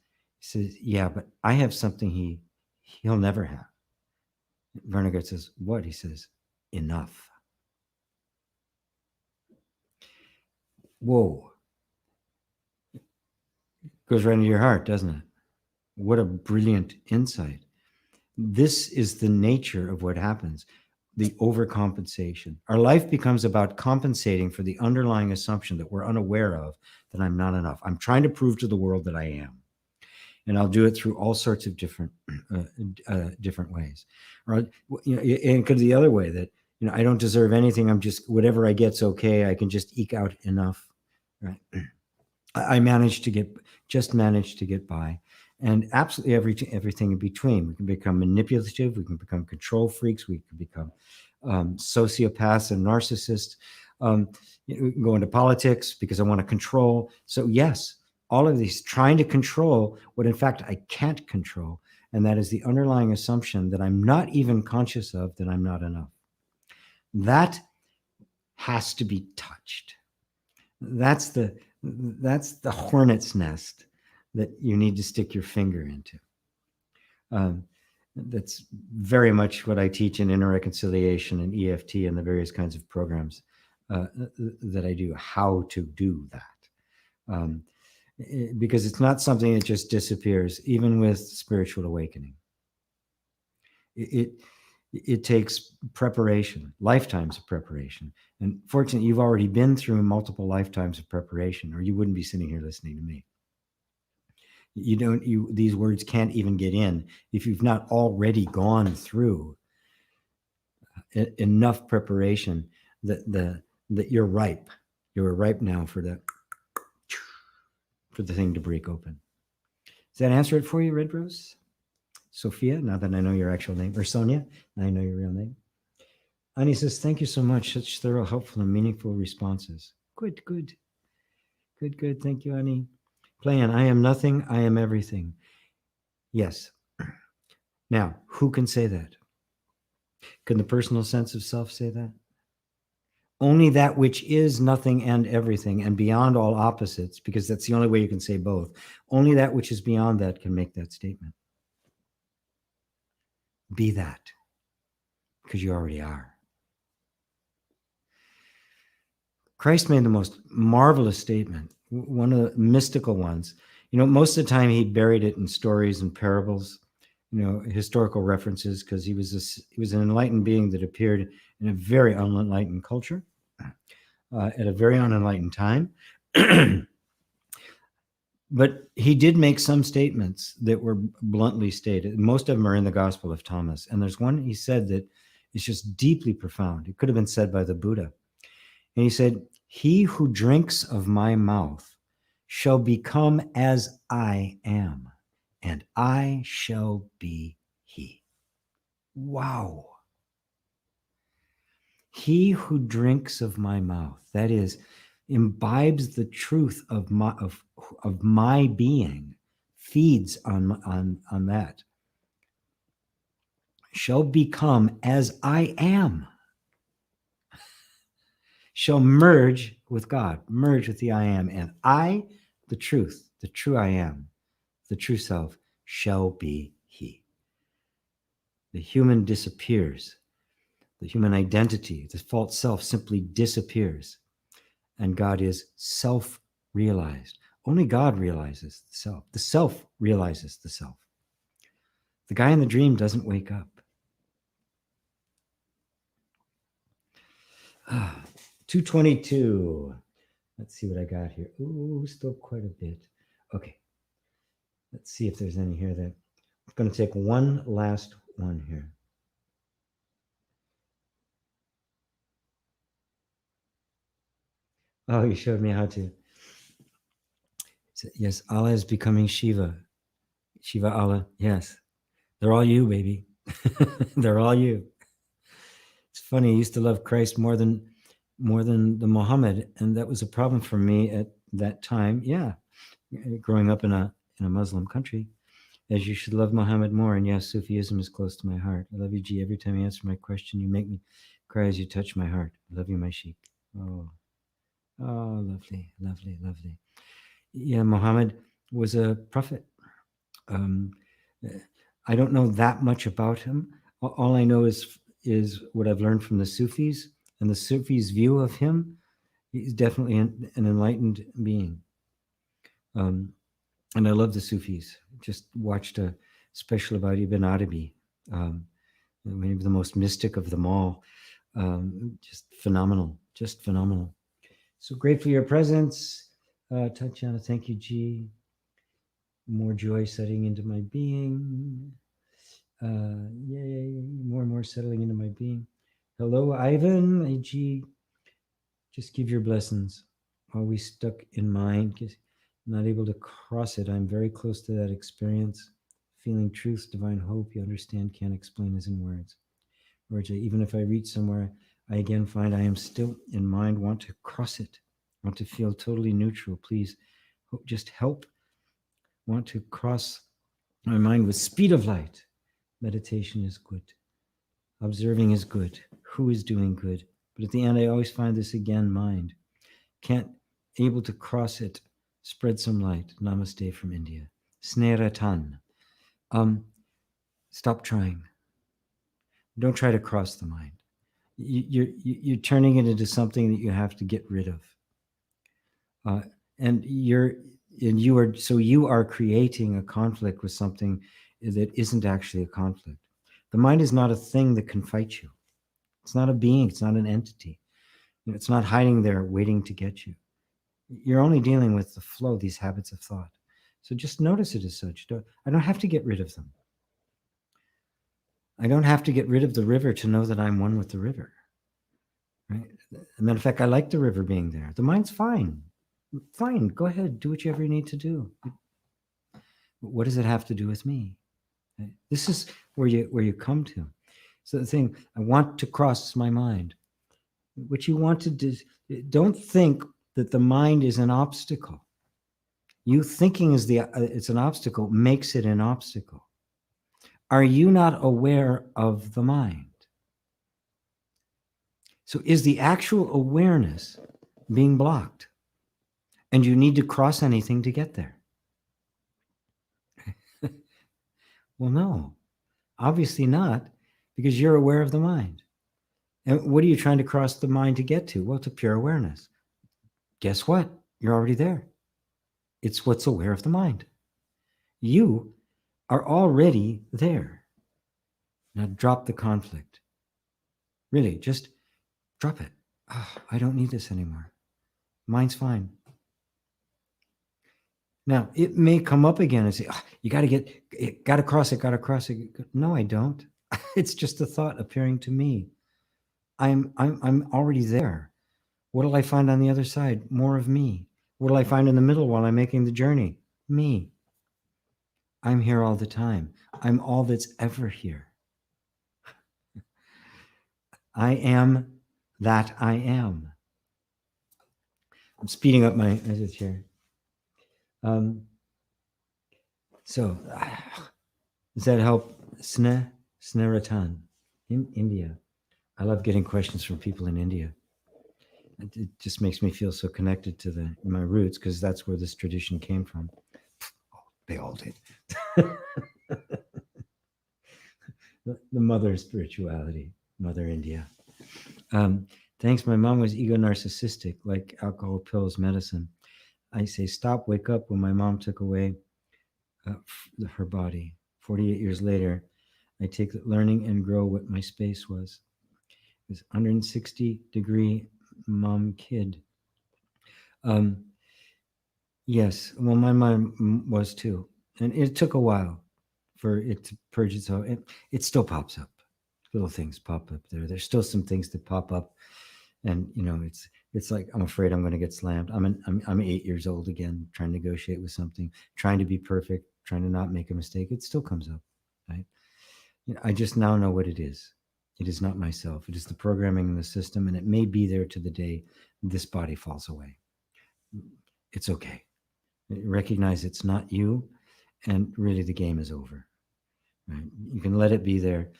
yeah, but I have something he'll never have. Vonnegut says, what? He says, enough. Whoa. Goes right into your heart, doesn't it? What a brilliant insight. This is the nature of what happens, the overcompensation. Our life becomes about compensating for the underlying assumption that we're unaware of, that I'm not enough. I'm trying to prove to the world that I am. And I'll do it through all sorts of different ways. Or, you know, it could be the other way, that, you know, I don't deserve anything. I'm just, whatever I get's okay. I can just eke out enough, right? I managed to get by. And absolutely everything in between. We can become manipulative. We can become control freaks. We can become sociopaths and narcissists. We can go into politics because I want to control. So yes, all of these, trying to control what in fact I can't control. And that is the underlying assumption that I'm not even conscious of, that I'm not enough. That has to be touched. That's the hornet's nest that you need to stick your finger into. That's very much what I teach in inner reconciliation and EFT and the various kinds of programs that I do, how to do that. Because it's not something that just disappears, even with spiritual awakening. It takes preparation, lifetimes of preparation. And fortunately, you've already been through multiple lifetimes of preparation, or you wouldn't be sitting here listening to me. These words can't even get in if you've not already gone through enough preparation that you're ripe. You're ripe now for the thing to break open. Does that answer it for you, Red Rose? Sophia, now that I know your actual name, or Sonia, now I know your real name. Ani says, thank you so much. Such thorough, helpful, and meaningful responses. Good. Thank you, Ani. Plan, I am nothing, I am everything. Yes. Now, who can say that? Can the personal sense of self say that? Only that which is nothing and everything and beyond all opposites, because that's the only way you can say both. Only that which is beyond that can make that statement. Be that, because you already are. Christ made the most marvelous statement, one of the mystical ones. Most of the time he buried it in stories and parables, historical references, because he was an enlightened being that appeared in a very unenlightened culture at a very unenlightened time. But he did make some statements that were bluntly stated. Most of them are in the Gospel of Thomas. And there's one he said that is just deeply profound. It could have been said by the Buddha. And he said, he who drinks of my mouth shall become as I am, and I shall be he. Wow. He who drinks of my mouth, that is, imbibes the truth of my being, feeds on that, shall become as I am, shall merge with God, merge with the I am, and I, the truth, the true I am, the true self, shall be he. The human disappears. The human identity, the false self, simply disappears. And God is self-realized. Only God realizes the self. The self realizes the self. The guy in the dream doesn't wake up. 222. Let's see what I got here. Ooh, still quite a bit. Okay. Let's see if there's any here that I'm going to take one last one here. Oh, you showed me how to. Yes, Allah is becoming Shiva. Shiva Allah, yes. They're all you, baby. They're all you. It's funny, I used to love Christ more than the Muhammad, and that was a problem for me at that time. Yeah, growing up in a Muslim country, as you should love Muhammad more. And yes, Sufism is close to my heart. I love you, G. Every time you answer my question, you make me cry as you touch my heart. I love you, my sheik. Oh, lovely. Yeah, Muhammad was a prophet. I don't know that much about him. All I know is what I've learned from the Sufis, and the Sufis' view of him. He's definitely an enlightened being. And I love the Sufis. Just watched a special about Ibn Arabi, maybe the most mystic of them all. Just phenomenal. So great for your presence. Tatiana, thank you, G. More joy setting into my being. Yay, more and more settling into my being. Hello, Ivan. AG, just give your blessings. Always stuck in mind, not able to cross it. I'm very close to that experience. Feeling truth, divine hope, you understand, can't explain as in words. Or even if I reach somewhere, I again find I am still in mind, want to cross it, want to feel totally neutral. Please, just help. Want to cross my mind with speed of light. Meditation is good. Observing is good. Who is doing good? But at the end, I always find this again, mind. Can't able to cross it. Spread some light. Namaste from India. Sneratan. Stop trying. Don't try to cross the mind. You're turning it into something that you have to get rid of. And you are creating a conflict with something that isn't actually a conflict. The mind is not a thing that can fight you. It's not a being. It's not an entity. It's not hiding there waiting to get you. You're only dealing with the flow, these habits of thought. So just notice it as such. I don't have to get rid of them. I don't have to get rid of the river to know that I'm one with the river. Right? As a matter of fact, I like the river being there. The mind's fine. Fine, go ahead, do whatever you need to do. What does it have to do with me? Right? This is where you come to. So the thing, I want to cross my mind. What you want to do, don't think that the mind is an obstacle. You thinking it's an obstacle makes it an obstacle. Are you not aware of the mind? So is the actual awareness being blocked? And you need to cross anything to get there? Well, no, obviously not, because you're aware of the mind. And what are you trying to cross the mind to get to? Well, to pure awareness. Guess what? You're already there. It's what's aware of the mind. You are already there. Now drop the conflict. Really, just drop it. Oh, I don't need this anymore. Mind's fine. Now, it may come up again and say, oh, you got to cross it. No, I don't. It's just a thought appearing to me. I'm already there. What will I find on the other side? More of me. What will I find in the middle while I'm making the journey? Me. I'm here all the time. I'm all that's ever here. I am that I am. I'm speeding up my edits here. So, does that help? Snaratan in India. I love getting questions from people in India. It just makes me feel so connected to my roots, because that's where this tradition came from. They all did. The mother of spirituality, Mother India. Thanks. My mom was ego narcissistic, like alcohol, pills, medicine. I say, stop, wake up. When my mom took away her body, 48 years later, I take learning and grow what my space was. It was 160-degree mom kid. Yes, well, my mom was too. And it took a while for it to purge itself. It still pops up. Little things pop up there. There's still some things that pop up. And, it's like, I'm afraid I'm going to get slammed. I'm 8 years old again, trying to negotiate with something, trying to be perfect, trying to not make a mistake. It still comes up, right? I just now know what it is. It is not myself. It is the programming in the system, and it may be there to the day this body falls away. It's okay. Recognize it's not you, and really the game is over. Right? You can let it be there.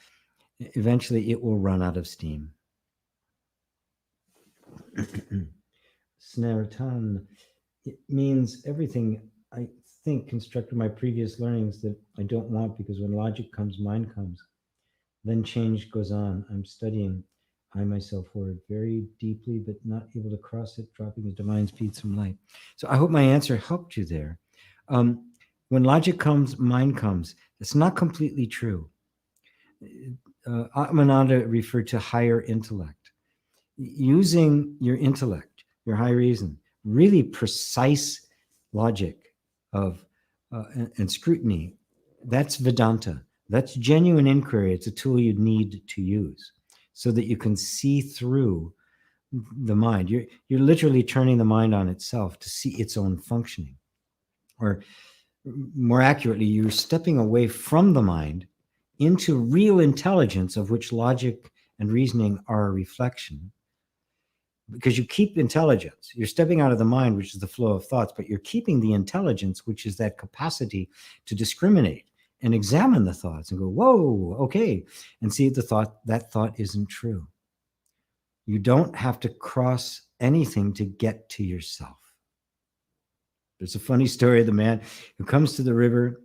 Eventually, it will run out of steam. Snaratan, it means everything I think constructed my previous learnings that I don't want, because when logic comes, mind comes. Then change goes on. I'm studying I myself word very deeply, but not able to cross it, dropping the divine speed from light. So I hope my answer helped you there. When logic comes, mind comes. It's not completely true. Atmananda referred to higher intellect. Using your intellect, your high reason, really precise logic and scrutiny, that's Vedanta. That's genuine inquiry. It's a tool you need to use so that you can see through the mind. You're literally turning the mind on itself to see its own functioning. Or more accurately, you're stepping away from the mind into real intelligence, of which logic and reasoning are a reflection. Because you keep intelligence. You're stepping out of the mind, which is the flow of thoughts, but you're keeping the intelligence, which is that capacity to discriminate and examine the thoughts and go, whoa, okay, and see that thought isn't true. You don't have to cross anything to get to yourself. There's a funny story of the man who comes to the river.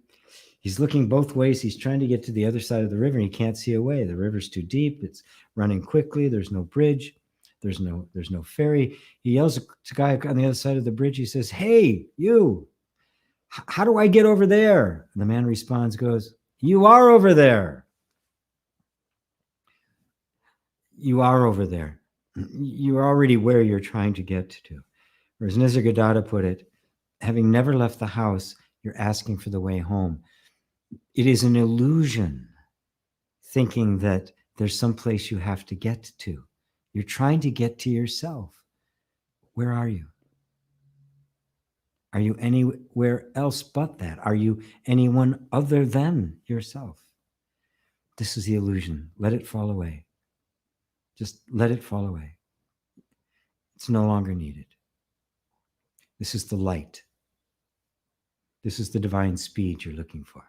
He's looking both ways. He's trying to get to the other side of the river and he can't see a way. The river's too deep. It's running quickly. There's no bridge. There's no ferry. He yells to the guy on the other side of the bridge. He says, "Hey, you, how do I get over there?" And the man responds, goes, "You are over there. You are over there. You're already where you're trying to get to." Or as Nisargadatta put it, having never left the house, you're asking for the way home. It is an illusion thinking that there's some place you have to get to. You're trying to get to yourself. Where are you? Are you anywhere else but that? Are you anyone other than yourself? This is the illusion. Let it fall away. Just let it fall away. It's no longer needed. This is the light. This is the divine speed you're looking for.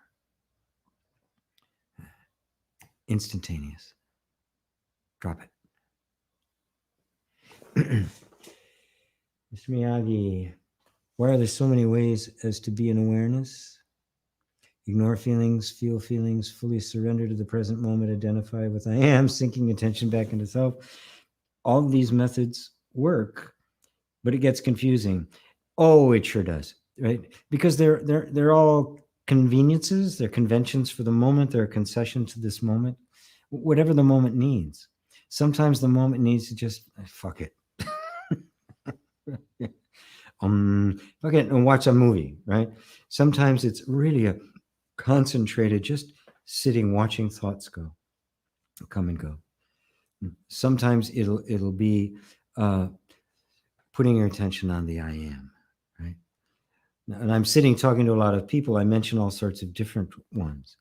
Instantaneous. Drop it. Mr. Miyagi, why are there so many ways as to be in awareness? Ignore feelings, feel feelings, fully surrender to the present moment, identify with I am, sinking attention back into self. All of these methods work, but it gets confusing. Oh, it sure does, right? Because they're all conveniences, they're conventions for the moment, they're a concession to this moment, whatever the moment needs. Sometimes the moment needs to just fuck it. Fuck it and watch a movie, right? Sometimes it's really a concentrated, just sitting, watching thoughts come and go. Sometimes it'll be putting your attention on the I am, right? And I'm sitting talking to a lot of people. I mention all sorts of different ones.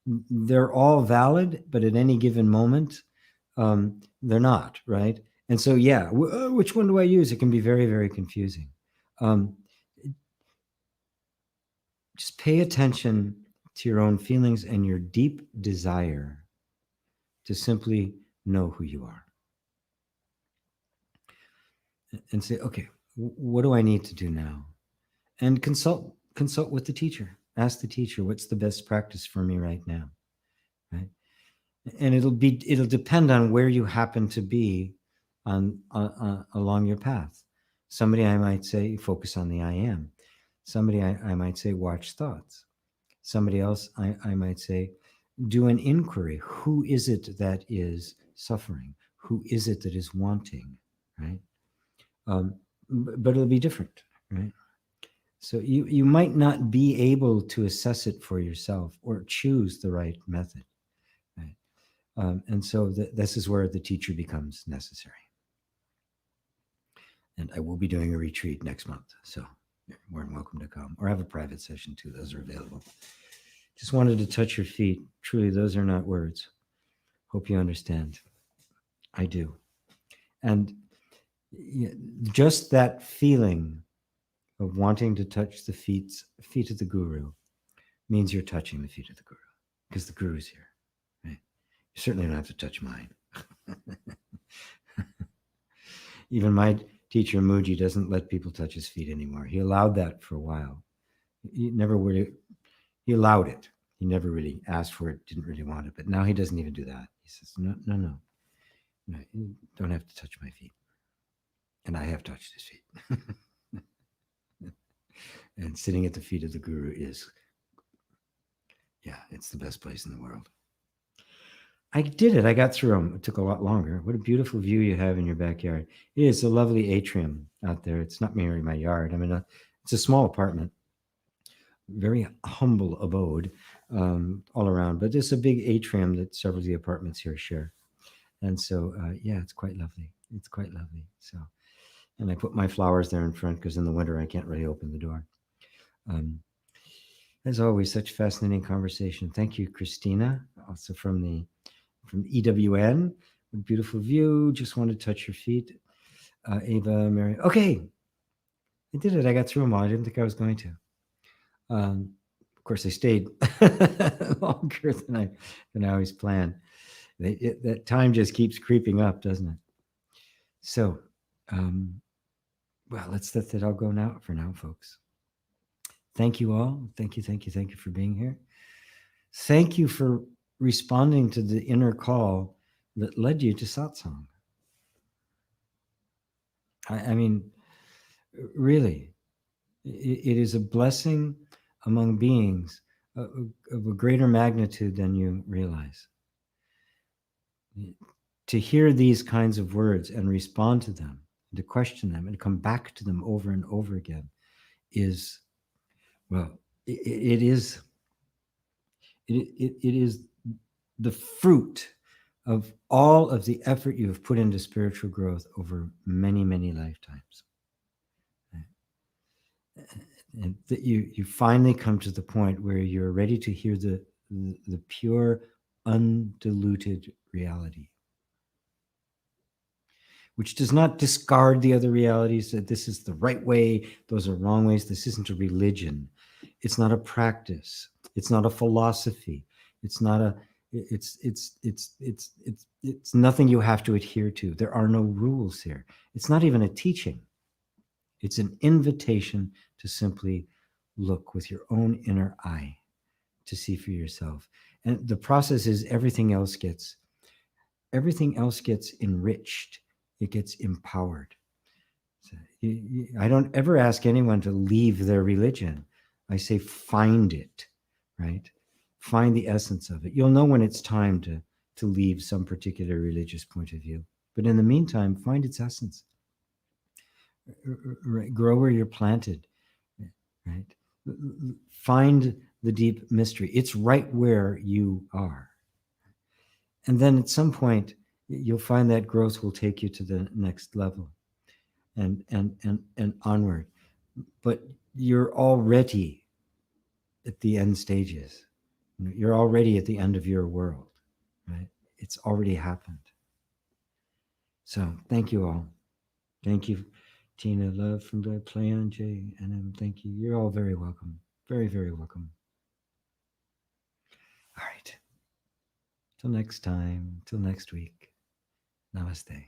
They're all valid, but at any given moment, they're not, right? And so, yeah, which one do I use? It can be very, very confusing. Just pay attention to your own feelings and your deep desire to simply know who you are. And say, okay, what do I need to do now? And consult with the teacher. Ask the teacher, what's the best practice for me right now? Right? And it'll depend on where you happen to be on along your path. Somebody I might say, focus on the I am. Somebody I might say, watch thoughts. Somebody else I might say, do an inquiry. Who is it that is suffering? Who is it that is wanting? Right? But it'll be different, right? So you might not be able to assess it for yourself or choose the right method, right? And so this is where the teacher becomes necessary. And I will be doing a retreat next month, so you're more than welcome to come, or have a private session too. Those are available. Just wanted to touch your feet. Truly, those are not words. Hope you understand. I do. And just that feeling of wanting to touch the feet of the guru means you're touching the feet of the guru, because the guru's here. Right? You certainly don't have to touch mine. Even my teacher Muji doesn't let people touch his feet anymore. He allowed that for a while. He he allowed it. He never really asked for it, didn't really want it. But now he doesn't even do that. He says, no, you don't have to touch my feet. And I have touched his feet. And sitting at the feet of the guru is, it's the best place in the world. I did it. I got through them. It took a lot longer. What a beautiful view you have in your backyard. It is a lovely atrium out there. It's not merely my yard. I mean, it's a small apartment, very humble abode all around, but there's a big atrium that several of the apartments here share. And so, it's quite lovely. It's quite lovely. So, and I put my flowers there in front because in the winter I can't really open the door. As always, such fascinating conversation. Thank you, Christina, also from EWN. What a beautiful view. Just want to touch your feet. Ava, Mary. Okay, I did it. I got through them all. I didn't think I was going to. Of course, I stayed longer than I always planned. That time just keeps creeping up, doesn't it? So, let's let that all go now for now, folks. Thank you all. Thank you, thank you, thank you for being here. Thank you for responding to the inner call that led you to satsang. I mean, really, it is a blessing among beings of a greater magnitude than you realize. To hear these kinds of words and respond to them, to question them and come back to them over and over again is, well, it is the fruit of all of the effort you have put into spiritual growth over many, many lifetimes. And that you finally come to the point where you're ready to hear the pure, undiluted reality, which does not discard the other realities, that this is the right way, those are wrong ways. This isn't a religion. It's not a practice. It's not a philosophy. It's not a, it's nothing you have to adhere to. There are no rules here. It's not even a teaching. It's an invitation to simply look with your own inner eye to see for yourself. And the process is everything else gets enriched. It gets empowered. So I don't ever ask anyone to leave their religion. I say, find it, right? Find the essence of it. You'll know when it's time to leave some particular religious point of view. But in the meantime, find its essence. Grow where you're planted, right? Find the deep mystery. It's right where you are. And then at some point, you'll find that growth will take you to the next level and onward. But you're already at the end stages. You're already at the end of your world, right? It's already happened. So thank you all. Thank you, Tina. Love from the Play on Jay. And thank you. You're all very welcome. Very, very welcome. All right. Till next time. Till next week. Namaste.